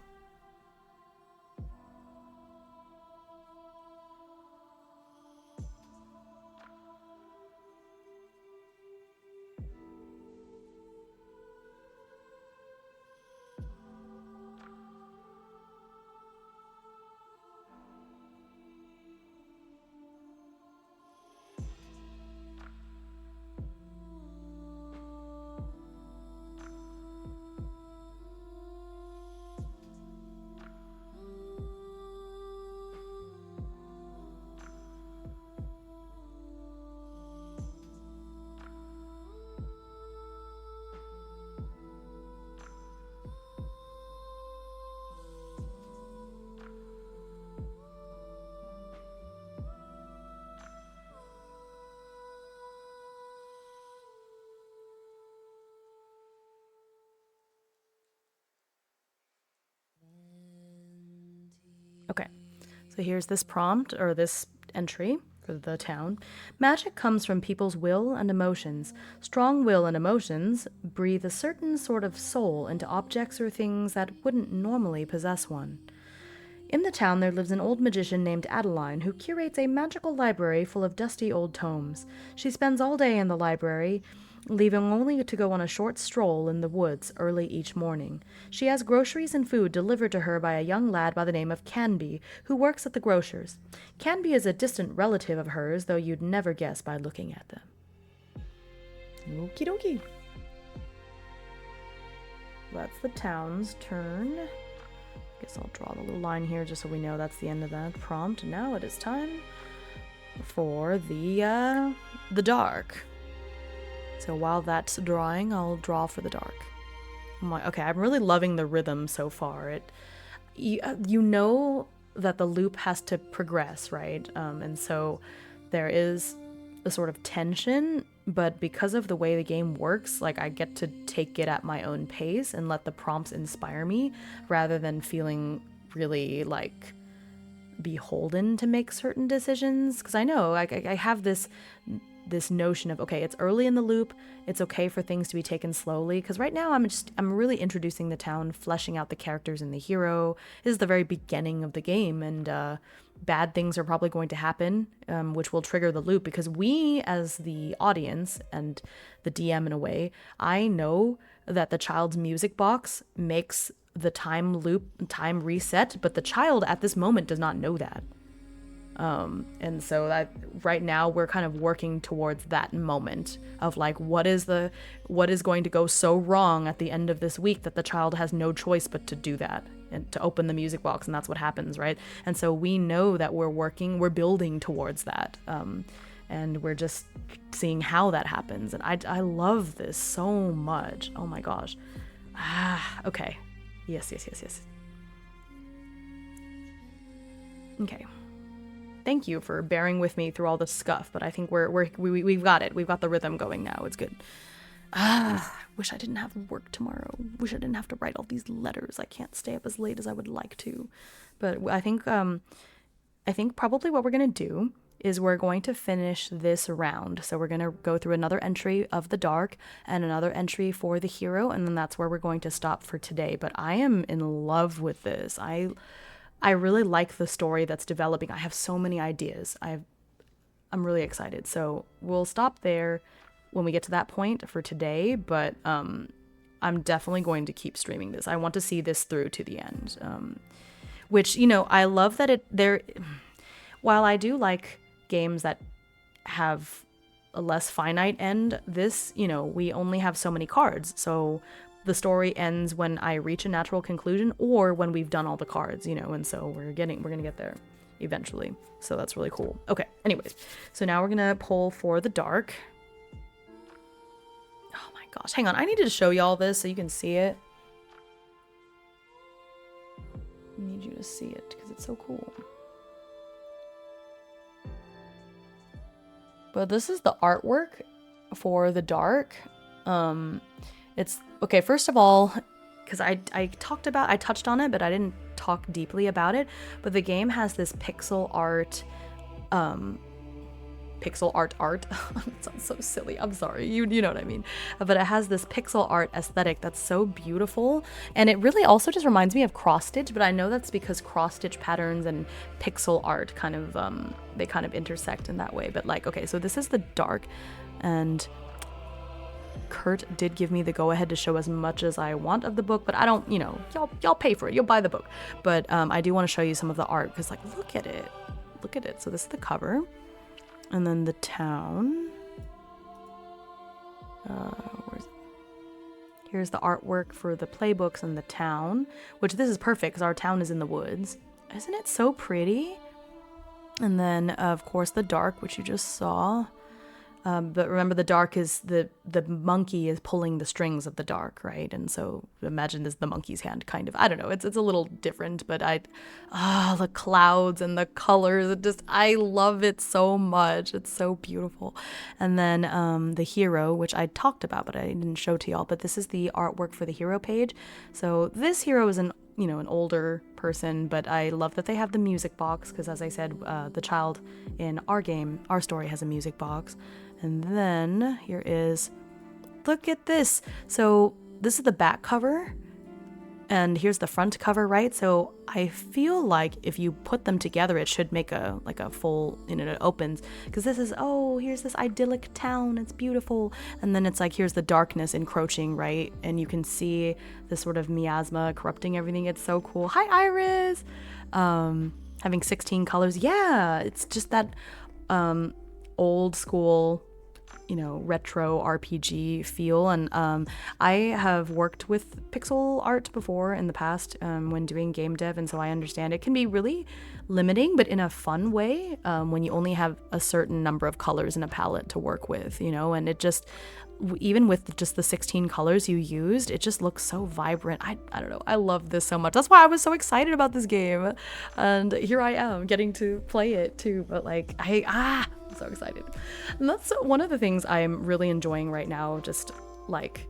Okay, so here's this prompt, or this entry for the town. Magic comes from people's will and emotions. Strong will and emotions breathe a certain sort of soul into objects or things that wouldn't normally possess one. In the town, there lives an old magician named Adeline who curates a magical library full of dusty old tomes. She spends all day in the library, leaving only to go on a short stroll in the woods early each morning. She has groceries and food delivered to her by a young lad by the name of Canby, who works at the grocer's. Canby is a distant relative of hers, though you'd never guess by looking at them. Okie dokie. That's the town's turn. Guess I'll draw the little line here just so we know that's the end of that prompt. Now it is time for the dark. So while that's drawing, I'll draw for the dark. Okay, I'm really loving the rhythm so far. You know that the loop has to progress, right? And so there is a sort of tension, but because of the way the game works, like I get to take it at my own pace and let the prompts inspire me rather than feeling really like beholden to make certain decisions. Because I know I have this notion of, okay, it's early in the loop, it's okay for things to be taken slowly, because right now I'm really introducing the town, fleshing out the characters and the hero. This is the very beginning of the game, and bad things are probably going to happen, which will trigger the loop, because we as the audience and the DM in a way, I know that the child's music box makes the time reset, but the child at this moment does not know that. And so that right now we're kind of working towards that moment of like, what is going to go so wrong at the end of this week that the child has no choice but to do that and to open the music box, and that's what happens, right? And so we know that we're building towards that, and we're just seeing how that happens. And I love this so much. Oh my gosh. Okay. Yes. Okay. Thank you for bearing with me through all the scuff, but I think we've got it. We've got the rhythm going now. It's good. Wish I didn't have work tomorrow. Wish I didn't have to write all these letters. I can't stay up as late as I would like to. But I think probably what we're gonna do is we're going to finish this round. So we're gonna go through another entry of the dark and another entry for the hero, and then that's where we're going to stop for today. But I am in love with this. I really like the story that's developing. I have so many ideas. I'm really excited. So we'll stop there when we get to that point for today, but I'm definitely going to keep streaming this. I want to see this through to the end. Which, I love that while I do like games that have a less finite end, this, we only have so many cards. So the story ends when I reach a natural conclusion or when we've done all the cards, and so we're gonna get there eventually. So that's really cool. Okay, anyways, so now we're gonna pull for the dark. Oh my gosh, hang on, I needed to show y'all this so you can see it. I need you to see it because it's so cool. But this is the artwork for the dark. It's okay, first of all, because I touched on it, but I didn't talk deeply about it. But the game has this pixel art it sounds so silly, I'm sorry, you know what I mean. But it has this pixel art aesthetic that's so beautiful, and it really also just reminds me of cross stitch, but I know that's because cross stitch patterns and pixel art kind of they kind of intersect in that way. But like, okay, so this is the dark, and Kurt did give me the go-ahead to show as much as I want of the book, but I don't, y'all pay for it, you'll buy the book. But I do want to show you some of the art, because like, look at it. So this is the cover, and then the town. Here's the artwork for the playbooks and the town, which this is perfect because our town is in the woods. Isn't it so pretty? And then of course the dark, which you just saw. But remember, the dark is the monkey is pulling the strings of the dark, right? And so imagine this the monkey's hand, kind of. I don't know. It's a little different, but the clouds and the colors. I love it so much. It's so beautiful. And then the hero, which I talked about, but I didn't show to y'all. But this is the artwork for the hero page. So this hero is an you know, an older person, but I love that they have the music box because, as I said, the child in our game, our story, has a music box. And then here is, look at this. So this is the back cover, and here's the front cover, right? So I feel like if you put them together, it should make a full, you know, it opens, because this is, oh, here's this idyllic town, it's beautiful, and then it's like, here's the darkness encroaching, right? And you can see this sort of miasma corrupting everything. It's so cool. Hi, Iris. Having 16 colors. Yeah, it's just that old school, you know, retro RPG feel. And I have worked with pixel art before in the past when doing game dev, and so I understand it can be really limiting, but in a fun way, when you only have a certain number of colors in a palette to work with, you know. And it just, even with just the 16 colors you used, it just looks so vibrant. I don't know, I love this so much. That's why I was so excited about this game, and here I am getting to play it too. But like, I'm so excited. And that's one of the things I'm really enjoying right now, just like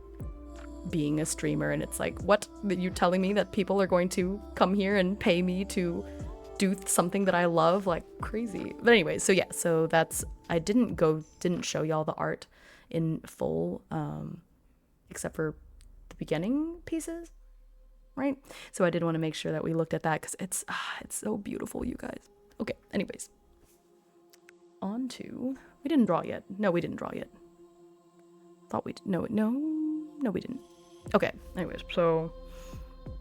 being a streamer. And it's like, what, you telling me that people are going to come here and pay me to do something that I love? Like, crazy. But anyway, so yeah, so that's, I didn't show y'all the art in full, except for the beginning pieces, right? So I did want to make sure that we looked at that, because it's so beautiful, you guys. Okay, anyways, on to, we didn't draw yet. No, we didn't draw yet. Thought we did. No, we didn't. Okay, anyways, so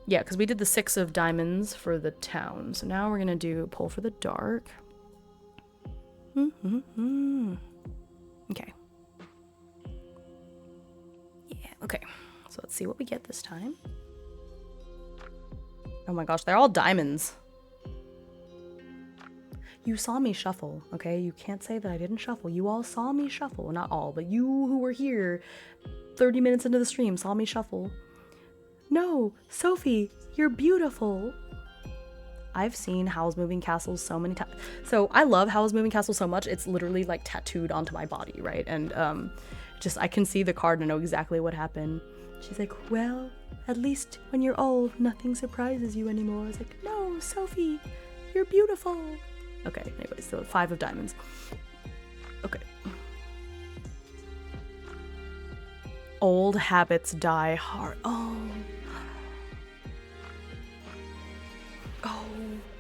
yeah, because we did the 6 of diamonds for the town. So now we're gonna do pull for the dark. Okay. Yeah, okay. So let's see what we get this time. Oh my gosh, they're all diamonds. You saw me shuffle, okay? You can't say that I didn't shuffle. You all saw me shuffle. Not all, but you who were here 30 minutes into the stream saw me shuffle. No, Sophie, you're beautiful. I've seen Howl's Moving Castle so many times. So I love Howl's Moving Castle so much, it's literally like tattooed onto my body, right? And just, I can see the card and know exactly what happened. She's like, well, at least when you're old, nothing surprises you anymore. I was like, no, Sophie, you're beautiful. Okay, anyway, so 5 of diamonds. Okay. Old habits die hard. Oh. Oh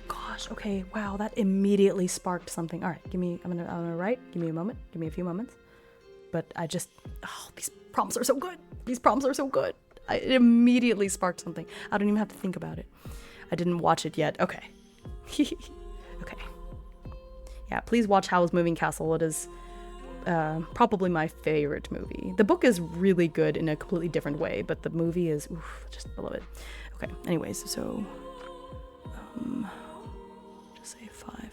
gosh. Okay. Wow. That immediately sparked something. All right. I'm gonna write. Give me a moment. Give me a few moments. But I just, these prompts are so good. These prompts are so good. It immediately sparked something. I don't even have to think about it. I didn't watch it yet. Okay. Okay. Yeah, please watch Howl's Moving Castle. It is probably my favorite movie. The book is really good in a completely different way, but the movie is, oof, just, I love it. Okay, anyways, so, just say 5, okay.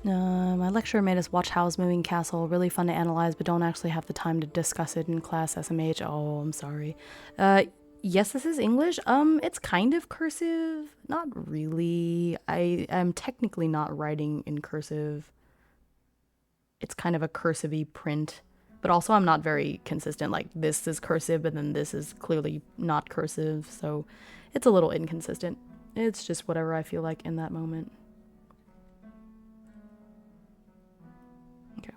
My lecturer made us watch Howl's Moving Castle. Really fun to analyze, but don't actually have the time to discuss it in class. SMH. Oh, I'm sorry. Yes, this is English. It's kind of cursive. Not really. I am technically not writing in cursive. It's kind of a cursive-y print. But also I'm not very consistent. Like, this is cursive, but then this is clearly not cursive. So it's a little inconsistent. It's just whatever I feel like in that moment. Okay.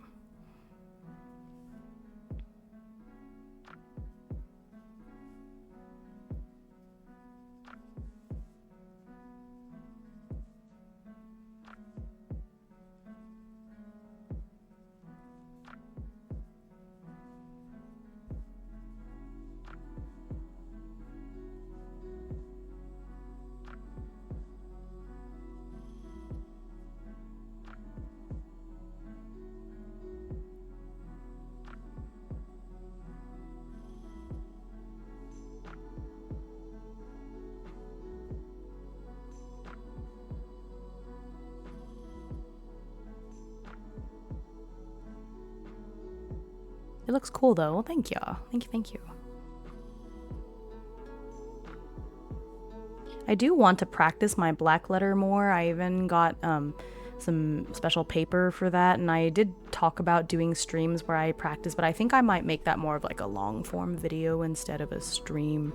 It looks cool though. Well, thank you. Thank you. I do want to practice my black letter more. I even got some special paper for that, and I did talk about doing streams where I practice, but I think I might make that more of like a long form video instead of a stream,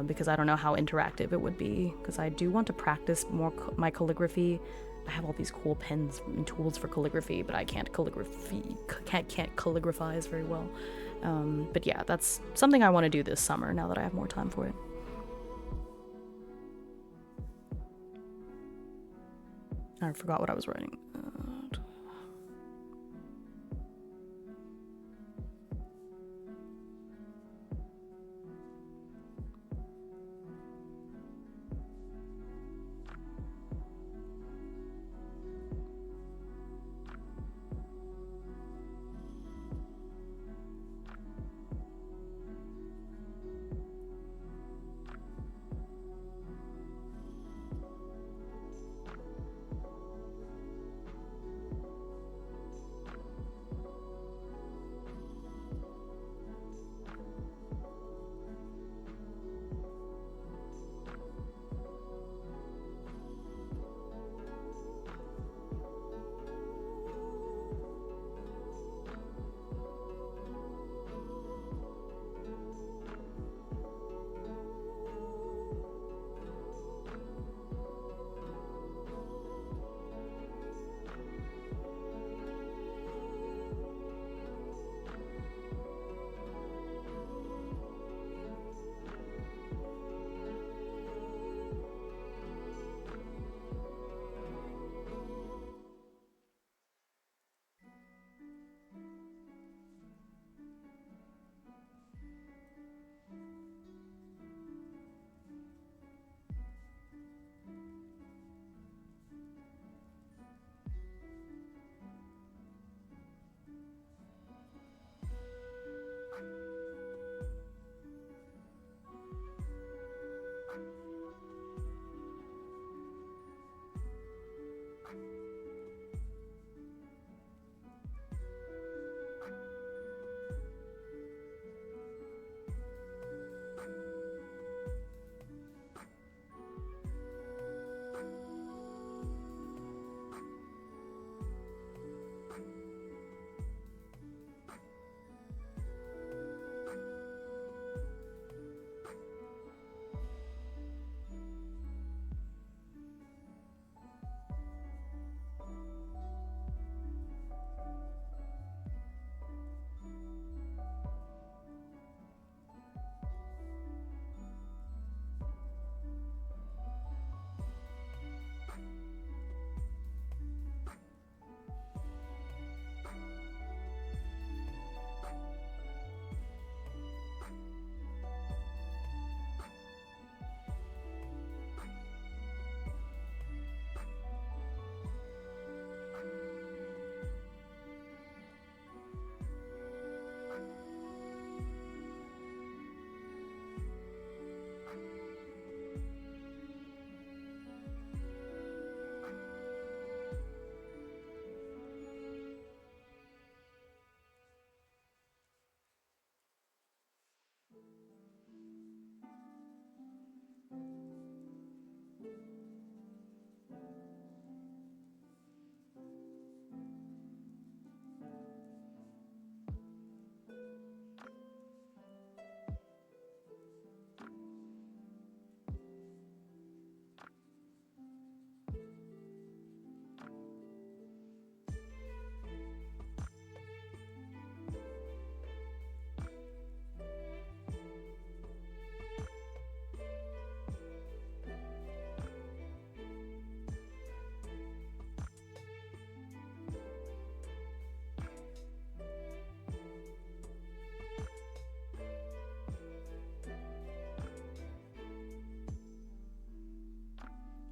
because I don't know how interactive it would be, because I do want to practice more my calligraphy. I have all these cool pens and tools for calligraphy, but I can't calligraphize very well. But yeah, that's something I want to do this summer now that I have more time for it. I forgot what I was writing.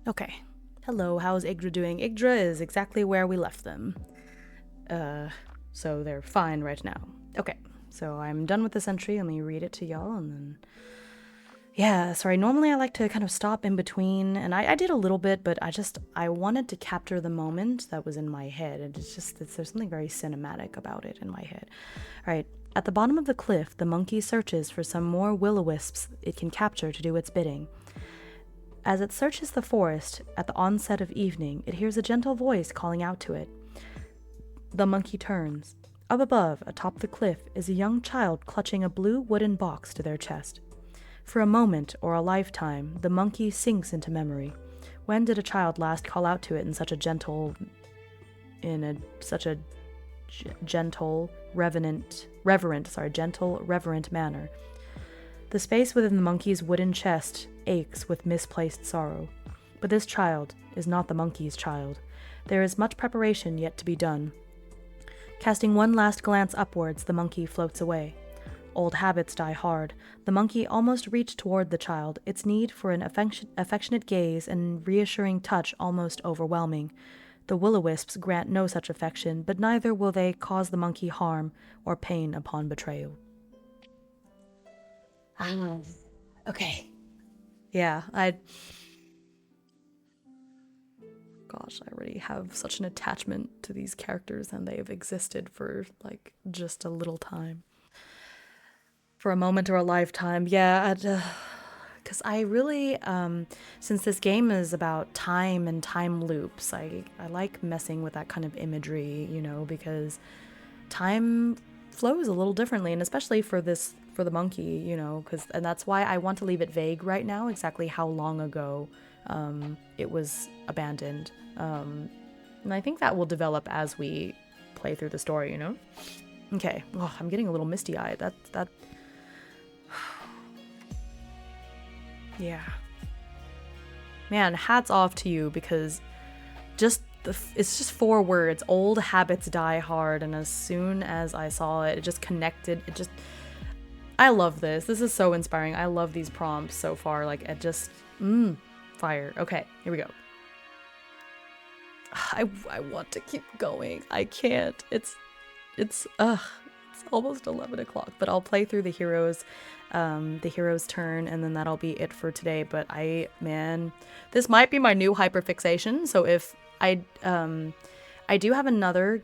Okay. Hello, how's Yggdra doing? Yggdra is exactly where we left them. So they're fine right now. Okay, so I'm done with this entry. Let me read it to y'all and then... Yeah, sorry, normally I like to kind of stop in between, and I did a little bit, but I wanted to capture the moment that was in my head, and there's something very cinematic about it in my head. All right, at the bottom of the cliff, the monkey searches for some more will-o-wisps it can capture to do its bidding. As it searches the forest, at the onset of evening, it hears a gentle voice calling out to it. The monkey turns. Up above, atop the cliff, is a young child clutching a blue wooden box to their chest. For a moment or a lifetime, the monkey sinks into memory. When did a child last call out to it in such a gentle, reverent manner? The space within the monkey's wooden chest aches with misplaced sorrow. But this child is not the monkey's child. There is much preparation yet to be done. Casting one last glance upwards, the monkey floats away. Old habits die hard. The monkey almost reached toward the child, its need for an affectionate gaze and reassuring touch almost overwhelming. The will-o-wisps grant no such affection, but neither will they cause the monkey harm or pain upon betrayal. Okay. Yeah, Gosh, I already have such an attachment to these characters, and they've existed for, like, just a little time. For a moment or a lifetime, yeah, because I really, since this game is about time and time loops, I like messing with that kind of imagery, you know, because time flows a little differently, and especially for the monkey, you know, and that's why I want to leave it vague right now, exactly how long ago it was abandoned. And I think that will develop as we play through the story, you know? Okay, oh, I'm getting a little misty-eyed. That Yeah. Man, hats off to you, because it's just 4 words. Old habits die hard, and as soon as I saw it, it just connected. I love this. This is so inspiring. I love these prompts so far. Like, it just, fire. Okay, here we go. I want to keep going. I can't. It's almost 11 o'clock, but I'll play through the hero's turn, and then that'll be it for today. But this might be my new hyperfixation. So if I do have another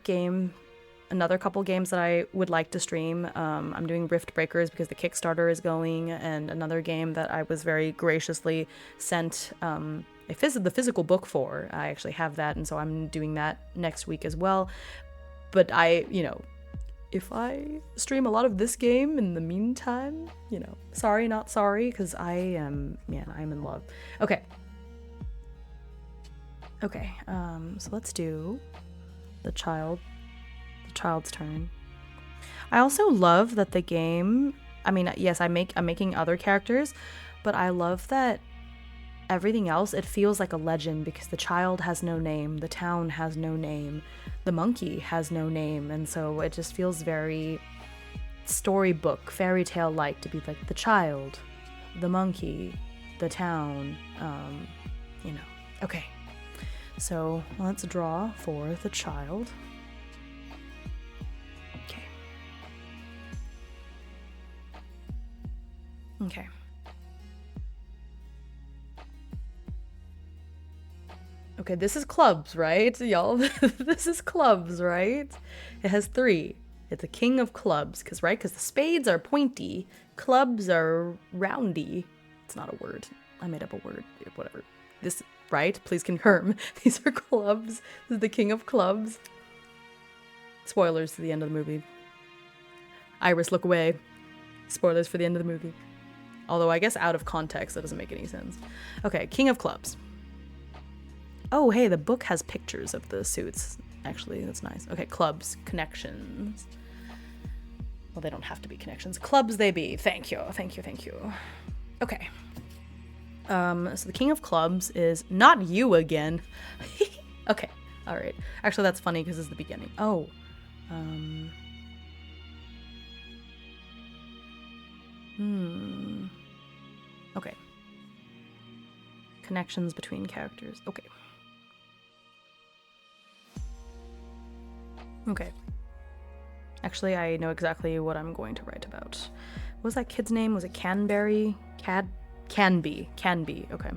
couple games that I would like to stream. I'm doing Rift Breakers because the Kickstarter is going, and another game that I was very graciously sent the physical book for. I actually have that, and so I'm doing that next week as well. But if I stream a lot of this game in the meantime, sorry, not sorry, because I'm in love. Okay, so let's do the child's turn. I also love that the game, yes, I'm making other characters, but I love that everything else, it feels like a legend, because the child has no name, the town has no name, the monkey has no name, and so it just feels very storybook, fairy tale like to be like the child, the monkey, the town, Okay, so let's draw for the child. Okay. Okay, this is clubs, right, y'all? This is clubs, right? It has 3. It's a king of clubs, because the spades are pointy, clubs are roundy. It's not a word. I made up a word. Whatever. This, right? Please confirm. These are clubs. This is the king of clubs. Spoilers to the end of the movie. Iris, look away. Spoilers for the end of the movie. Although I guess out of context, that doesn't make any sense. Okay, king of clubs. Oh, hey, the book has pictures of the suits. Actually, that's nice. Okay, clubs, connections. Well, they don't have to be connections. Clubs they be. Thank you. Okay. So the king of clubs is not you again. Okay, all right. Actually, that's funny because it's the beginning. Oh. Okay. Connections between characters. Okay. Okay. Actually, I know exactly what I'm going to write about. What was that kid's name? Was it Canberry? Canby. Okay.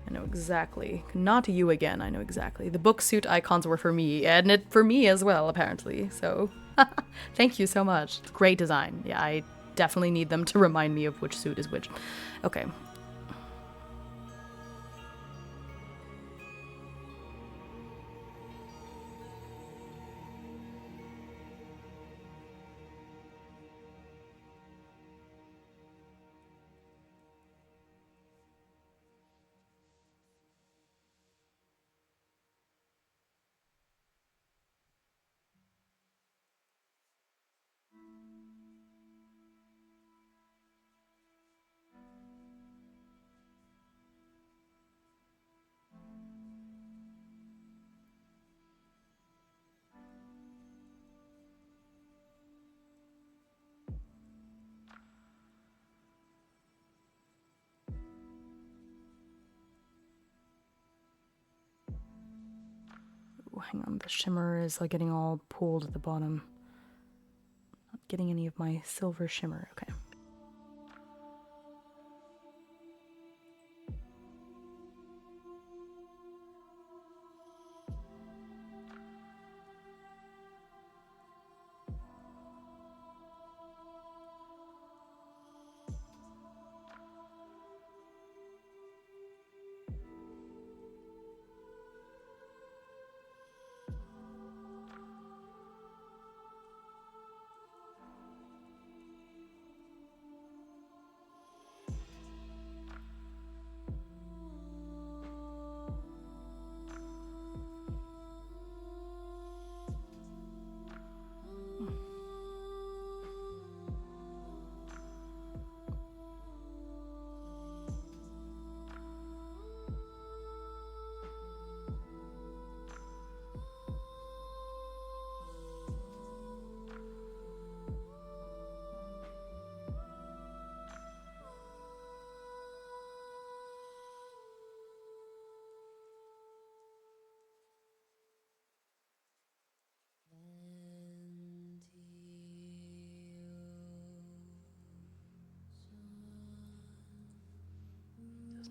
I know exactly. Not you again. I know exactly. The book suit icons were for me, and it for me as well, apparently. So, thank you so much. Great design. Yeah, I definitely need them to remind me of which suit is which. Okay. Ooh, hang on, the shimmer is like getting all pulled at the bottom. Not getting any of my silver shimmer. Okay.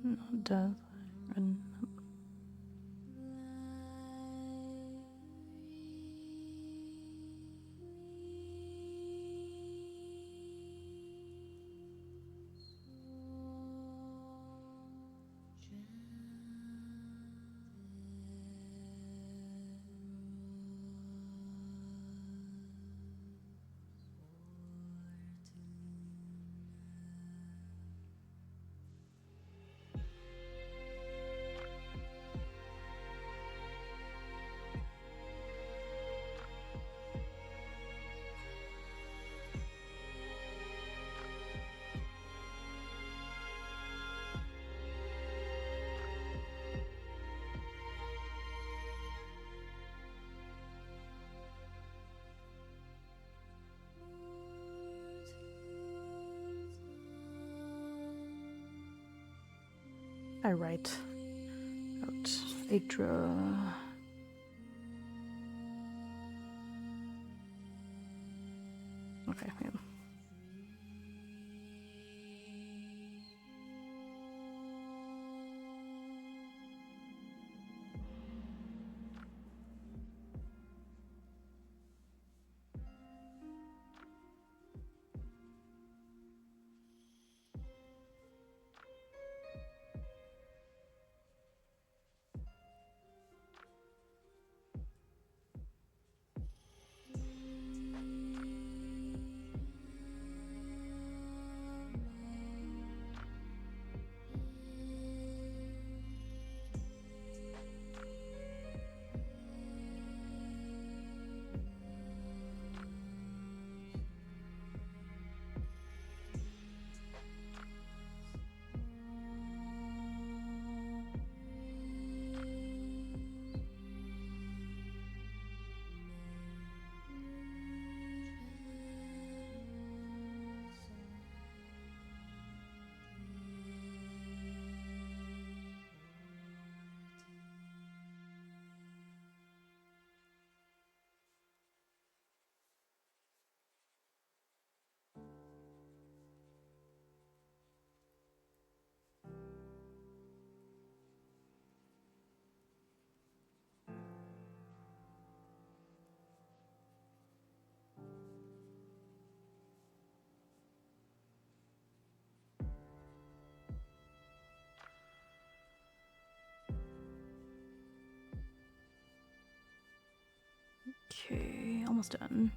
Not death. I write out Yggdra. Okay, yeah. almost done.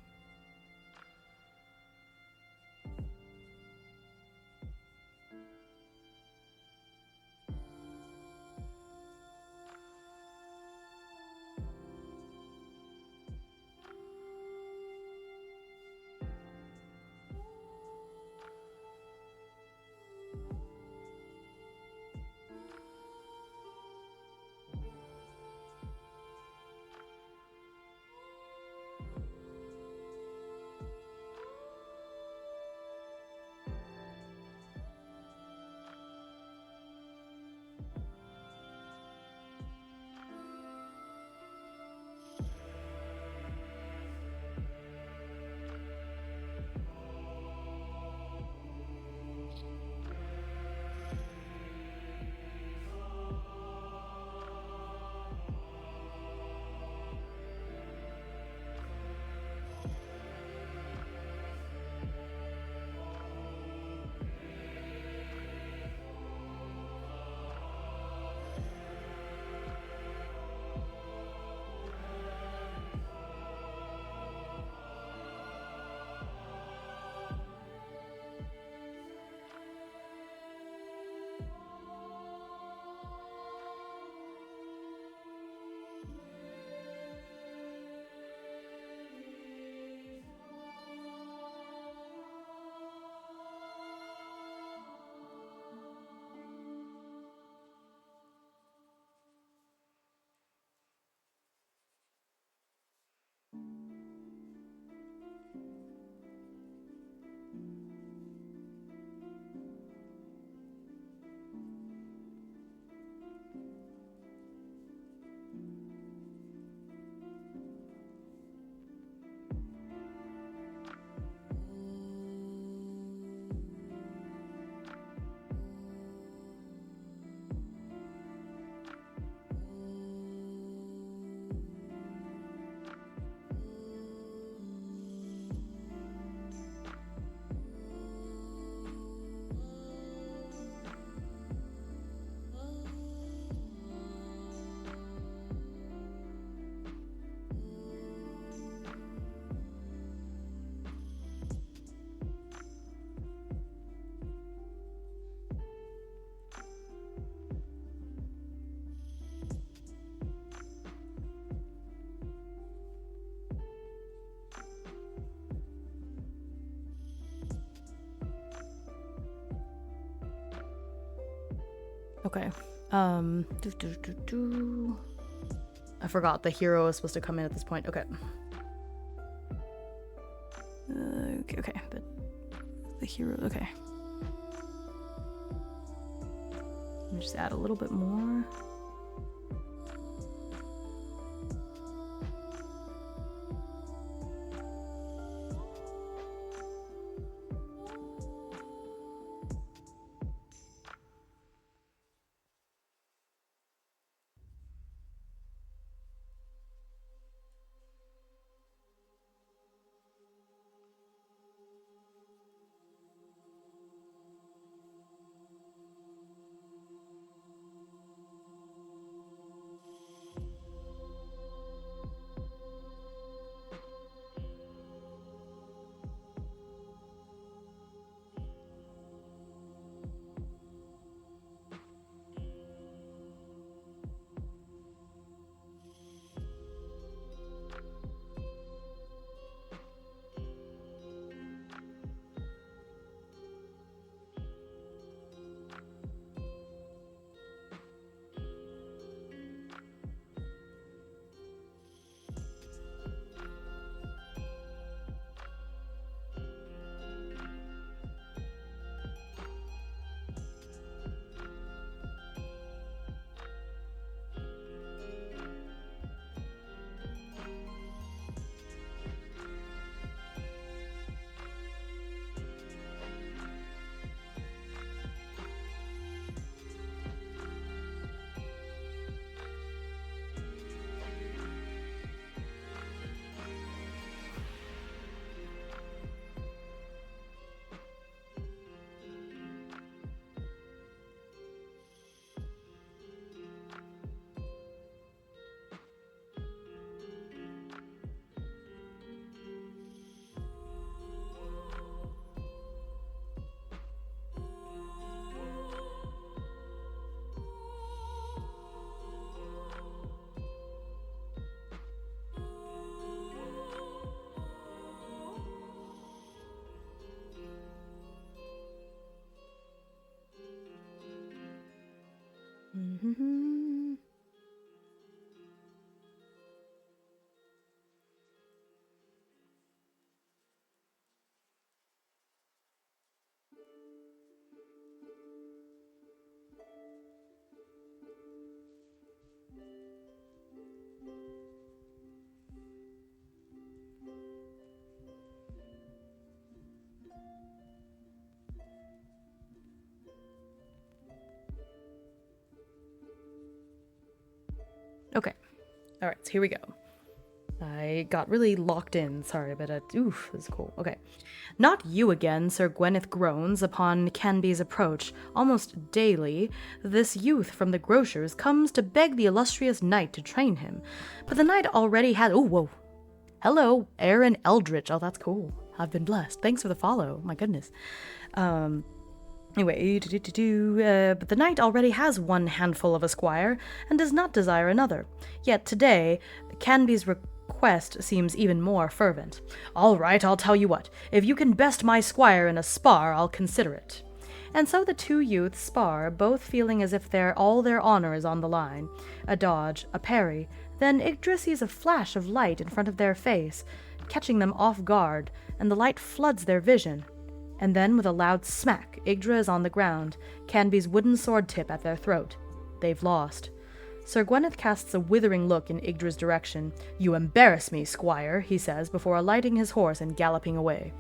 Okay. I forgot the hero is supposed to come in at this point. Okay. Okay. But the hero. Okay. Let me just add a little bit more. Okay. All right, so here we go. I got really locked in, sorry, but oof, this is cool. Okay. Not you again, Sir Gwyneth groans upon Canby's approach. Almost daily, this youth from the grocer's comes to beg the illustrious knight to train him. But the knight already had— oh, whoa. Hello, Aaron Eldritch. Oh, that's cool. I've been blessed. Thanks for the follow. My goodness. Anyway, but the knight already has one handful of a squire, and does not desire another. Yet today, Canby's request seems even more fervent. All right, I'll tell you what. If you can best my squire in a spar, I'll consider it. And so the two youths spar, both feeling as if all their honor is on the line. A dodge, a parry. Then Yggdrasil sees a flash of light in front of their face, catching them off guard, and the light floods their vision. And then, with a loud smack, Yggdrasil is on the ground, Canby's wooden sword tip at their throat. They've lost. Sir Gwyneth casts a withering look in Yggdrasil's direction. You embarrass me, squire, he says, before alighting his horse and galloping away.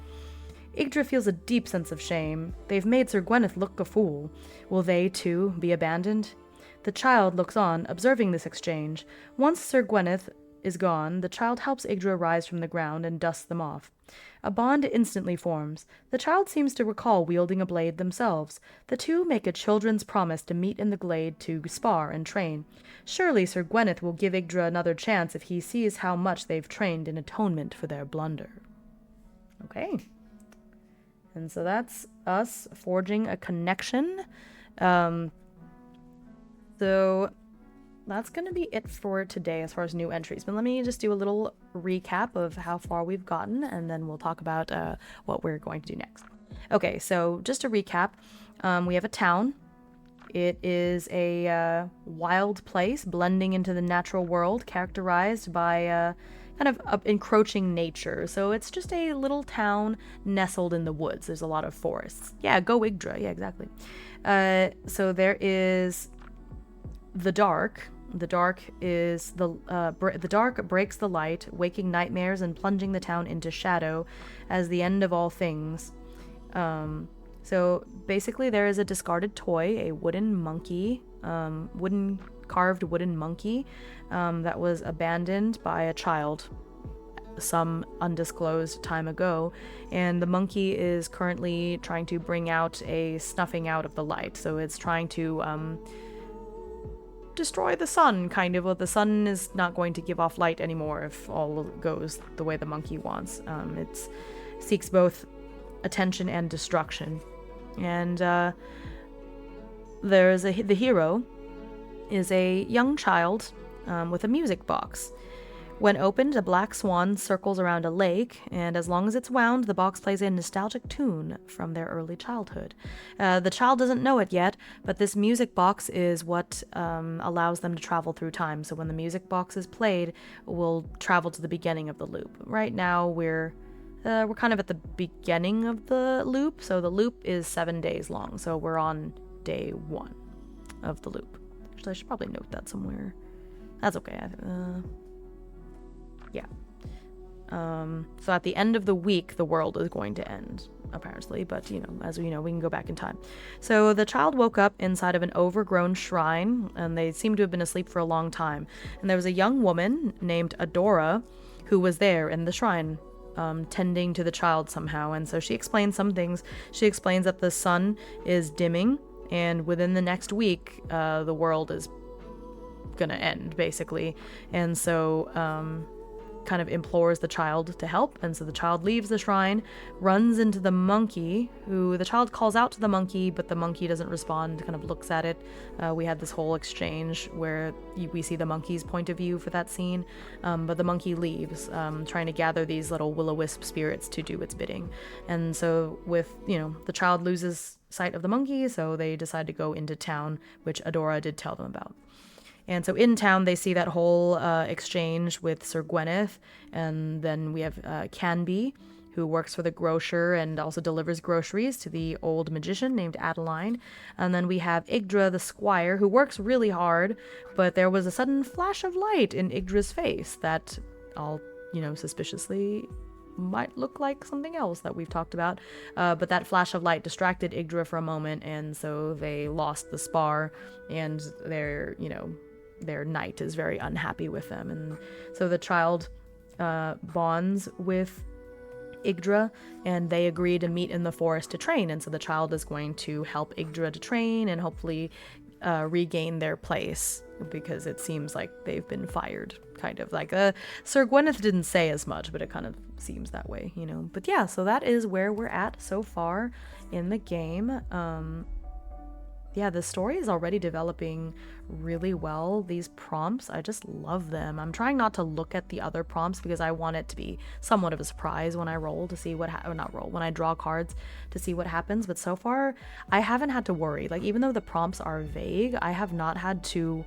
Yggdrasil feels a deep sense of shame. They've made Sir Gwyneth look a fool. Will they, too, be abandoned? The child looks on, observing this exchange. Once Sir Gwyneth is gone, the child helps Yggdrasil rise from the ground and dusts them off. A bond instantly forms. The child seems to recall wielding a blade themselves. The two make a children's promise to meet in the glade to spar and train. Surely Sir Gwyneth will give Yggdrasil another chance if he sees how much they've trained in atonement for their blunder. Okay. And so that's us forging a connection. So that's going to be it for today as far as new entries. But let me just do a little recap of how far we've gotten, and then we'll talk about what we're going to do next. Okay, so just to recap, we have a town. It is a wild place blending into the natural world, characterized by kind of encroaching nature. So it's just a little town nestled in the woods. There's a lot of forests. Yeah, go Yggdrasil. Yeah, exactly. So there is the dark. The dark is the dark breaks the light, waking nightmares and plunging the town into shadow as the end of all things. So basically there is a discarded toy, a wooden monkey, carved wooden monkey that was abandoned by a child some undisclosed time ago, and the monkey is currently trying to bring out a snuffing out of the light. So it's trying to destroy the sun, kind of. Well, the sun is not going to give off light anymore if all goes the way the monkey wants. It seeks both attention and destruction. And the hero is a young child with a music box. When opened, a black swan circles around a lake, and as long as it's wound, the box plays a nostalgic tune from their early childhood. The child doesn't know it yet, but this music box is what allows them to travel through time. So when the music box is played, we'll travel to the beginning of the loop. Right now, we're kind of at the beginning of the loop, so the loop is 7 days long. So we're on day 1 of the loop. Actually, I should probably note that somewhere. That's okay. Yeah. So at the end of the week, the world is going to end, apparently. But, as we know, we can go back in time. So the child woke up inside of an overgrown shrine, and they seem to have been asleep for a long time. And there was a young woman named Adora who was there in the shrine, tending to the child somehow. And so she explains some things. She explains that the sun is dimming, and within the next week, the world is gonna end, basically. And so kind of implores the child to help, and so the child leaves the shrine, runs into the monkey, who the child calls out to the monkey, but the monkey doesn't respond, kind of looks at it. We had this whole exchange where we see the monkey's point of view for that scene, but the monkey leaves, trying to gather these little will-o-wisp spirits to do its bidding. And so with, the child loses sight of the monkey, so they decide to go into town, which Adora did tell them about. And so in town, they see that whole exchange with Sir Gwyneth, and then we have Canby, who works for the grocer and also delivers groceries to the old magician named Adeline. And then we have Yggdra the squire, who works really hard, but there was a sudden flash of light in Yggdra's face that all, suspiciously might look like something else that we've talked about. But that flash of light distracted Yggdra for a moment, and so they lost the spar, and their knight is very unhappy with them. And so the child bonds with Yggdra, and they agree to meet in the forest to train. And so the child is going to help Yggdra to train and hopefully regain their place, because it seems like they've been fired, kind of. Like Sir Gwyneth didn't say as much, but it kind of seems that way, But yeah, so that is where we're at so far in the game. Yeah, the story is already developing really well. These prompts, I just love them. I'm trying not to look at the other prompts because I want it to be somewhat of a surprise when I roll to see what when I draw cards to see what happens. But so far, I haven't had to worry. Like, even though the prompts are vague, I have not had to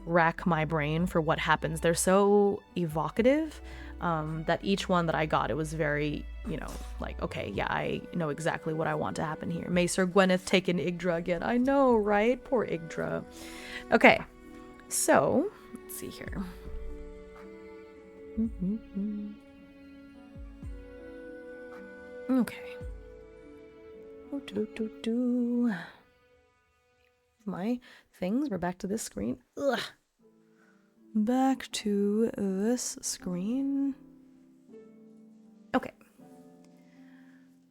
rack my brain for what happens. They're so evocative that each one that I got, it was very, okay, yeah, I know exactly what I want to happen here. May Sir Gwyneth take in Yggdra again. I know, right? Poor Yggdra. Okay, so, let's see here. Okay. My things, we're back to this screen. Ugh. Back to this screen. Okay.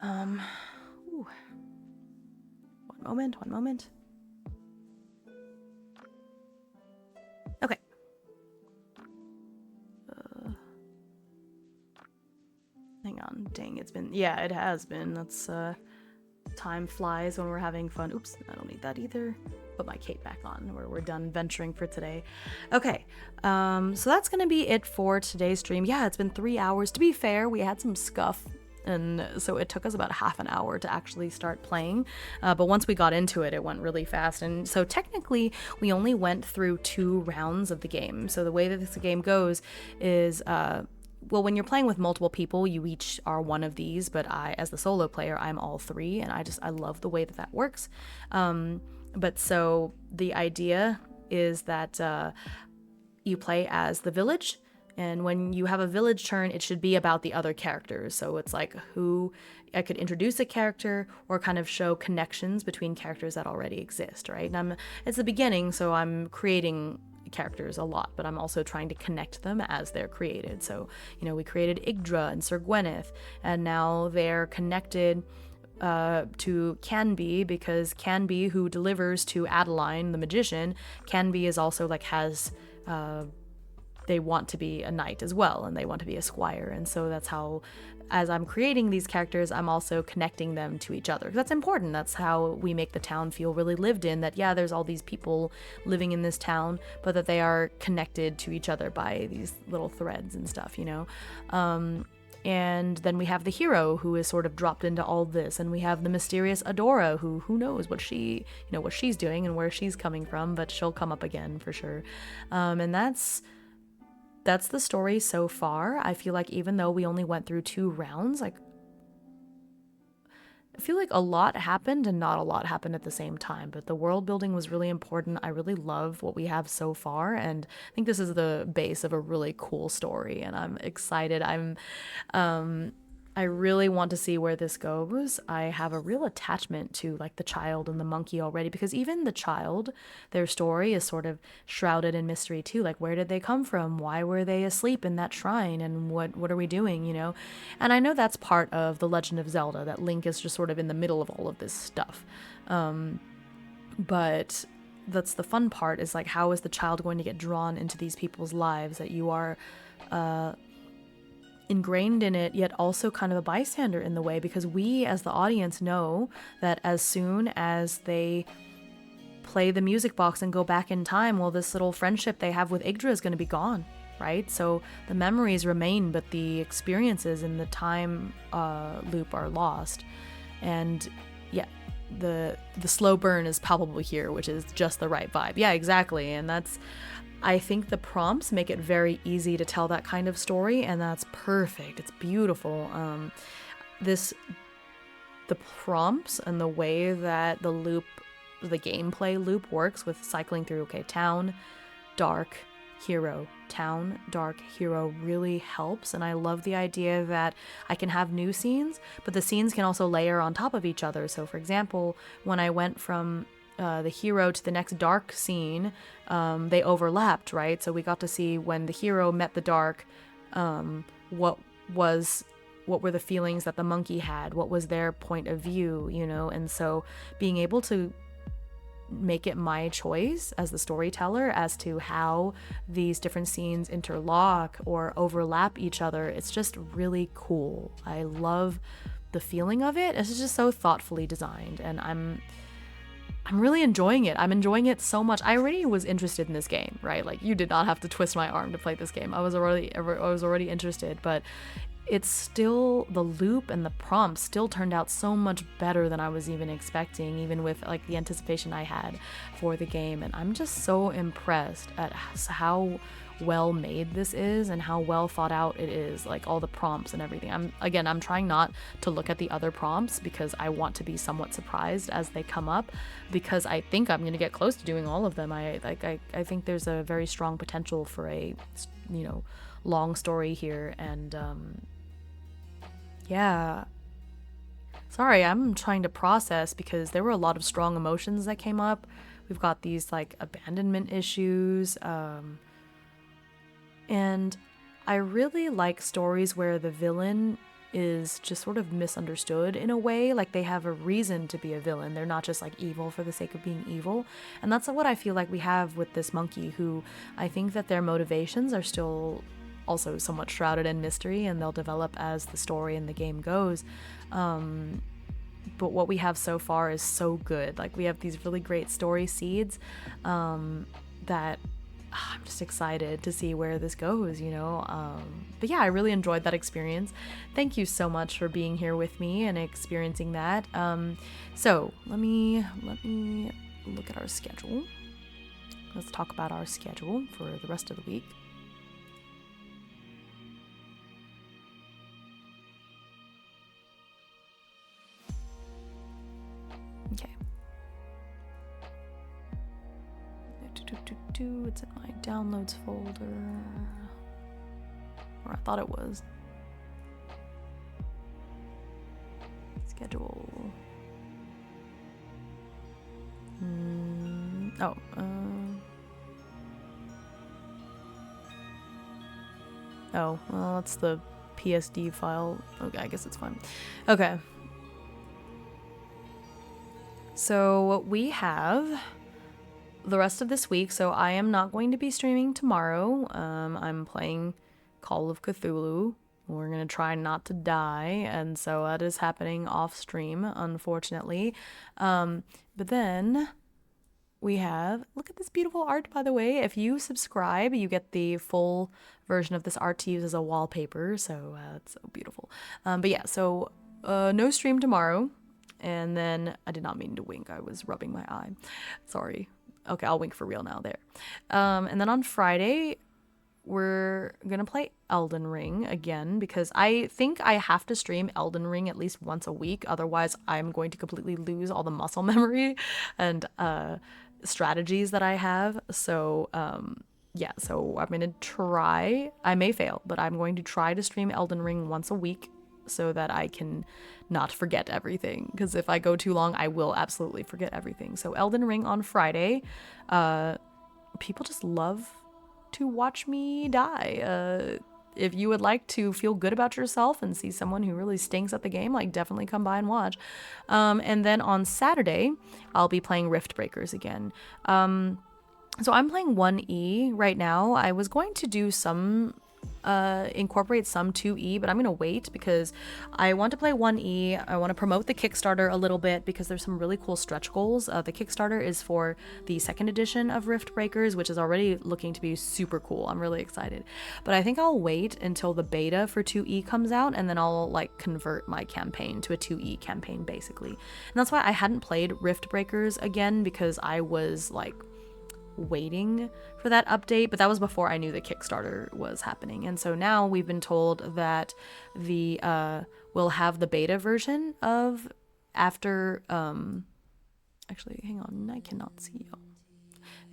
Ooh. One moment. Okay. Hang on. Dang, it has been. That's, time flies when we're having fun. Oops, I don't need that either. Put my cape back on. We're done venturing for today. Okay, so that's gonna be it for today's stream. Yeah, it's been 3 hours. To be fair, we had some scuff, and so it took us about half an hour to actually start playing. But once we got into it, it went really fast. And so technically, we only went through 2 rounds of the game. So the way that this game goes is, well, when you're playing with multiple people, you each are one of these, but I, as the solo player, I'm all 3, and I love the way that works. But so the idea is that you play as the village, and when you have a village turn, it should be about the other characters. So it's like who I could introduce a character or kind of show connections between characters that already exist, right? And it's the beginning, so I'm creating characters a lot, but I'm also trying to connect them as they're created. So, we created Yggdra and Sir Gwyneth, and now they're connected to Canby, because Canby, who delivers to Adeline, the magician, Canby is also they want to be a knight as well, and they want to be a squire. And so that's how, as I'm creating these characters, I'm also connecting them to each other. That's important. That's how we make the town feel really lived in, that, yeah, there's all these people living in this town, but that they are connected to each other by these little threads and stuff, And then we have the hero, who is sort of dropped into all this, and we have the mysterious Adora, who knows what she's doing and where she's coming from, but she'll come up again for sure. And that's the story so far. I feel like even though we only went through 2 rounds, I feel like a lot happened and not a lot happened at the same time, but the world building was really important. I really love what we have so far, and I think this is the base of a really cool story, and I'm excited. I really want to see where this goes. I have a real attachment to the child and the monkey already, because even the child, their story is sort of shrouded in mystery too. Where did they come from? Why were they asleep in that shrine? And what are we doing, And I know that's part of The Legend of Zelda, that Link is just sort of in the middle of all of this stuff. But that's the fun part, is like, how is the child going to get drawn into these people's lives that you are ingrained in it, yet also kind of a bystander in the way, because we as the audience know that as soon as they play the music box and go back in time, well, this little friendship they have with Yggdra is going to be gone, right? So the memories remain, but the experiences in the time loop are lost. And yeah, the slow burn is palpable here, which is just the right vibe. Yeah, exactly. And that's, I think the prompts make it very easy to tell that kind of story, and that's perfect. It's beautiful. The prompts and the way that the gameplay loop works with cycling through, okay, town, dark, hero, town, dark, hero really helps. And I love the idea that I can have new scenes, but the scenes can also layer on top of each other. So for example, when I went from the hero to the next dark scene, they overlapped, right? So we got to see when the hero met the dark, what were the feelings that the monkey had, what was their point of view, you know? And so being able to make it my choice as the storyteller as to how these different scenes interlock or overlap each other, it's just really cool. I love the feeling of it. It's just so thoughtfully designed, and I'm really enjoying it. I'm enjoying it so much. I already was interested in this game, right? Like, you did not have to twist my arm to play this game. I was already interested, but it's still, the loop and the prompts still turned out so much better than I was even expecting, even with like the anticipation I had for the game. And I'm just so impressed at how well made this is and how well thought out it is, like all the prompts and everything. I'm trying not to look at the other prompts because I want to be somewhat surprised as they come up, because I think I'm going to get close to doing all of them. I think there's a very strong potential for a, you know, long story here. And yeah, sorry, I'm trying to process because there were a lot of strong emotions that came up. We've got these like abandonment issues, and I really like stories where the villain is just sort of misunderstood in a way, like they have a reason to be a villain. They're not just like evil for the sake of being evil. And that's what I feel like we have with this monkey, who I think that their motivations are still also somewhat shrouded in mystery, and they'll develop as the story and the game goes. But what we have so far is so good. Like, we have these really great story seeds that I'm just excited to see where this goes, you know. But yeah, I really enjoyed that experience. Thank you so much for being here with me and experiencing that. So let me look at our schedule. Let's talk about our schedule for the rest of the week. Okay. It's in my downloads folder. Or I thought it was. Schedule. Oh, well, that's the PSD file. Okay, I guess it's fine. Okay. So we have the rest of this week. So I am not going to be streaming tomorrow. I'm playing Call of Cthulhu. We're going to try not to die. And so that is happening off stream, unfortunately. But then we have, look at this beautiful art, by the way. If you subscribe, you get the full version of this art to use as a wallpaper. So it's so beautiful. But yeah, so no stream tomorrow. And then I did not mean to wink. I was rubbing my eye. Sorry. Okay, I'll wink for real now there. And then on Friday, we're going to play Elden Ring again, because I think I have to stream Elden Ring at least once a week. Otherwise, I'm going to completely lose all the muscle memory and strategies that I have. So, yeah, so I'm going to try. I may fail, but I'm going to try to stream Elden Ring once a week so that I can not forget everything, because if I go too long, I will absolutely forget everything. So Elden Ring on Friday. People just love to watch me die. if you would like to feel good about yourself and see someone who really stinks at the game, like definitely come by and watch. And then on Saturday, I'll be playing Rift Breakers again. So I'm playing 1E right now. I was going to do some incorporate some 2E, but I'm gonna wait because I want to play 1E. I want to promote the Kickstarter a little bit because there's some really cool stretch goals. The Kickstarter is for the second edition of Rift Breakers, which is already looking to be super cool. I'm really excited, but I think I'll wait until the beta for 2E comes out, and then I'll like convert my campaign to a 2E campaign basically. And that's why I hadn't played Rift Breakers again, because I was like waiting for that update, but that was before I knew the Kickstarter was happening. And so now we've been told that the we'll have the beta version of after actually hang on, I cannot see you.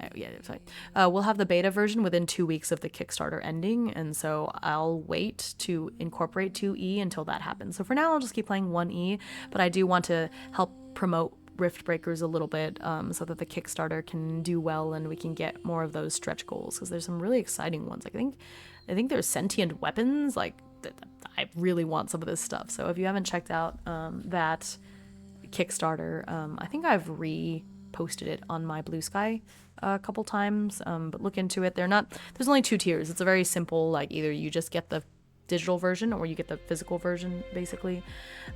Oh, yeah, it's fine. We'll have the beta version within 2 weeks of the Kickstarter ending, and so I'll wait to incorporate 2E until that happens. So for now, I'll just keep playing 1E, but I do want to help promote Rift Breakers a little bit, so that the Kickstarter can do well and we can get more of those stretch goals, because there's some really exciting ones. I think there's sentient weapons. Like, I really want some of this stuff. So if you haven't checked out that Kickstarter, I think I've reposted it on my Blue Sky a couple times, but look into it. There's only 2 tiers. It's a very simple, like, either you just get the digital version or you get the physical version basically.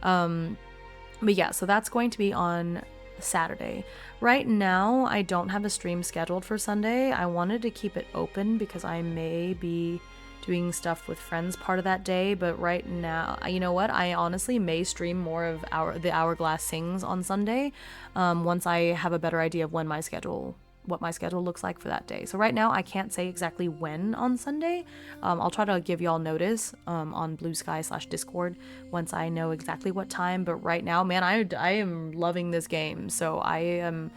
But yeah, so that's going to be on Saturday. Right now, I don't have a stream scheduled for Sunday. I wanted to keep it open because I may be doing stuff with friends part of that day, but right now, you know what? I honestly may stream more of the Hourglass Sings on Sunday, once I have a better idea of what my schedule looks like for that day. So right now I can't say exactly when on Sunday. I'll try to give y'all notice on Blue Sky /Discord once I know exactly what time. But right now, man, I am loving this game, so I am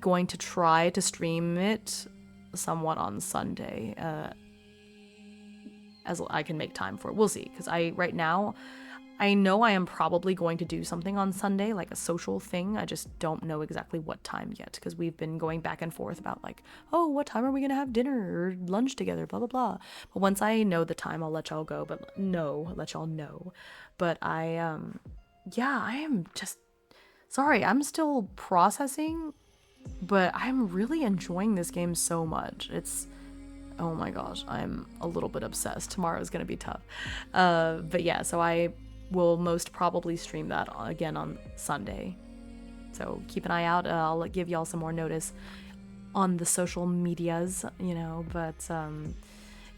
going to try to stream it somewhat on Sunday, as I can make time for it. We'll see, because right now I know I am probably going to do something on Sunday, like a social thing. I just don't know exactly what time yet, because we've been going back and forth about like, oh, what time are we going to have dinner or lunch together, blah, blah, blah. But once I know the time, I'll let y'all go, let y'all know. But I am just, sorry, I'm still processing, but I'm really enjoying this game so much. Oh my gosh, I'm a little bit obsessed. Tomorrow's going to be tough. But yeah, so I will most probably stream that again on Sunday. So keep an eye out. I'll give y'all some more notice on the social medias, but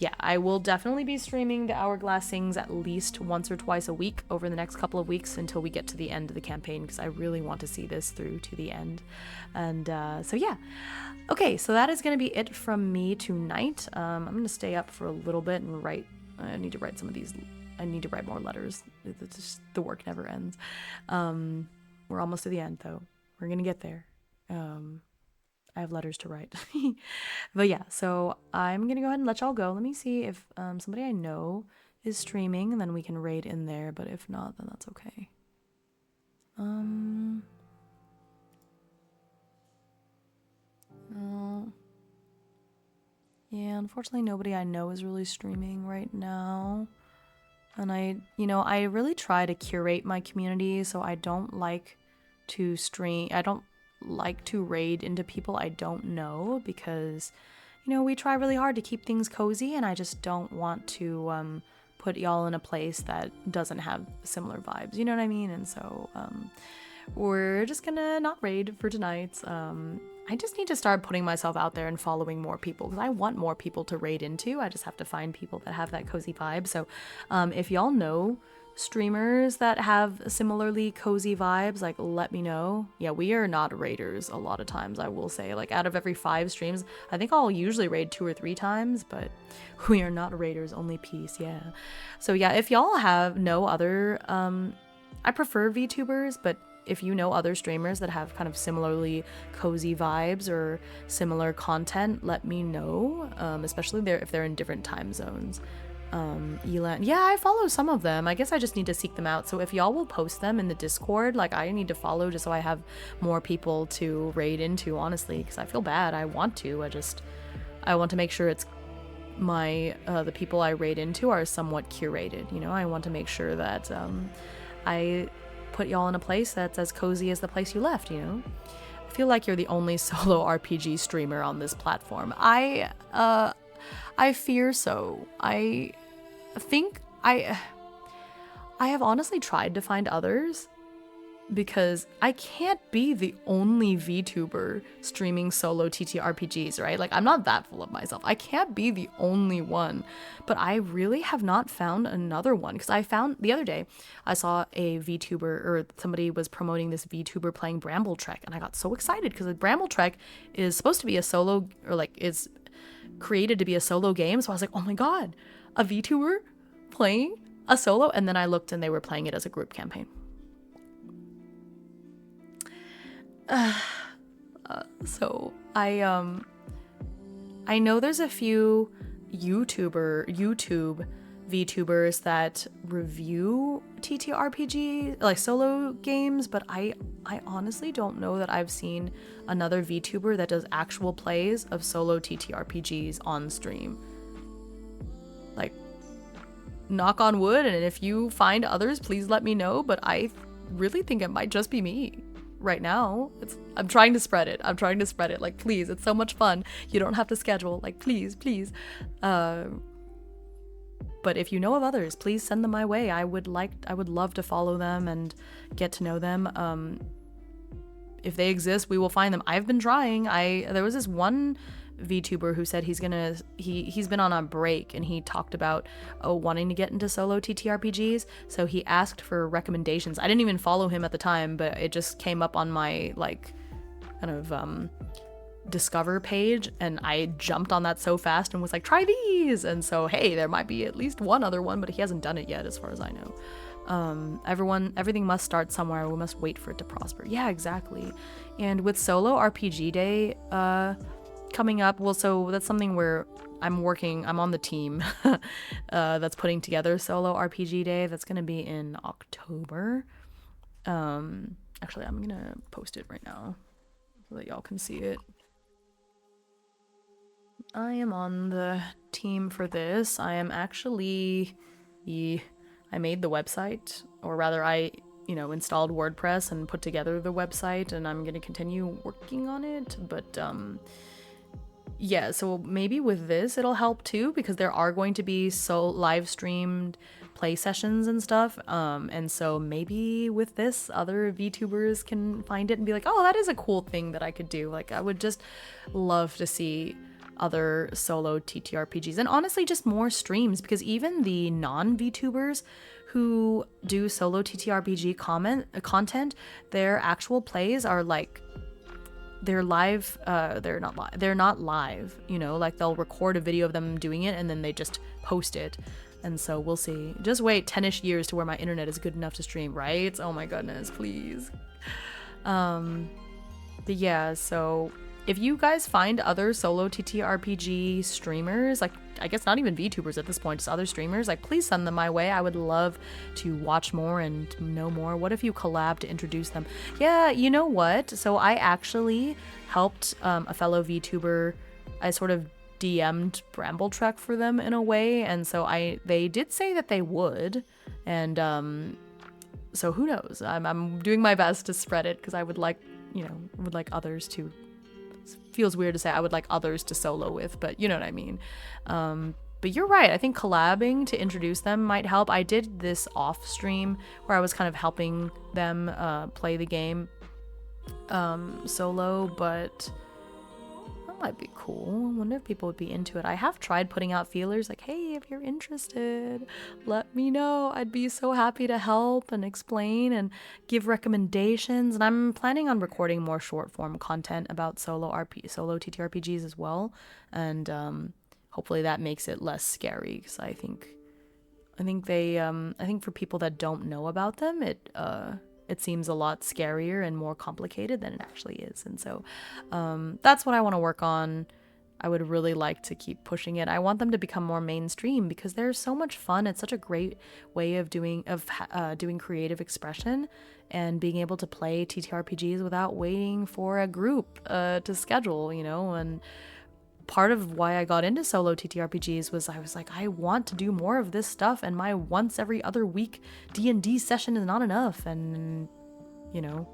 yeah, I will definitely be streaming the Hourglass Sings at least once or twice a week over the next couple of weeks until we get to the end of the campaign, because I really want to see this through to the end. And so yeah. Okay, so that is going to be it from me tonight. I'm going to stay up for a little bit and write. I need to write some of these. I need to write more letters. It's just, the work never ends. We're almost to the end, though. We're going to get there. I have letters to write. But yeah, so I'm going to go ahead and let y'all go. Let me see if somebody I know is streaming, and then we can raid in there. But if not, then that's okay. Yeah, unfortunately nobody I know is really streaming right now. And I really try to curate my community, so I don't like to raid into people I don't know, because, we try really hard to keep things cozy, and I just don't want to put y'all in a place that doesn't have similar vibes, you know what I mean? And so we're just gonna not raid for tonight. I just need to start putting myself out there and following more people, because I want more people to raid into. I just have to find people that have that cozy vibe. So if y'all know streamers that have similarly cozy vibes, like, let me know. Yeah, we are not raiders a lot of times, I will say. Like, out of every 5 streams, I think I'll usually raid 2 or 3 times, but we are not raiders, only peace. Yeah. So yeah, if y'all have no other I prefer VTubers, but if you know other streamers that have kind of similarly cozy vibes or similar content, let me know, especially if they're in different time zones. Elan, yeah, I follow some of them. I guess I just need to seek them out. So if y'all will post them in the Discord, like, I need to follow just so I have more people to raid into, honestly, because I feel bad. I want to. I want to make sure it's my the people I raid into are somewhat curated. You know, I want to make sure that I put y'all in a place that's as cozy as the place you left, you know? I feel like you're the only solo RPG streamer on this platform. I fear so. I think I have honestly tried to find others, because I can't be the only VTuber streaming solo TTRPGs, right? Like, I'm not that full of myself. I can't be the only one, but I really have not found another one, because I found the other day, I saw a VTuber, or somebody was promoting this VTuber playing Bramble Trek, and I got so excited, because Bramble Trek is supposed to be a solo, or like is created to be a solo game, so I was like, oh my god, a VTuber playing a solo? And then I looked and they were playing it as a group campaign. So I know there's a few YouTube VTubers that review TTRPG, like solo games, but I honestly don't know that I've seen another VTuber that does actual plays of solo TTRPGs on stream. Like, knock on wood, and if you find others, please let me know, but I really think it might just be me right now. I'm trying to spread it. Like, please, it's so much fun. You don't have to schedule. Like, please. But if you know of others, please send them my way. I would love to follow them and get to know them. If they exist, we will find them. I've been trying. There was this one VTuber who said he's been on a break, and he talked about wanting to get into solo TTRPGs, so he asked for recommendations. I didn't even follow him at the time, but it just came up on my like kind of discover page, and I jumped on that so fast and was like, try these. And so, hey, there might be at least one other one, but he hasn't done it yet as far as I know. Everything must start somewhere. We must wait for it to prosper. Yeah, exactly. And with solo RPG day coming up, well, so that's something where I'm on the team that's putting together solo RPG day. That's gonna be in October. Actually, I'm gonna post it right now so that y'all can see it. I am on the team for this. I am actually I made the website, or rather I installed WordPress and put together the website, and I'm gonna continue working on it. But yeah, so maybe with this it'll help too, because there are going to be live streamed play sessions and stuff, and so maybe with this other VTubers can find it and be like, oh, that is a cool thing that I could do. Like, I would just love to see other solo TTRPGs, and honestly just more streams, because even the non-VTubers who do solo TTRPG content, their actual plays are like, they're live, they're not live, like they'll record a video of them doing it and then they just post it. And so we'll see. Just wait 10-ish years to where my internet is good enough to stream, right? Oh my goodness, please. But yeah, so if you guys find other solo TTRPG streamers, like, I guess not even VTubers at this point, just other streamers, like, please send them my way. I would love to watch more and know more. What if you collab to introduce them? Yeah, you know what? So I actually helped a fellow VTuber. I sort of DM'd Bramble Trek for them in a way, and so they did say that they would, and so who knows? I'm doing my best to spread it, because I would like others to. Feels weird to say I would like others to solo with, but you know what I mean. But you're right. I think collabing to introduce them might help. I did this off stream where I was kind of helping them play the game solo, but that might be cool. I wonder if people would be into it. I have tried putting out feelers like, hey, if you're interested, let me know. I'd be so happy to help and explain and give recommendations. And I'm planning on recording more short form content about solo TTRPGs as well. And hopefully that makes it less scary, because I think for people that don't know about them, it seems a lot scarier and more complicated than it actually is. And so that's what I want to work on. I would really like to keep pushing it. I want them to become more mainstream, because they're so much fun. It's such a great way of doing creative expression and being able to play TTRPGs without waiting for a group to schedule, and part of why I got into solo TTRPGs was I was like, I want to do more of this stuff, and my once every other week D&D session is not enough. And, you know,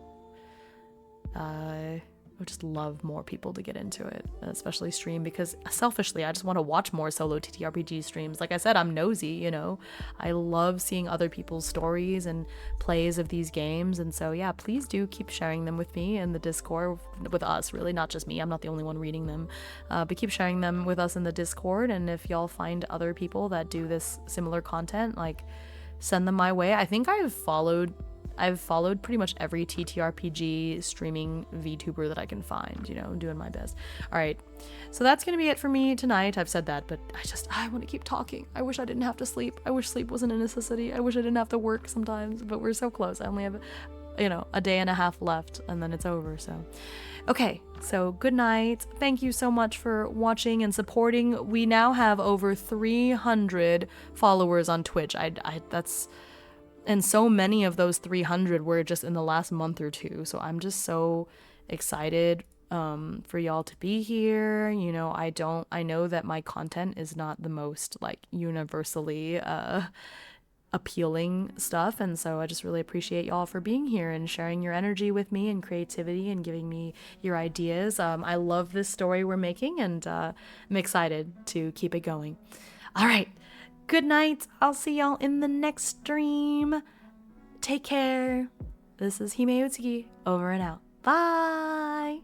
I would just love more people to get into it, especially stream, because selfishly, I just want to watch more solo TTRPG streams. Like I said, I'm nosy, you know. I love seeing other people's stories and plays of these games. And so, yeah, please do keep sharing them with me in the Discord, with us, really, not just me. I'm not the only one reading them, but keep sharing them with us in the Discord. And if y'all find other people that do this similar content, like, send them my way. I think I've followed pretty much every TTRPG streaming VTuber that I can find, you know, doing my best. All right, so that's gonna be it for me tonight. I've said that, but I want to keep talking. I wish I didn't have to sleep. I wish sleep wasn't a necessity. I wish I didn't have to work sometimes, but we're so close. I only have, you know, a day and a half left, and then it's over. So, okay, so good night. Thank you so much for watching and supporting. We now have over 300 followers on Twitch. And so many of those 300 were just in the last month or two. So I'm just so excited for y'all to be here. You know, I know that my content is not the most like universally appealing stuff. And so I just really appreciate y'all for being here and sharing your energy with me and creativity and giving me your ideas. I love this story we're making, and I'm excited to keep it going. All right. Good night. I'll see y'all in the next stream. Take care. This is Himeutsugi, over and out. Bye.